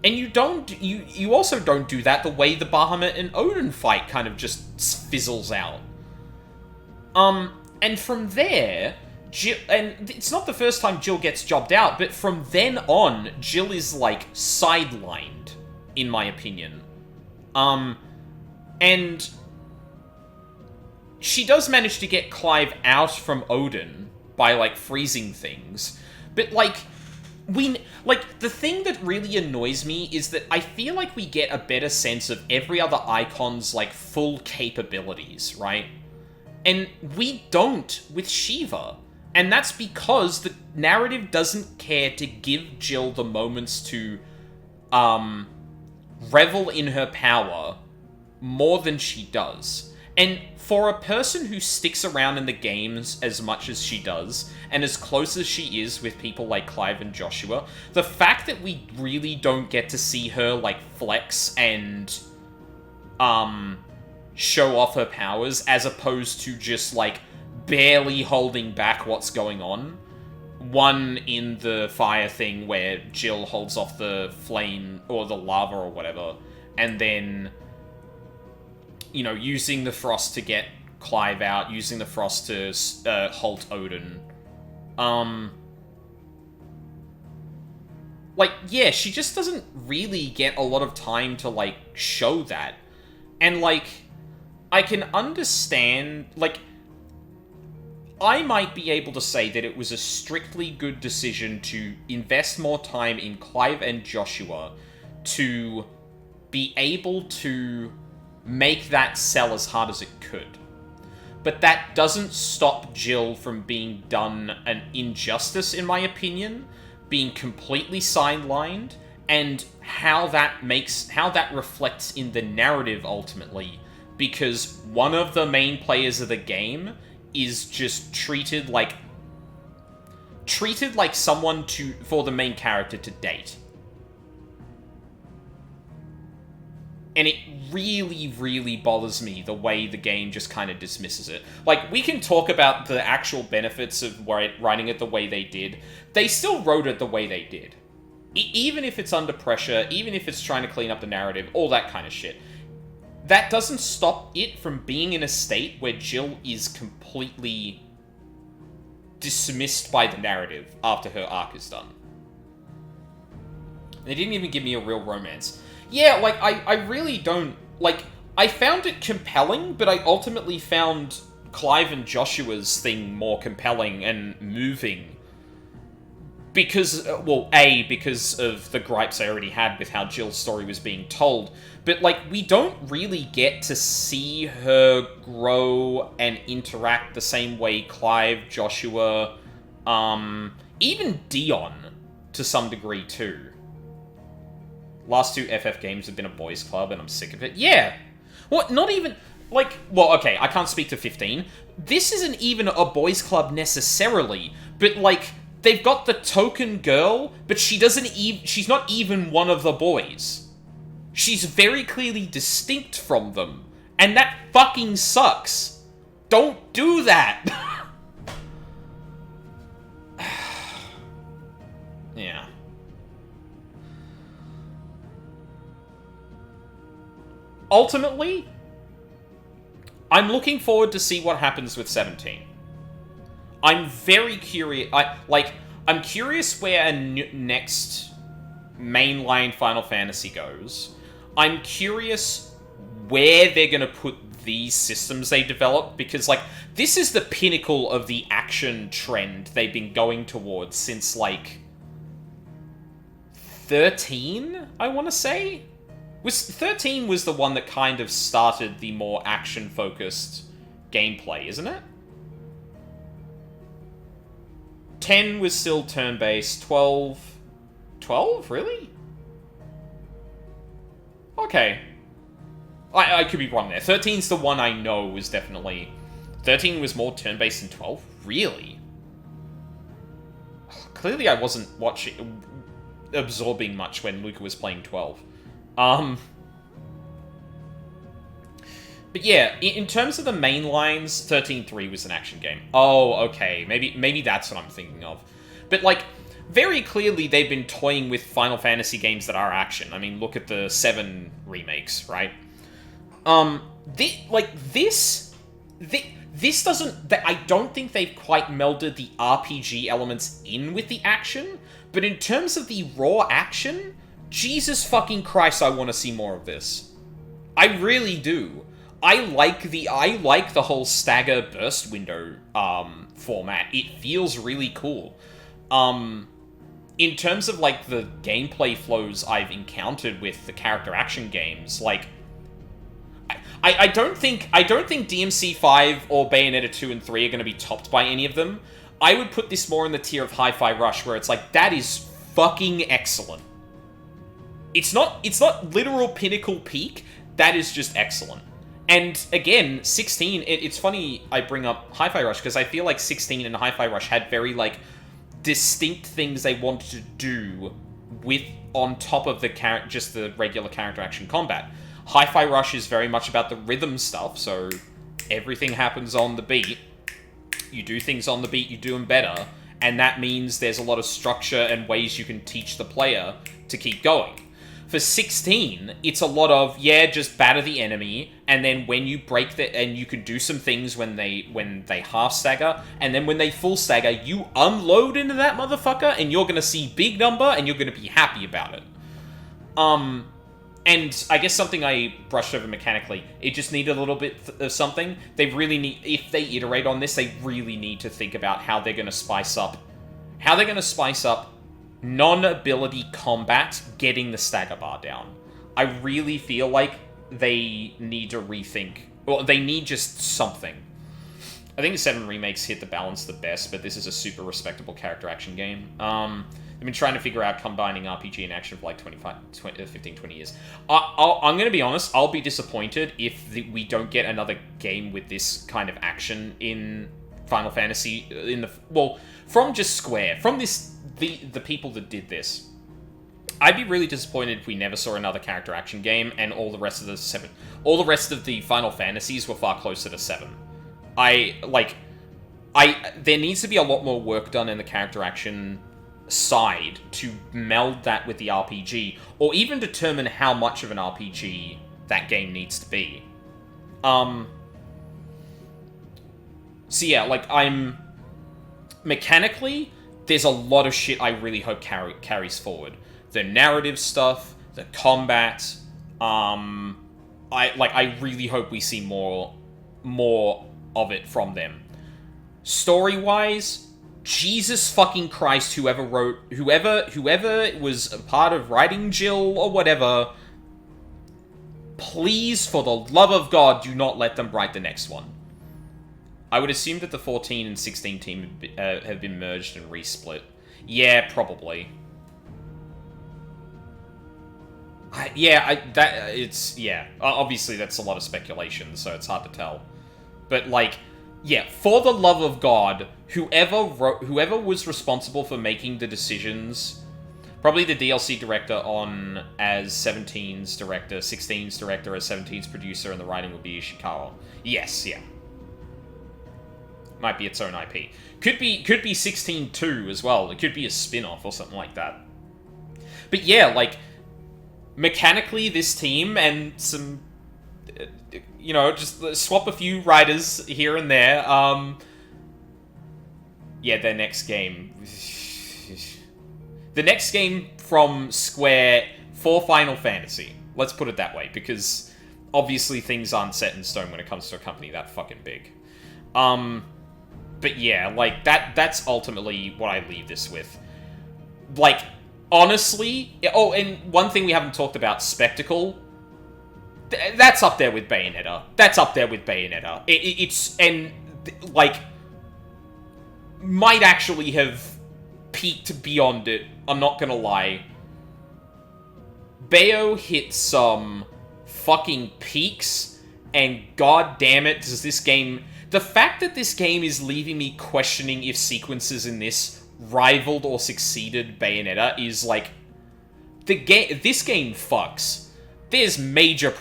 And you also don't do that the way the Bahamut and Odin fight kind of just fizzles out. And from there, Jill, and it's not the first time Jill gets jobbed out, but from then on, Jill is, like, sidelined, in my opinion. And she does manage to get Clive out from Odin by, like, freezing things. But, like, the thing that really annoys me is that I feel like we get a better sense of every other icon's, like, full capabilities, right? And we don't with Shiva. And that's because the narrative doesn't care to give Jill the moments to, revel in her power more than she does. And for a person who sticks around in the games as much as she does, and as close as she is with people like Clive and Joshua, the fact that we really don't get to see her, like, flex and, show off her powers, as opposed to just, like, barely holding back what's going on. One in the fire thing where Jill holds off the flame, or the lava or whatever, and then, you know, using the frost to get Clive out, using the frost to halt Odin. Like, yeah, she just doesn't really get a lot of time to, like, show that. And, like, I can understand, like, I might be able to say that it was a strictly good decision to invest more time in Clive and Joshua to be able to make that sell as hard as it could. But that doesn't stop Jill from being done an injustice, in my opinion, being completely sidelined, and how that reflects in the narrative ultimately, because one of the main players of the game is just treated like someone for the main character to date. And it really, really bothers me the way the game just kind of dismisses it. Like, we can talk about the actual benefits of writing it the way they did. They still wrote it the way they did. Even if it's under pressure, even if it's trying to clean up the narrative, all that kind of shit. That doesn't stop it from being in a state where Jill is completely dismissed by the narrative after her arc is done. They didn't even give me a real romance. Yeah, like, I really don't... Like, I found it compelling, but I ultimately found Clive and Joshua's thing more compelling and moving. Because, well, A, because of the gripes I already had with how Jill's story was being told, but, like, we don't really get to see her grow and interact the same way Clive, Joshua, even Dion, to some degree, too. Last two FF games have been a boys' club, and I'm sick of it. Yeah! What, not even... Like, well, okay, I can't speak to 15. This isn't even a boys' club necessarily, but, like, they've got the token girl, but she's not even one of the boys. She's very clearly distinct from them, and that fucking sucks. Don't do that! Yeah. Ultimately, I'm looking forward to see what happens with 17. I'm very curious. I'm curious where a next mainline Final Fantasy goes. I'm curious where they're going to put these systems they develop, because, like, this is the pinnacle of the action trend they've been going towards since, like, 13, I want to say? 13 was the one that kind of started the more action-focused gameplay, isn't it? 10 was still turn-based. 12... 12? Really? Okay. I could be wrong there. 13's the one I know was definitely... 13 was more turn-based than 12? Really? clearly I wasn't absorbing much when Luca was playing 12. But yeah, in terms of the main lines, 13.3 was an action game. Oh, okay, maybe that's what I'm thinking of. But like, very clearly they've been toying with Final Fantasy games that are action. I mean, look at the 7 remakes, right? This doesn't... I don't think they've quite melded the RPG elements in with the action, but in terms of the raw action, Jesus fucking Christ, I want to see more of this. I really do. I like the whole stagger burst window format. It feels really cool. In terms of like the gameplay flows I've encountered with the character action games, like I don't think DMC 5 or Bayonetta 2 and 3 are going to be topped by any of them. I would put this more in the tier of Hi-Fi Rush, where it's like, that is fucking excellent. It's not literal pinnacle peak, that is just excellent. And again, 16, it's funny I bring up Hi-Fi Rush, because I feel like 16 and Hi-Fi Rush had very, like, distinct things they wanted to do with, on top of just the regular character action combat. Hi-Fi Rush is very much about the rhythm stuff, so everything happens on the beat. You do things on the beat, you do them better, and that means there's a lot of structure and ways you can teach the player to keep going. For 16, it's a lot of, yeah, just batter the enemy, and then when you break and you can do some things when they half stagger, and then when they full stagger, you unload into that motherfucker, and you're gonna see big number, and you're gonna be happy about it. And I guess something I brushed over mechanically, it just needed a little bit of something. They really need, if they iterate on this, they really need to think about how they're gonna spice up non-ability combat getting the stagger bar down. I really feel like they need to rethink, well, they need just something. I think the 7 remakes hit the balance the best, but this is a super respectable character action game. I've been trying to figure out combining RPG and action for like 15, 20 years. I'm going to be honest, I'll be disappointed if we don't get another game with this kind of action in Final Fantasy, from just Square, from the people that did this. I'd be really disappointed if we never saw another character action game and all the rest of the Final Fantasies were far closer to 7. There needs to be a lot more work done in the character action side to meld that with the RPG, or even determine how much of an RPG that game needs to be. So yeah, like, mechanically, there's a lot of shit I really hope carries forward. The narrative stuff, the combat, I really hope we see more of it from them. Story-wise, Jesus fucking Christ, whoever was a part of writing Jill or whatever, please, for the love of God, do not let them write the next one. I would assume that the 14 and 16 team have been merged and resplit. Yeah, probably. Obviously that's a lot of speculation, so it's hard to tell. But, like, yeah, for the love of God, whoever was responsible for making the decisions, probably the DLC director as 17's director, 16's director as 17's producer, and the writing would be Ishikawa. Yes, yeah. Might be its own IP. Could be 16 too as well. It could be a spin-off or something like that. But yeah, like, mechanically, this team and some, just swap a few writers here and there. Yeah, their next game. The next game from Square for Final Fantasy. Let's put it that way, because obviously things aren't set in stone when it comes to a company that fucking big. But yeah, like, that's ultimately what I leave this with. Like, honestly... Oh, and one thing we haven't talked about, spectacle. That's up there with Bayonetta. Might actually have peaked beyond it. I'm not gonna lie. Bayo hit some fucking peaks, and god damn it, does this game... The fact that this game is leaving me questioning if sequences in this rivaled or succeeded Bayonetta is, like, this game fucks. There's major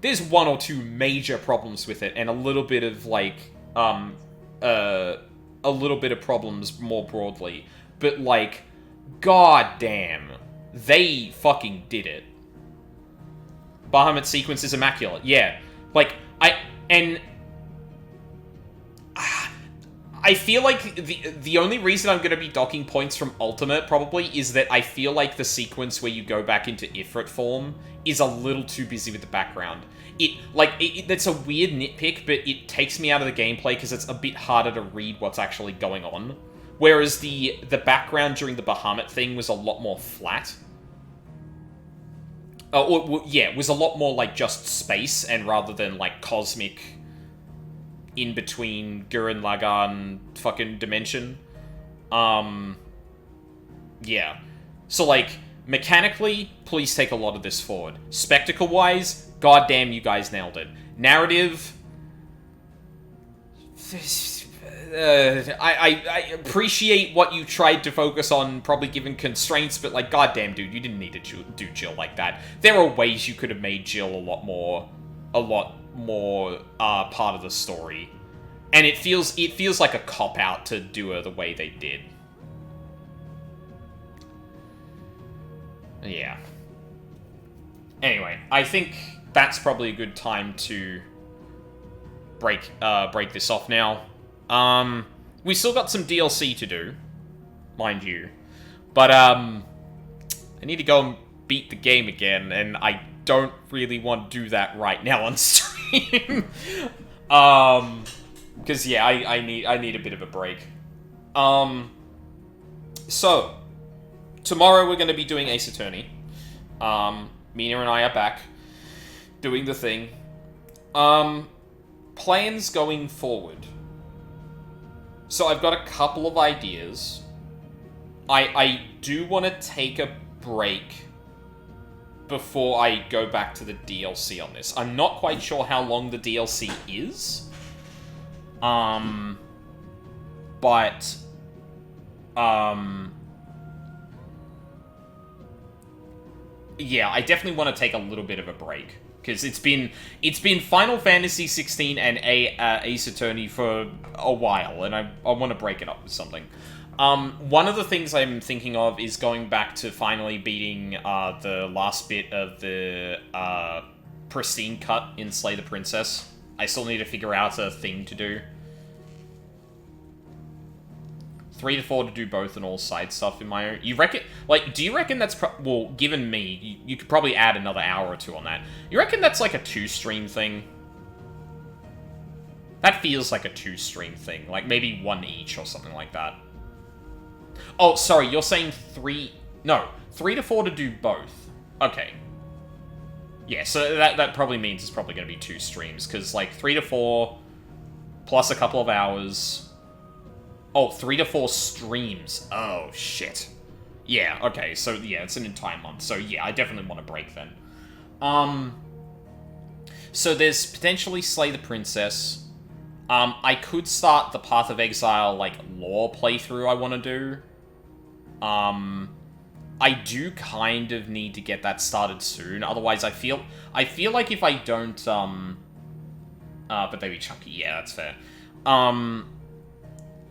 there's one or two major problems with it, and a little bit of, like, a little bit of problems more broadly. But, like, god damn, they fucking did it. Bahamut sequence is immaculate. Yeah. Like, I feel like the only reason I'm going to be docking points from Ultimate, probably, is that I feel like the sequence where you go back into Ifrit form is a little too busy with the background. That's a weird nitpick, but it takes me out of the gameplay because it's a bit harder to read what's actually going on. Whereas the background during the Bahamut thing was a lot more flat. It was a lot more like just space, and rather than like cosmic in between Gurren Lagann fucking dimension. Yeah. So, like, mechanically, please take a lot of this forward. Spectacle-wise, goddamn, you guys nailed it. Narrative... I appreciate what you tried to focus on, probably given constraints, but, like, goddamn, dude, you didn't need to do Jill like that. There are ways you could have made Jill a lot more part of the story. And it feels like a cop-out to do her the way they did. Yeah. Anyway, I think that's probably a good time to break this off now. We still got some DLC to do, mind you. But, I need to go and beat the game again, and I don't really want to do that right now on stream. Because, yeah, I need a bit of a break. So, tomorrow we're going to be doing Ace Attorney. Mina and I are back, doing the thing. Plans going forward. So I've got a couple of ideas. I do want to take a break before I go back to the DLC on this. I'm not quite sure how long the DLC is. Yeah, I definitely want to take a little bit of a break. Because it's been Final Fantasy 16 and Ace Attorney for a while, and I want to break it up with something. One of the things I'm thinking of is going back to finally beating the last bit of the pristine cut in Slay the Princess. I still need to figure out a thing to do. 3 to 4 to do both and all side stuff in my own. You reckon, like, do you reckon that's, well, given me, you could probably add another hour or two on that. You reckon that's like a 2-stream thing? That feels like a 2-stream thing. Like, maybe 1 each or something like that. Oh, sorry, you're saying 3 to 4 to do both. Okay. Yeah, so that probably means it's probably going to be 2 streams, because, like, 3 to 4 plus a couple of hours... Oh, 3 to 4 streams. Oh, shit. Yeah, okay, so, yeah, it's an entire month. So, yeah, I definitely want to break then. So there's potentially Slay the Princess. I could start the Path of Exile, like, lore playthrough I want to do. I do kind of need to get that started soon. Otherwise, I feel like if I don't, but they be chunky. Yeah, that's fair.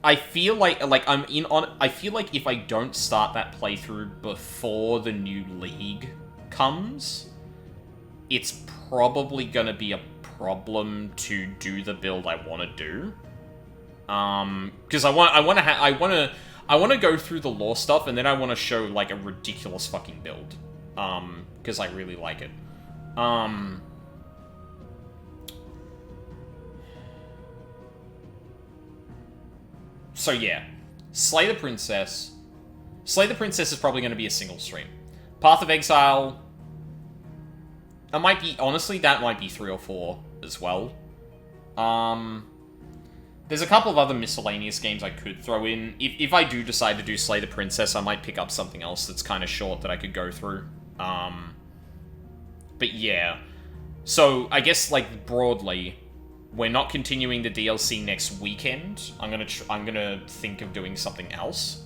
I feel like I feel like if I don't start that playthrough before the new League comes, it's probably gonna be a problem to do the build I want to do. Because I want to go through the lore stuff, and then I want to show like a ridiculous fucking build. Because I really like it. So yeah, Slay the Princess. Slay the Princess is probably going to be a single stream. Path of Exile, it might be, honestly, that might be 3 or 4 as well. There's a couple of other miscellaneous games I could throw in. If I do decide to do Slay the Princess, I might pick up something else that's kind of short that I could go through. But yeah. So, I guess, like, broadly, we're not continuing the DLC next weekend. I'm gonna think of doing something else.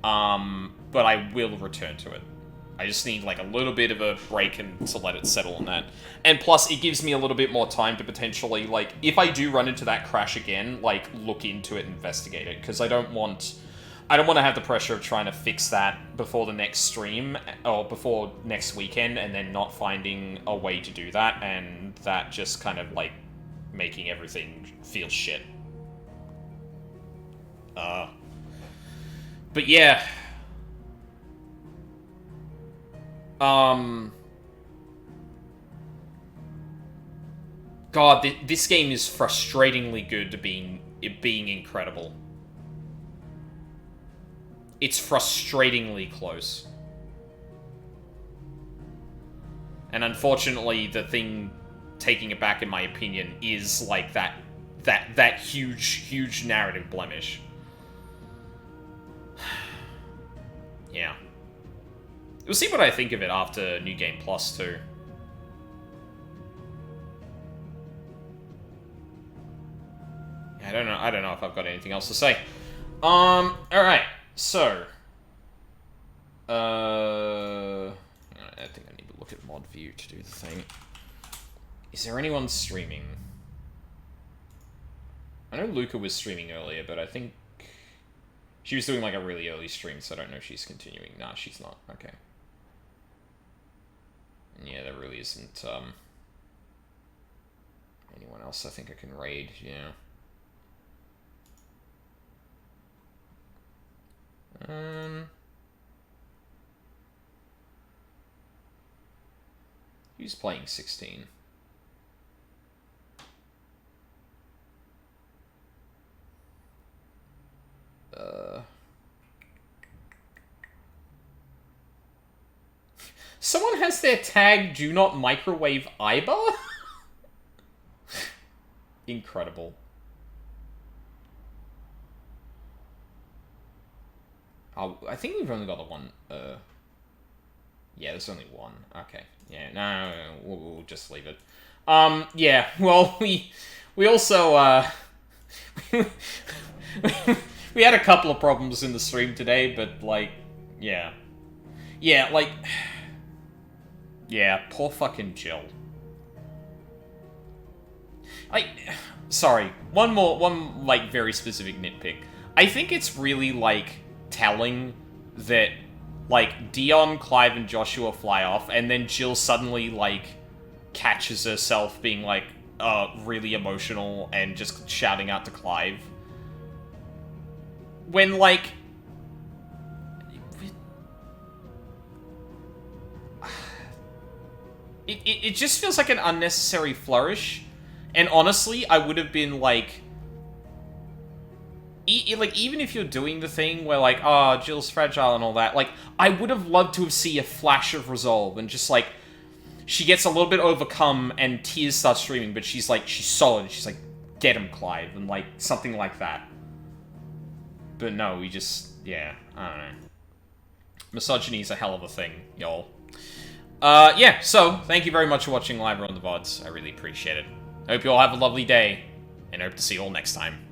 But I will return to it. I just need, like, a little bit of a break and to let it settle on that. And plus, it gives me a little bit more time to potentially, like, if I do run into that crash again, like, look into it and investigate it. Because I don't want to have the pressure of trying to fix that before the next stream, or before next weekend, and then not finding a way to do that, and that just kind of, like, making everything feel shit. But yeah. God, this game is frustratingly good to being incredible. It's frustratingly close. And unfortunately, the thing taking it back, in my opinion, is like that huge narrative blemish. Yeah. We'll see what I think of it after New Game Plus, too. I don't know if I've got anything else to say. Alright, so. I think I need to look at mod view to do the thing. Is there anyone streaming? I know Luca was streaming earlier, but I think she was doing like a really early stream, so I don't know if she's continuing. Nah, she's not. Okay. Yeah, there really isn't anyone else I think I can raid, yeah. Who's playing 16? Someone has their tag, do not microwave Iba? Incredible. Oh, I think we've only got the one, yeah, there's only one. Okay. Yeah, no, we'll just leave it. Yeah, well, we also, we had a couple of problems in the stream today, but, like, yeah. Yeah, like, yeah, poor fucking Jill. Sorry, one, like, very specific nitpick. I think it's really, like, telling that, like, Dion, Clive, and Joshua fly off, and then Jill suddenly, like, catches herself being, like, really emotional and just shouting out to Clive. When, like... It just feels like an unnecessary flourish. And honestly, I would have been, like... even if you're doing the thing where, like, oh, Jill's fragile and all that, like, I would have loved to have seen a flash of resolve and just, like, she gets a little bit overcome and tears start streaming, but she's, like, she's solid. She's like, get him, Clive, and, like, something like that. But no, we just, yeah, I don't know. Misogyny is a hell of a thing, y'all. Yeah, so, thank you very much for watching live or on the VODs. I really appreciate it. I hope you all have a lovely day, and I hope to see you all next time.